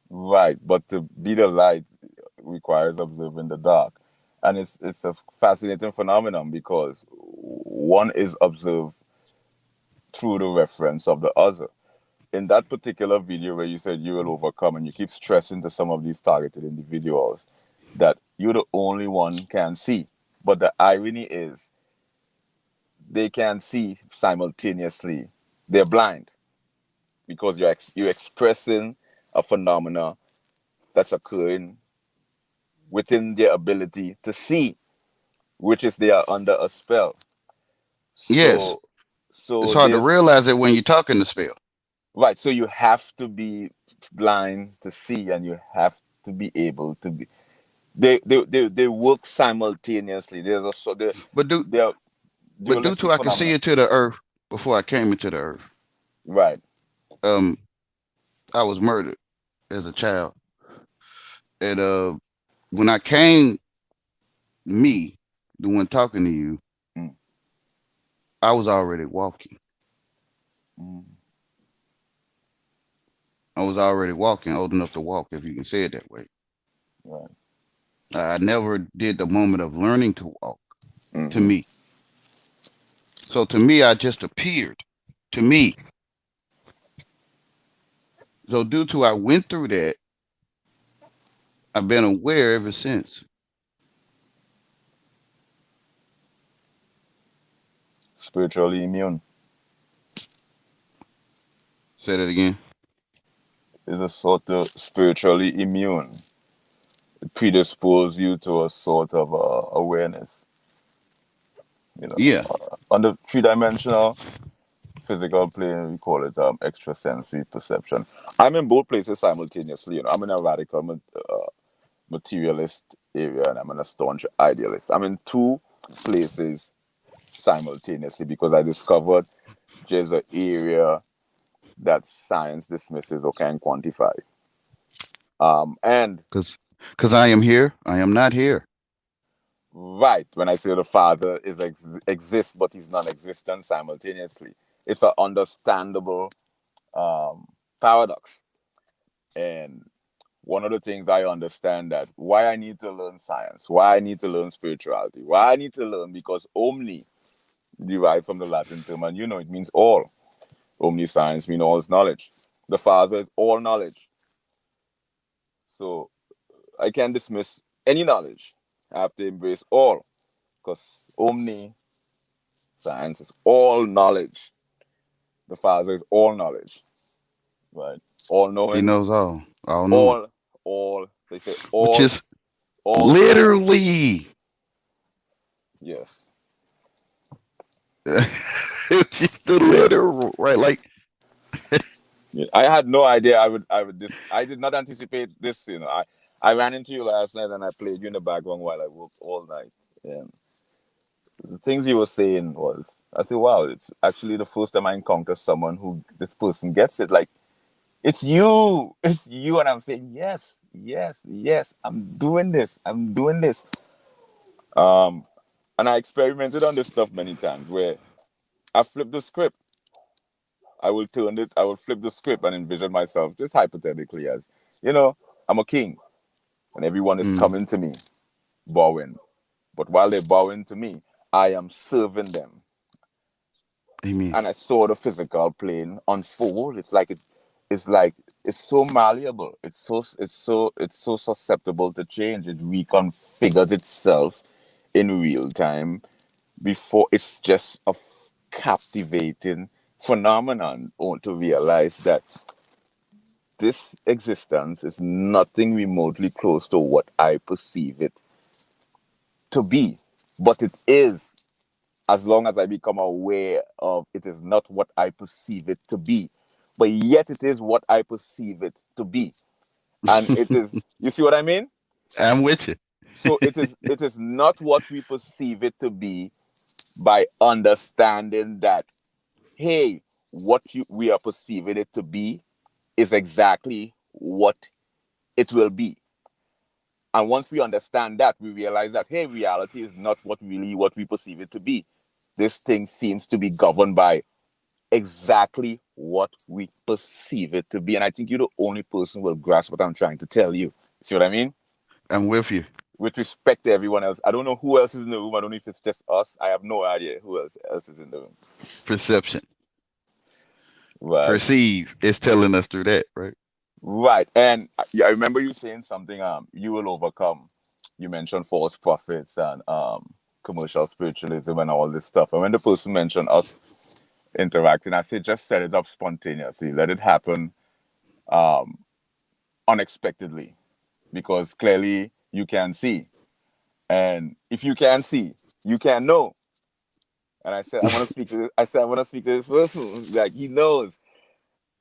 Right, but to be the light requires observing the dark, and it's a fascinating phenomenon because one is observed. through the reference of the other. In that particular video where you said you will overcome, and you keep stressing to some of these targeted individuals that you're the only one can see. But the irony is they can see simultaneously. They're blind because you're expressing a phenomena that's occurring within their ability to see, which is they are under a spell.
Yes.
So
It's
so
hard to
there's
realize it when you're talking the spell.
right. So you have to be blind to see, and you have to be able to be. They work simultaneously. There's also
But do
they're
but due to
dualistic
I could see
phenomena.
into the earth before I came into the earth.
Right.
Um, I was murdered as a child, and when I came, me, the one talking to you,
Mm,
I was already walking.
mm,
I was already walking, old enough to walk, if you can say it that way.
right.
I never did the moment of learning to walk. To
Mm-hmm.
me, so to me, I just appeared. To me, so due to I went through that, I've been aware ever since.
Spiritually immune
Say that again.
is a sort of spiritually immune. It predisposes you to a sort of awareness. You know,
Yeah,
on the three-dimensional physical plane, we call it extrasensory perception. I'm in both places simultaneously. You know, I'm in a radical materialist area, and I'm in a staunch idealist. I'm in two places simultaneously because I discovered there's an area that science dismisses or can quantify. And
because I am here, I am not here.
right when I say the Father is exists, but he's non-existent simultaneously, it's an understandable paradox. And one of the things I understand that why I need to learn science, why I need to learn spirituality, why I need to learn because omni derived from the Latin term, and you know it means all. Omniscience means all knowledge. The Father is all knowledge. So I can't dismiss any knowledge. I have to embrace all because omniscience is all knowledge. The Father is all knowledge, right? All
He
knowing,
knows all knowing,
all. They say
which is
all source.
literally
Yes.
it's just the literal, right? Like,
Yeah. I had no idea I would this. I did not anticipate this. You know, I ran into you last night and I played you in the background while I worked all night. And the things you were saying was, I said, wow, it's actually the first time I encounter someone who this person gets it. Like, it's you, and I'm saying, yes, yes, yes, I'm doing this. Um, and I experimented on this stuff many times where I flipped the script. I will flip the script and envision myself just hypothetically as, you know, I'm a king and everyone is
mm,
coming to me, bowing. But while they're bowing to me, I am serving them.
amen.
And I saw the physical plane unfold. It's like it's so malleable. It's so susceptible to change. It reconfigures itself in real time before it's just a captivating phenomenon to realize that this existence is nothing remotely close to what I perceive it to be. But it is, as long as I become aware of it is not what I perceive it to be. But yet it is what I perceive it to be. And it is, you see what I mean?
I'm with you.
So it is not what we perceive it to be by understanding that, hey, we are perceiving it to be is exactly what it will be. And once we understand that, we realize that, hey, reality is not what we perceive it to be. This thing seems to be governed by exactly what we perceive it to be. And I think you're the only person who will grasp what I'm trying to tell you. See what I mean?
I'm with you.
With respect to everyone else, I don't know who else is in the room. I don't know if it's just us. I have no idea who else is in the room.
Perception. perceive. It's telling us through that, right?
Right. And I remember you saying something, you will overcome. You mentioned false prophets and commercial spiritualism and all this stuff. And when the person mentioned us interacting, I said just set it up spontaneously. Let it happen unexpectedly. Because clearly you can see. And if you can see, you can know. And I said, I want to speak to this person. Like he knows.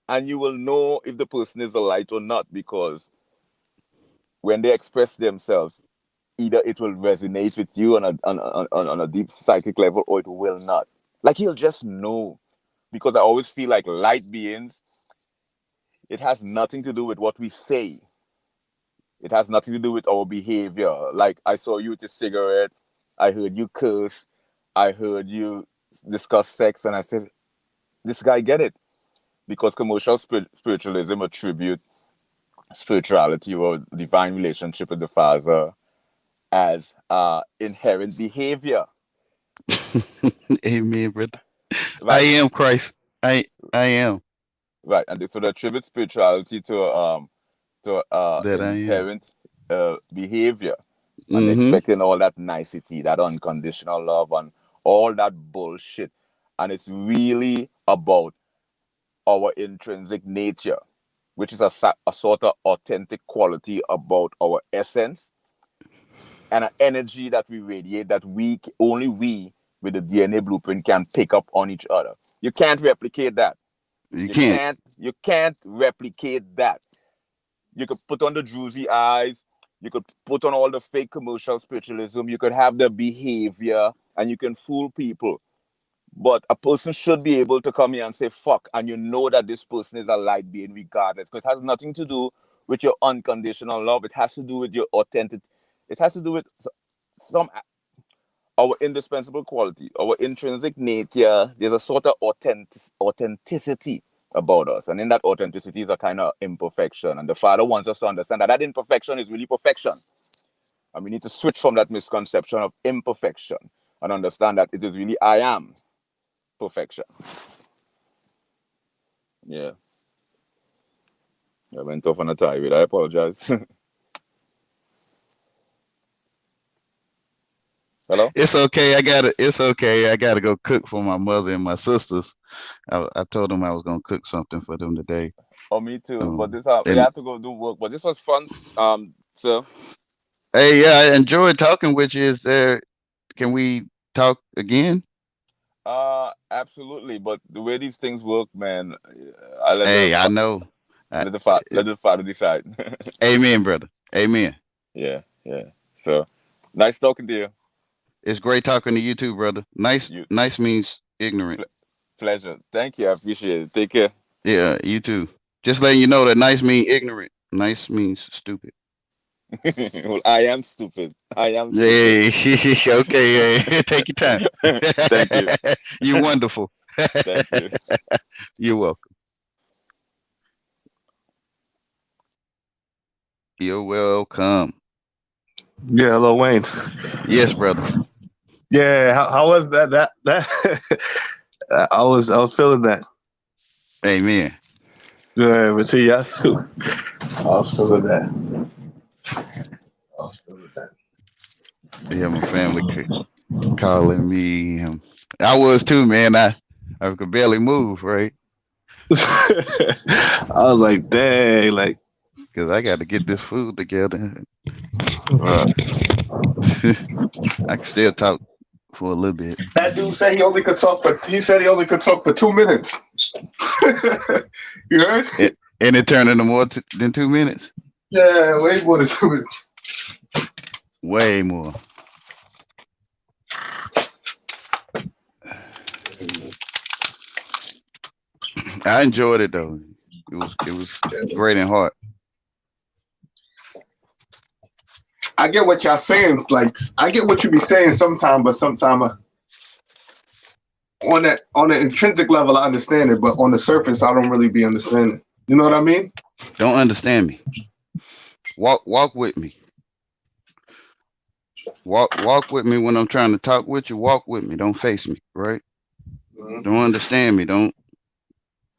And you will know if the person is a light or not, because when they express themselves, either it will resonate with you on a deep psychic level, or it will not. Like you'll just know. Because I always feel like light beings, it has nothing to do with what we say. It has nothing to do with our behavior. Like I saw you with a cigarette, I heard you curse, I heard you discuss sex, and I said, this guy get it. Because commercial spiritualism attribute spirituality or divine relationship with the Father as inherent behavior.
Amen, brother. I
Right.
am Christ. I am
Right. And so they attribute spirituality to
that I am.
inherent behavior. And
Mm-hmm.
expecting all that nicety, that unconditional love, and all that bullshit. And it's really about our intrinsic nature, which is a sort of authentic quality about our essence and an energy that we radiate that only we with the DNA blueprint can pick up on each other. You can't replicate that.
You
You
can't.
can't replicate that. You could put on the druzy eyes, you could put on all the fake commercial spiritualism, you could have the behavior, and you can fool people. But a person should be able to come here and say fuck, and you know that this person is a light being regardless. Because it has nothing to do with your unconditional love. It has to do with your authentic. It has to do with some our indispensable quality, our intrinsic nature. There's a sort of authenticity about us. And in that authenticity is a kind of imperfection. And the Father wants us to understand that that imperfection is really perfection. And we need to switch from that misconception of imperfection and understand that it is really I am perfection. Yeah. I went off on a tirade. I apologize. Hello?
It's okay. It's okay. I gotta go cook for my mother and my sisters. I told them I was gonna cook something for them today.
Oh, me too. But this we
And
have to go do work. But this was fun, sir.
hey, yeah, I enjoyed talking with you. Is there? Can we talk again?
Absolutely. But the way these things work, man, I
Hey, I know. I,
let the Father decide.
amen, brother. Amen.
Yeah, yeah. So nice talking to you.
It's great talking to you too, brother. Nice,
You
nice means ignorant.
pleasure. Thank you. I appreciate it. Take care.
Yeah, you too. Just letting you know that nice means ignorant. Nice means stupid.
Well, I am stupid. I am stupid.
Hey, okay, take your time.
Thank you.
You're wonderful.
Thank you.
You're welcome. You're welcome.
Yeah, hello, Wayne.
Yes, brother.
Yeah, how was that? I was feeling that.
Amen.
Yeah, but see, I was feeling that. I was feeling that.
Yeah, my family calling me. I was too, man. I could barely move, right?
I was like, dang, like,
Because I got to get this food together. I can still talk for a little bit.
that dude said he only could talk for. He said he only could talk for 2 minutes. You heard?
And it turned into more than 2 minutes.
Yeah, way more than 2 minutes.
Way more. I enjoyed it though. It was great and hard.
I get what y'all saying. It's like I get what you be saying sometimes, but sometimes on the intrinsic level, I understand it, but on the surface, I don't really be understanding. You know what I mean?
Don't understand me. Walk with me. Walk with me when I'm trying to talk with you. Walk with me. Don't face me, right?
Mm-hmm.
Don't understand me. Don't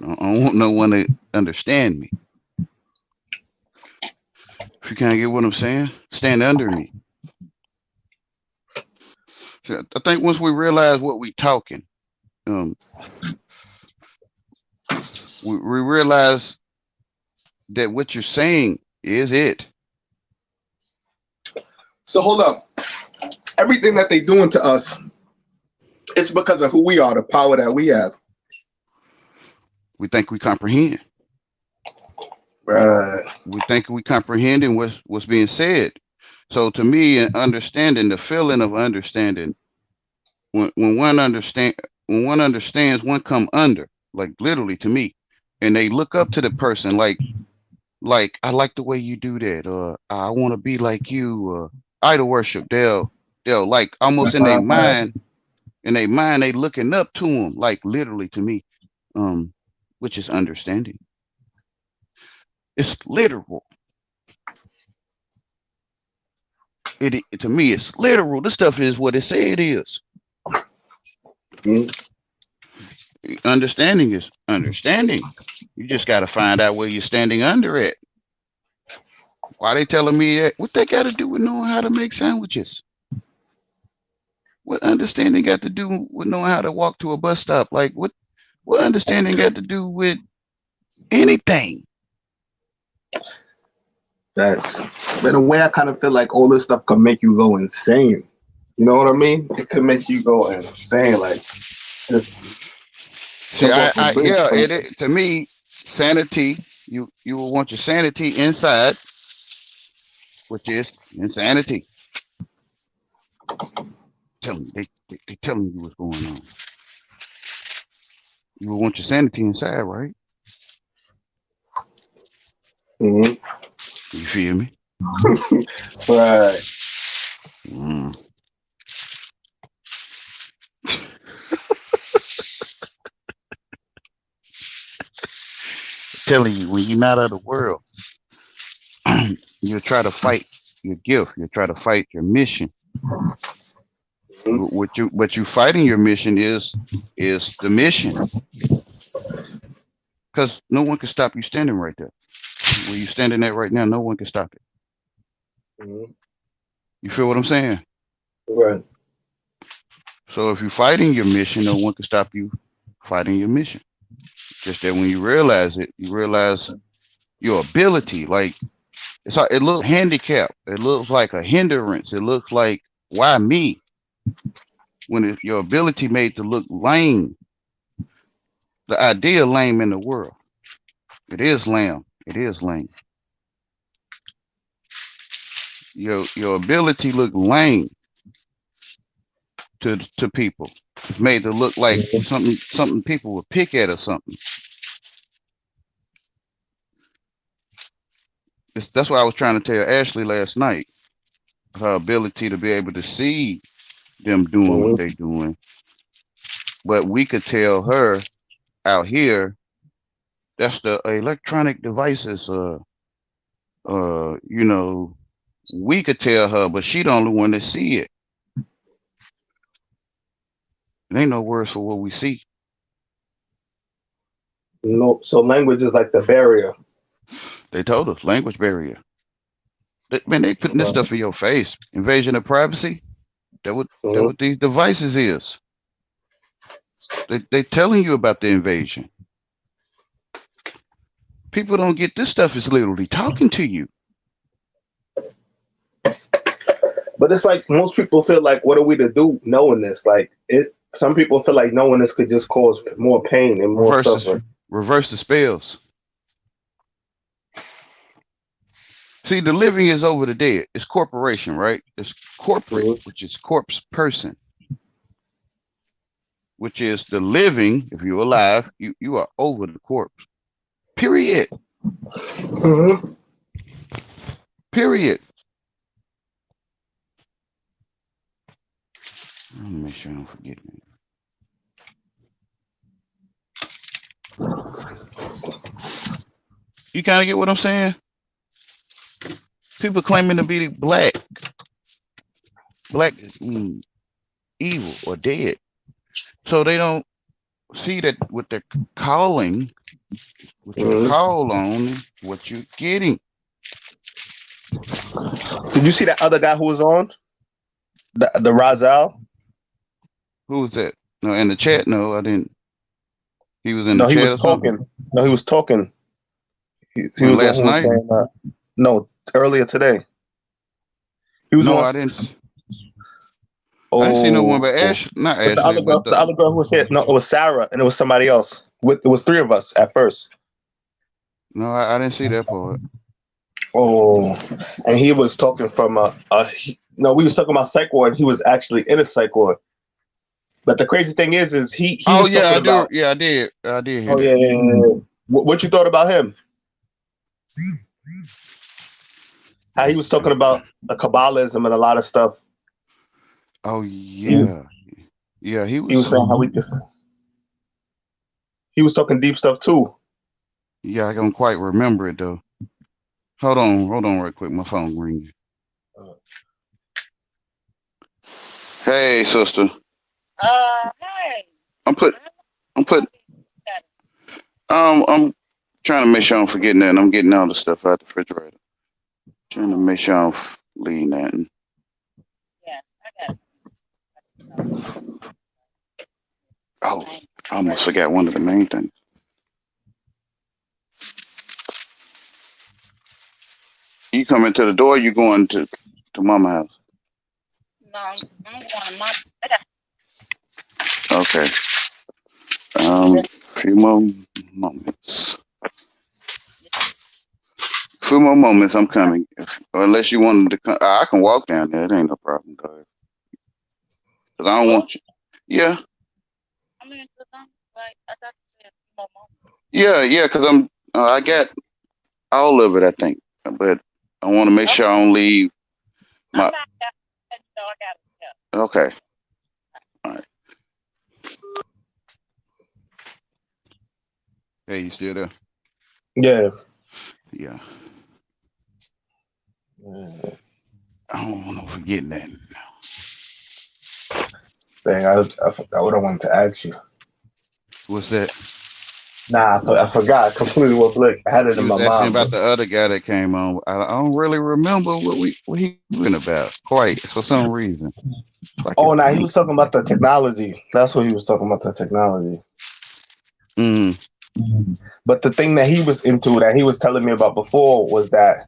I don't want no one to understand me. If you can't get what I'm saying, stand under me. So I think once we realize what we talking, we realize that what you're saying is it.
So hold up. Everything that they doing to us, it's because of who we are, the power that we have.
We think we comprehend.
Right.
We think we comprehending what's being said. So to me, understanding, the feeling of understanding, when one understands, one come under, like literally to me, and they look up to the person like I like the way you do that, or I want to be like you, or idol worship. They'll like almost in their mind, they looking up to them, like literally to me, which is understanding. It's literal. It to me, it's literal. This stuff is what it say it is. Understanding is understanding. You just got to find out where you're standing under it. Why they telling me that? What they got to do with knowing how to make sandwiches? What understanding got to do with knowing how to walk to a bus stop? Like what understanding got to do with anything?
That's, in a way, I kind of feel like all this stuff could make you go insane. You know what I mean? It could make you go insane. Like, just
see, it to me, sanity. You will want your sanity inside, which is insanity. They telling you what's going on. You will want your sanity inside, right?
Mm-hmm.
You feel me?
Right.
Telling you, when you're not of the world, you'll try to fight your gift. You'll try to fight your mission. What you fighting your mission is the mission. Because no one can stop you standing right there. Where you standing at right now, no one can stop it. You feel what I'm saying?
Right.
So if you're fighting your mission, no one can stop you fighting your mission. Just that when you realize it, you realize your ability. Like it looks handicap. It looks like a hindrance. It looks like, why me? When your ability made to look lame. The idea lame in the world. It is lame. It is lame. Your ability look lame to people. It's made to look like something people would pick at or something. That's why I was trying to tell Ashley last night. Her ability to be able to see them doing what they're doing. But we could tell her out here, that's the electronic devices, we could tell her, but she the only one that see it. There ain't no words for what we see.
No, so language is like the barrier.
They told us language barrier. They putting this stuff in your face. Invasion of privacy. That what these devices is. They telling you about the invasion. People don't get this stuff is literally talking to you.
But it's like most people feel like, what are we to do knowing this? Like some people feel like knowing this could just cause more pain and more suffering.
Reverse the spells. See, the living is over the dead. It's corporation, right? It's corporate, which is corpse person, which is the living. If you're alive, you are over the corpse. Period. Period. Let me make sure I don't forget that. You kind of get what I'm saying? People claiming to be black mean evil or dead. So they don't see that with the calling, with your
Mhm.
call on, what you're getting.
Did you see that other guy who was on the Razal?
Who was that? No, in the chat. No, I didn't. He was in the
No, he
chat
was
or something.
talking. No, he was talking. He
When
was the one
last
who was
night?
saying no, earlier today. He was
No,
on.
I didn't. I didn't see no one
Oh,
but Ash, not
but
Ashley, but
the other girl who was here, no, it was Sarah, and it was somebody else. It was three of us at first.
no, I didn't see that part.
Oh, and he was talking from no, we was talking about psych ward. And he was actually in a psych ward. But the crazy thing is he
Oh
was
yeah,
talking
I do.
about.
Yeah, I did hear
Oh
that.
yeah. What you thought about him? How he was talking about the Kabbalism and a lot of stuff.
Oh
He,
yeah, yeah. He
he was
was.
saying how we could. He was talking deep stuff too.
Yeah, I don't quite remember it though. Hold on, right quick. My phone ringing. Hey, sister.
Hey.
I'm put. I'm put. I'm trying to make sure I'm forgetting that. And I'm getting all the stuff out the refrigerator. Trying to make sure I'm leaving that.
Yeah, I got
Oh, I almost forgot one of the main things. You come into the door, you going to mama house.
No, I'm going to my.
Okay. Few more moments. Few more moments. I'm coming. Unless you wanted to come, I can walk down there. It ain't no problem, guys. Cause I don't want you. Yeah.
I mean, like I thought you said more moments.
Yeah. Cause I got all of it, I think. But I want to make sure I don't leave my.
I'm not that, so I got it. Yeah.
Okay. All right. Hey, you still there?
Yeah.
Yeah. I don't want to forget that.
Dang, I forgot what I wanted to ask you.
What's that?
Nah, I forgot completely what Blake. I had it in
You
my
was asking
mind, but
about the other guy that came on. I don't really remember what he been about quite for some reason. Like
oh,
it
nah, he
blank.
was talking about the technology. That's what he was talking about, the technology.
Mm.
But the thing that he was into, that he was telling me about before, was that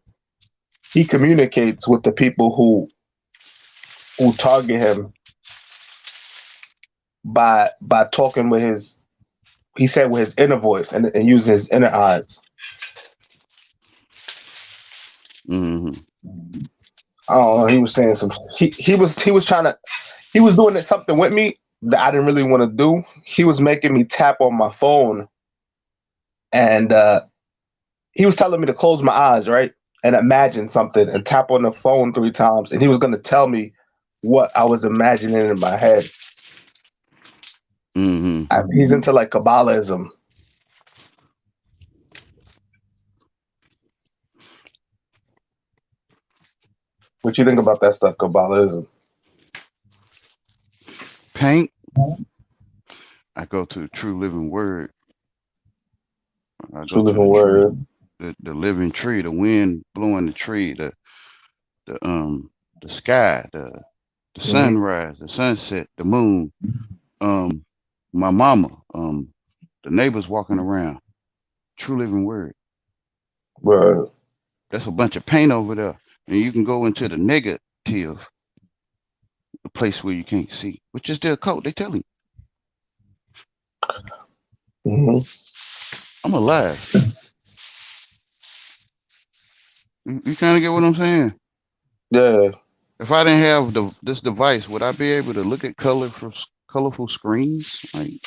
he communicates with the people who target him by talking with his. He said with his inner voice and using his inner eyes.
Hmm.
I don't know. He was saying some. He was trying to. He was doing something with me that I didn't really want to do. He was making me tap on my phone, and he was telling me to close my eyes, right, and imagine something, and tap on the phone 3 times, and he was going to tell me what I was imagining in my head.
Hmm.
He's into like Kabbalism. What you think about that stuff, Kabbalism?
Paint. I go to the True Living Word. I go
True
to
living word.
the living tree, the wind blowing the tree, the the sky, the
Mm-hmm.
sunrise, the sunset, the moon. Um, my mama. The neighbors walking around. True Living Word.
Right.
That's a bunch of paint over there, and you can go into the negative, the place where you can't see, which is their code. They tell you,
Mm-hmm.
I'm alive. You kind of get what I'm saying?
Yeah.
If I didn't have this device, would I be able to look at colorful screens? Like,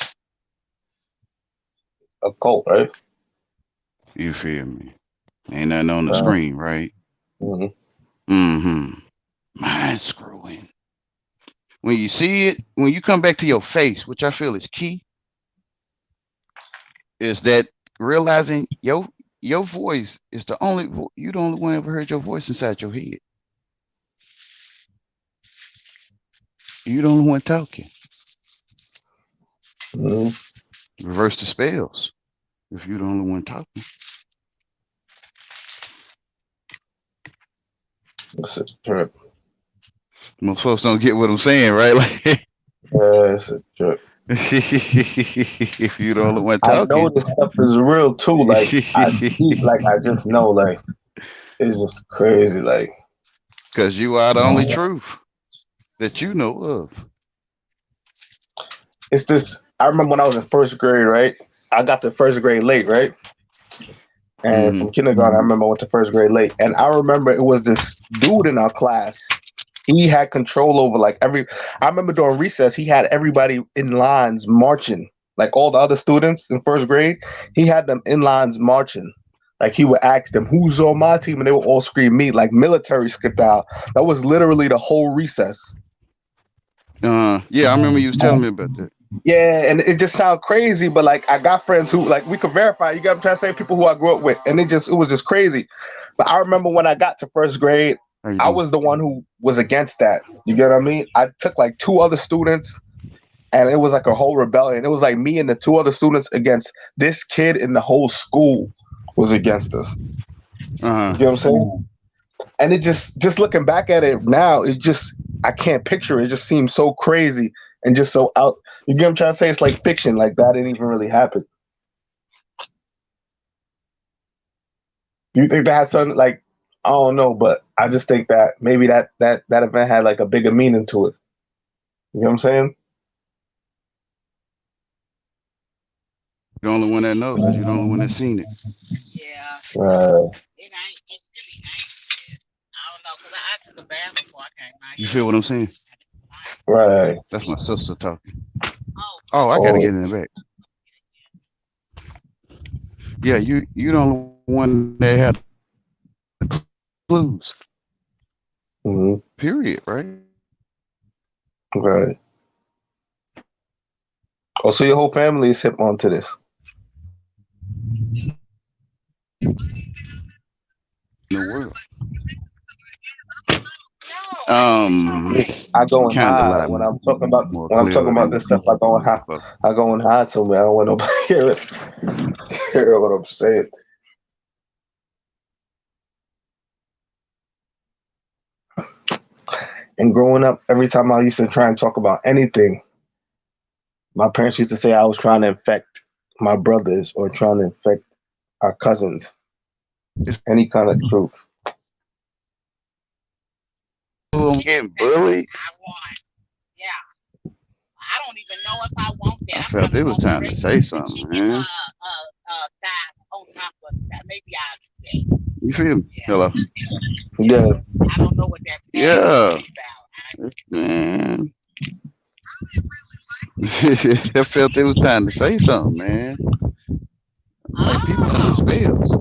A cult, right?
you feel me? Ain't nothing on the
Right.
screen, right?
Mm-hmm.
Mm-hmm. Mind screwing. When you see it, when you come back to your face, which I feel is key, is that realizing your voice is the only you the only one ever heard your voice inside your head. You the only one talking.
Mm-hmm.
Reverse the spells if you're the only one talking.
It's a trip.
Most folks don't get what I'm saying, right? Like,
It's a trip.
if you're the only one
I know
talking,
this stuff is real too. Like I just know, like it's just crazy. Like
because you are the only truth that you know of.
it's this. I remember when I was in first grade, right? I got to first grade late, right? And
Hmm.
from kindergarten, I remember I went to first grade late. And I remember it was this dude in our class. He had control over like every. I remember during recess, he had everybody in lines marching. Like all the other students in first grade, he had them in lines marching. Like he would ask them, "Who's on my team?" And they would all scream "me," like military skipped out. That was literally the whole recess.
Yeah, I remember you was telling me about that.
Yeah, and it just sounds crazy, but like I got friends who like we could verify. You got what I'm trying to say? People who I grew up with, and it was just crazy. But I remember when I got to first grade,
How you
I
doing?
was the one who was against that. You get what I mean? I took like two other students, and it was like a whole rebellion. It was like me and the two other students against this kid, and the whole school was against us.
Uh
You get what I'm saying? And it just looking back at it now, it just I can't picture it. It just seems so crazy and just so out. You get what I'm trying to say? It's like fiction. Like that didn't even really happen. Do you think that has something like I don't know, but I just think that maybe that event had like a bigger meaning to it. You know what I'm saying?
the only one that knows because you're the only one that's seen it.
Yeah,
Right.
it ain't. It's really ain't. I don't know, cause I took a bath before I came out
You
here.
feel what I'm saying?
Right.
That's my sister talking.
Oh,
Oh, I gotta
Oh,
get in the back. Yeah, you the only one that had clues.
hmm
Period, right?
right. Oh, so your whole family is hip onto this.
In the world.
no, I didn't know that.
I go and
Kind of
hide
lie more
when I'm talking
clearer
about
than
this stuff. I go and hide.
before.
I go and hide somewhere. I don't want nobody to hear it. Hear what I'm saying. And growing up, every time I used to try and talk about anything, my parents used to say I was trying to infect my brothers or trying to infect our cousins. Any kind of truth.
I'm getting bullied.
I want. Yeah, I don't even know if I want
I
that. I'm
felt
probably
it was
gonna
time to
break
say
the
something,
chicken
man.
thigh on top of that. Maybe I'll do that.
You feel me?
Yeah,
Hello.
Yeah.
I don't know what that bag
Yeah,
is about.
man. I felt it was time to say something, man. Like people under
Oh,
spells.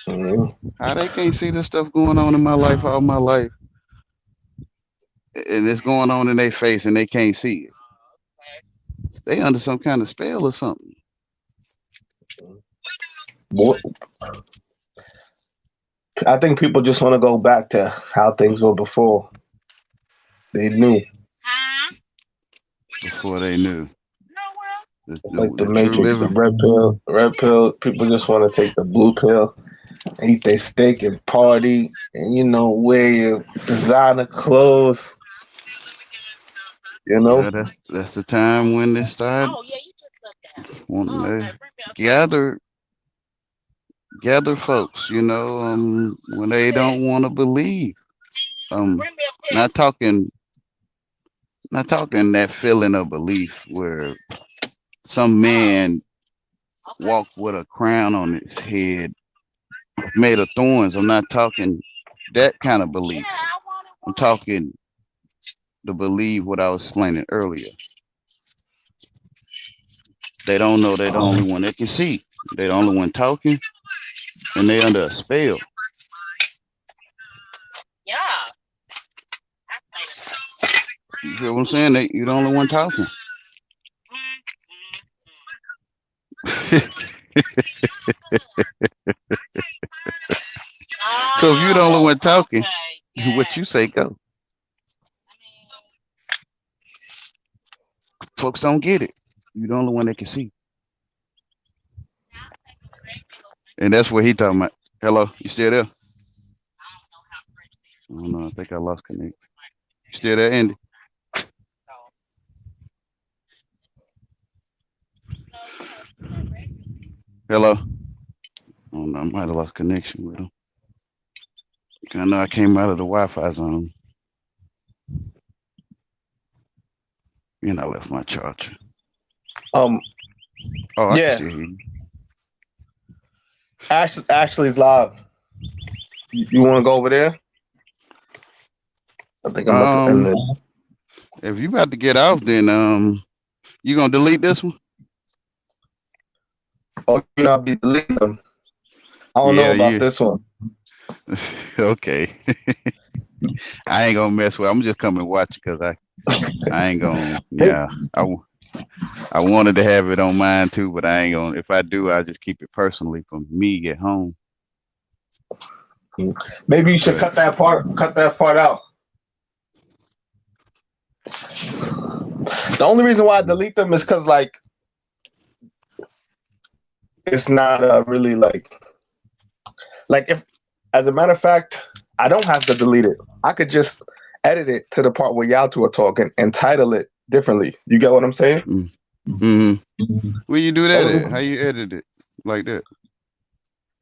hmm
How they can't see this stuff going on in my life all my life, and it's going on in their face, and they can't see it. They under some kind of spell or something.
I think people just want to go back to how things were before they knew,
huh?
Before they knew
No, well,
like the
the true
Matrix, the
living.
red pill, red pill. People just want to take the blue pill, eat their steak and party, and wear your designer clothes. You know,
Yeah, that's the time when they start
oh yeah, you just left the house.
wanting
Oh,
to
okay, bring me a phone.
gather folks. When they
Yes,
don't want to believe. Um,
bring me a pizza.
not talking, not talking that feeling of belief where some
Oh,
man
okay.
walked with a crown on his head made of thorns. I'm not talking that kind of
Yeah,
belief.
I want it
I'm
white.
talking to believe what I was explaining earlier. They don't know they're the only one that can see. They're the only one talking, and they under a spell.
Yeah, I say
You feel what I'm saying? You the only one talking. So if you're the only
Oh,
one talking,
okay.
what
Yeah.
you say go.
I mean,
folks don't get it. You're the only one that can see. And that's what he talking about. Hello, you still there? I don't know. I think I lost connection. You still there, Andy? Hello? I don't know. I might have lost connection with him. I know I came out of the Wi-Fi zone. And I left my charger. Oh, I can
Yeah,
still hear you.
Ashley's live. You want to go over there? I think I'm about to end this.
If you about to get off, then you gonna delete this one?
Oh, I'll be deleting them. I don't know about this one.
Okay. I ain't gonna mess with. I'm just coming to watch because I ain't gonna. Yeah, I wanted to have it on mine too, but I ain't gonna. If I do, I'll just keep it personally from me at home.
Maybe you should cut that part out. The only reason why I delete them is because like it's not really like if, as a matter of fact, I don't have to delete it. I could just edit it to the part where y'all two are talking and title it differently. You get what I'm saying?
Where you do that at? How you edit it like that?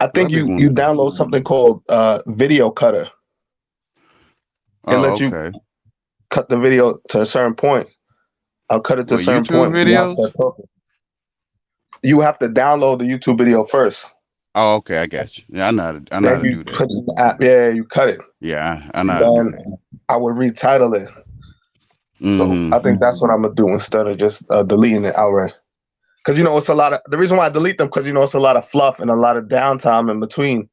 I think you download something called Video Cutter. It lets you cut the video to a certain point. I'll cut it to a certain point.
Videos?
You have to download the YouTube video first.
Oh, okay, I got you. Yeah, I know how to do that.
Put it in the app. Yeah, you cut it.
Yeah, I know how to do that.
I would retitle it. So I think that's what I'm gonna do instead of just deleting it outright. Because it's a lot of the reason why I delete them because it's a lot of fluff and a lot of downtime in between.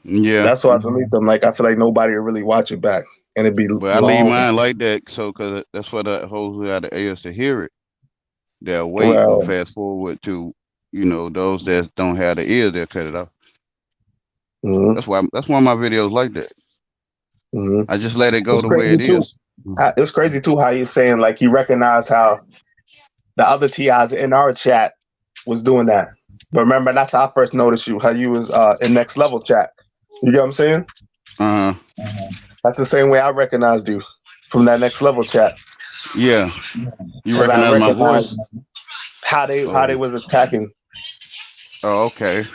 Yeah,
that's why I delete them. Like I feel like nobody will really watch it back, and it'd be.
But I leave mine like that, so because that's what the hoes who have the ears to hear it. They'll wait or fast forward to those that don't have the ears. They'll cut it off. That's why my videos like that. I just let it go the way it is.
It was crazy too how you saying like he recognized how the other TIs in our chat was doing that. But remember, that's how I first noticed you, how you was in Next Level chat. You get what I'm saying? That's the same way I recognized you from that Next Level chat.
Yeah. You recognize my voice?
How they was attacking.
Oh, okay.
It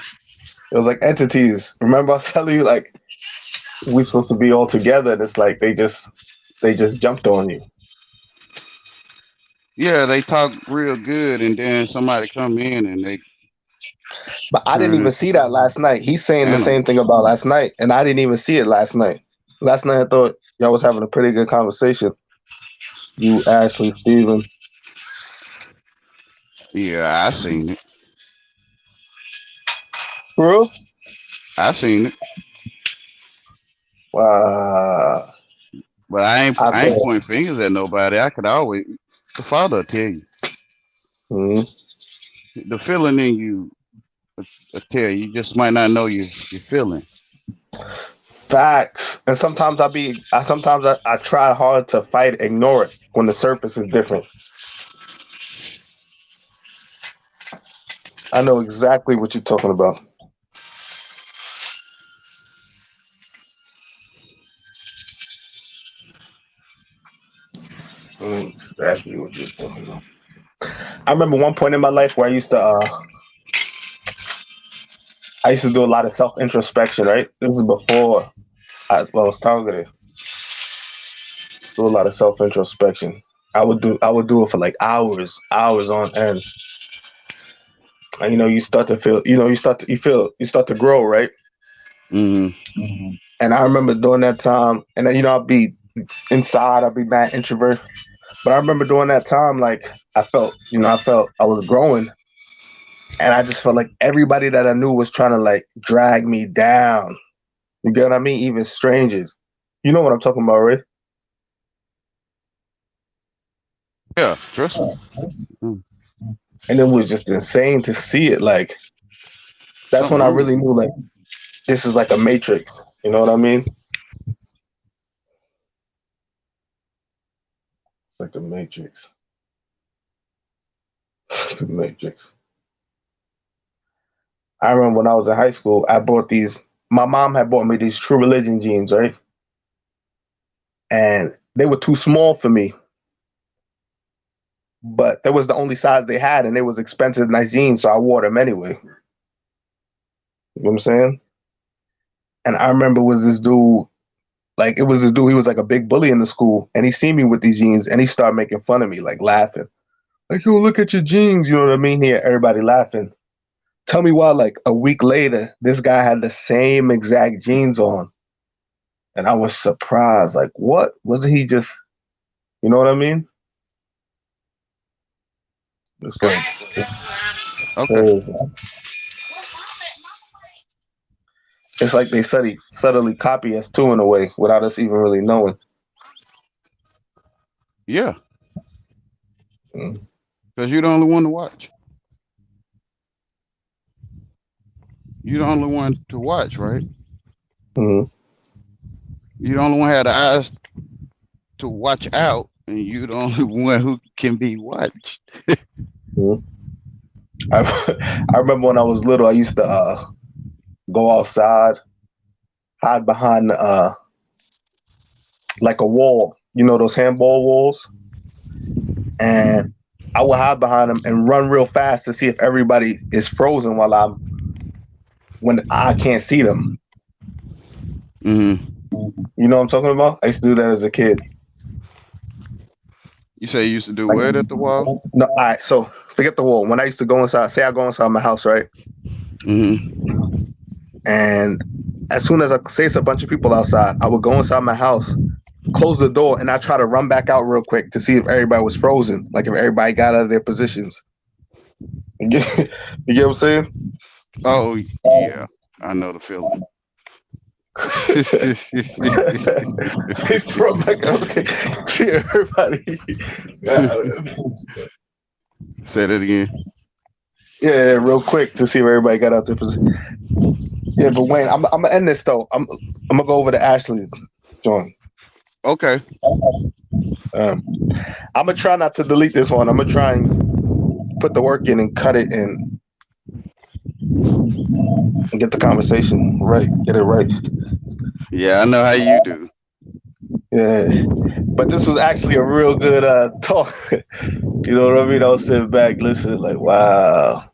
was like entities. Remember I was telling you like we supposed to be all together and it's like they just jumped on you.
Yeah, they talk real good and then somebody come in and they.
But I didn't even see that last night. He's saying the same thing about last night, and I didn't even see it last night. Last night I thought y'all was having a pretty good conversation. You, Ashley, Steven.
Yeah, I seen it.
For real?
I seen it.
Wow.
But I ain't pointing fingers at nobody. I could always the father will tell you. The feeling in you will tell you. You just might not know you're feeling.
Facts. And sometimes I try hard to fight, ignore it when the surface is different. I know exactly what you're talking about. Exactly what you're talking about. I remember one point in my life where I used to do a lot of self-introspection, right? This is before I was targeted. Do a lot of self-introspection. I would do it for like hours on end. And you start to feel, you start to grow, right? And I remember during that time, and then I'll be inside, I'll be mad introvert. But I remember during that time, like I felt I was growing. And I just felt like everybody that I knew was trying to like drag me down. You get what I mean? Even strangers. You know what I'm talking about, right?
Yeah, trust me.
And it was just insane to see it. Like that's when I really knew like this is like a matrix. You know what I mean? It's like a matrix. Matrix. I remember when I was in high school, I bought these. My mom had bought me these True Religion jeans, right? And they were too small for me. But that was the only size they had, and it was expensive, nice jeans, so I wore them anyway. You know what I'm saying? And I remember it was this dude, he was like a big bully in the school, and he seen me with these jeans, and he started making fun of me, like laughing. Like, yo, look at your jeans, you know what I mean? Here, everybody laughing. Tell me why, like a week later, this guy had the same exact jeans on. And I was surprised. Like, what? Wasn't he just, you know what I mean? It's like,
Okay.
It's like they subtly copy us too in a way without us even really knowing.
Yeah. Because you're the only one to watch. You're the only one to watch, right?
Mm-hmm.
You're the only one who had the eyes to watch out, and you're the only one who can be watched.
Mm-hmm. I remember when I was little, I used to go outside, hide behind like a wall, you know, those handball walls, and I would hide behind them and run real fast to see if everybody is frozen when I can't see them.
Mm-hmm.
You know what I'm talking about? I used to do that as a kid.
You say you used to do what at the wall?
No, all right. So forget the wall. When I used to go inside, say I go inside my house, right?
Mm-hmm.
And as soon as say it's a bunch of people outside, I would go inside my house, close the door, and I try to run back out real quick to see if everybody was frozen, like if everybody got out of their positions. You get what I'm saying?
Oh yeah, I know the feeling.
Please throw back out. Okay. See everybody.
Say that again.
Yeah, real quick to see if everybody got out their position. Yeah, but Wayne, I'm gonna end this though. I'm gonna go over to Ashley's joint.
Okay.
I'm gonna try not to delete this one. I'm gonna try and put the work in and cut it and get the conversation right. Get it right.
Yeah, I know how you do.
Yeah, but this was actually a real good talk. You know what I mean? I was sitting back listening, like, wow.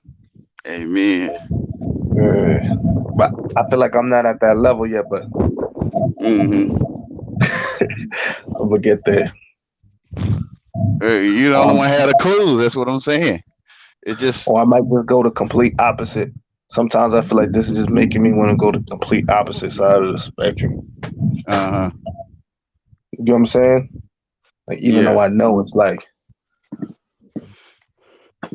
Amen.
Yeah. But I feel like I'm not at that level yet, but
Mm-hmm.
I'm gonna get there.
Hey, you the only one had a clue. That's what I'm saying. It just.
Or I might just go the complete opposite. Sometimes I feel like this is just making me want to go the complete opposite side of the spectrum.
Uh-huh.
You know what I'm saying? Like, even though I know it's like, I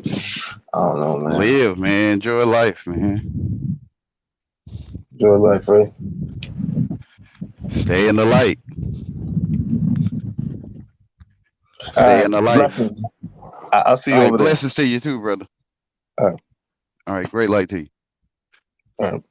don't know, man.
Live, man. Enjoy life, man.
Enjoy life, right?
Stay in the light. Stay in the light.
Blessings. I'll see you over there.
Blessings to you too, brother.
All right.
All right. Great light to you.
All right.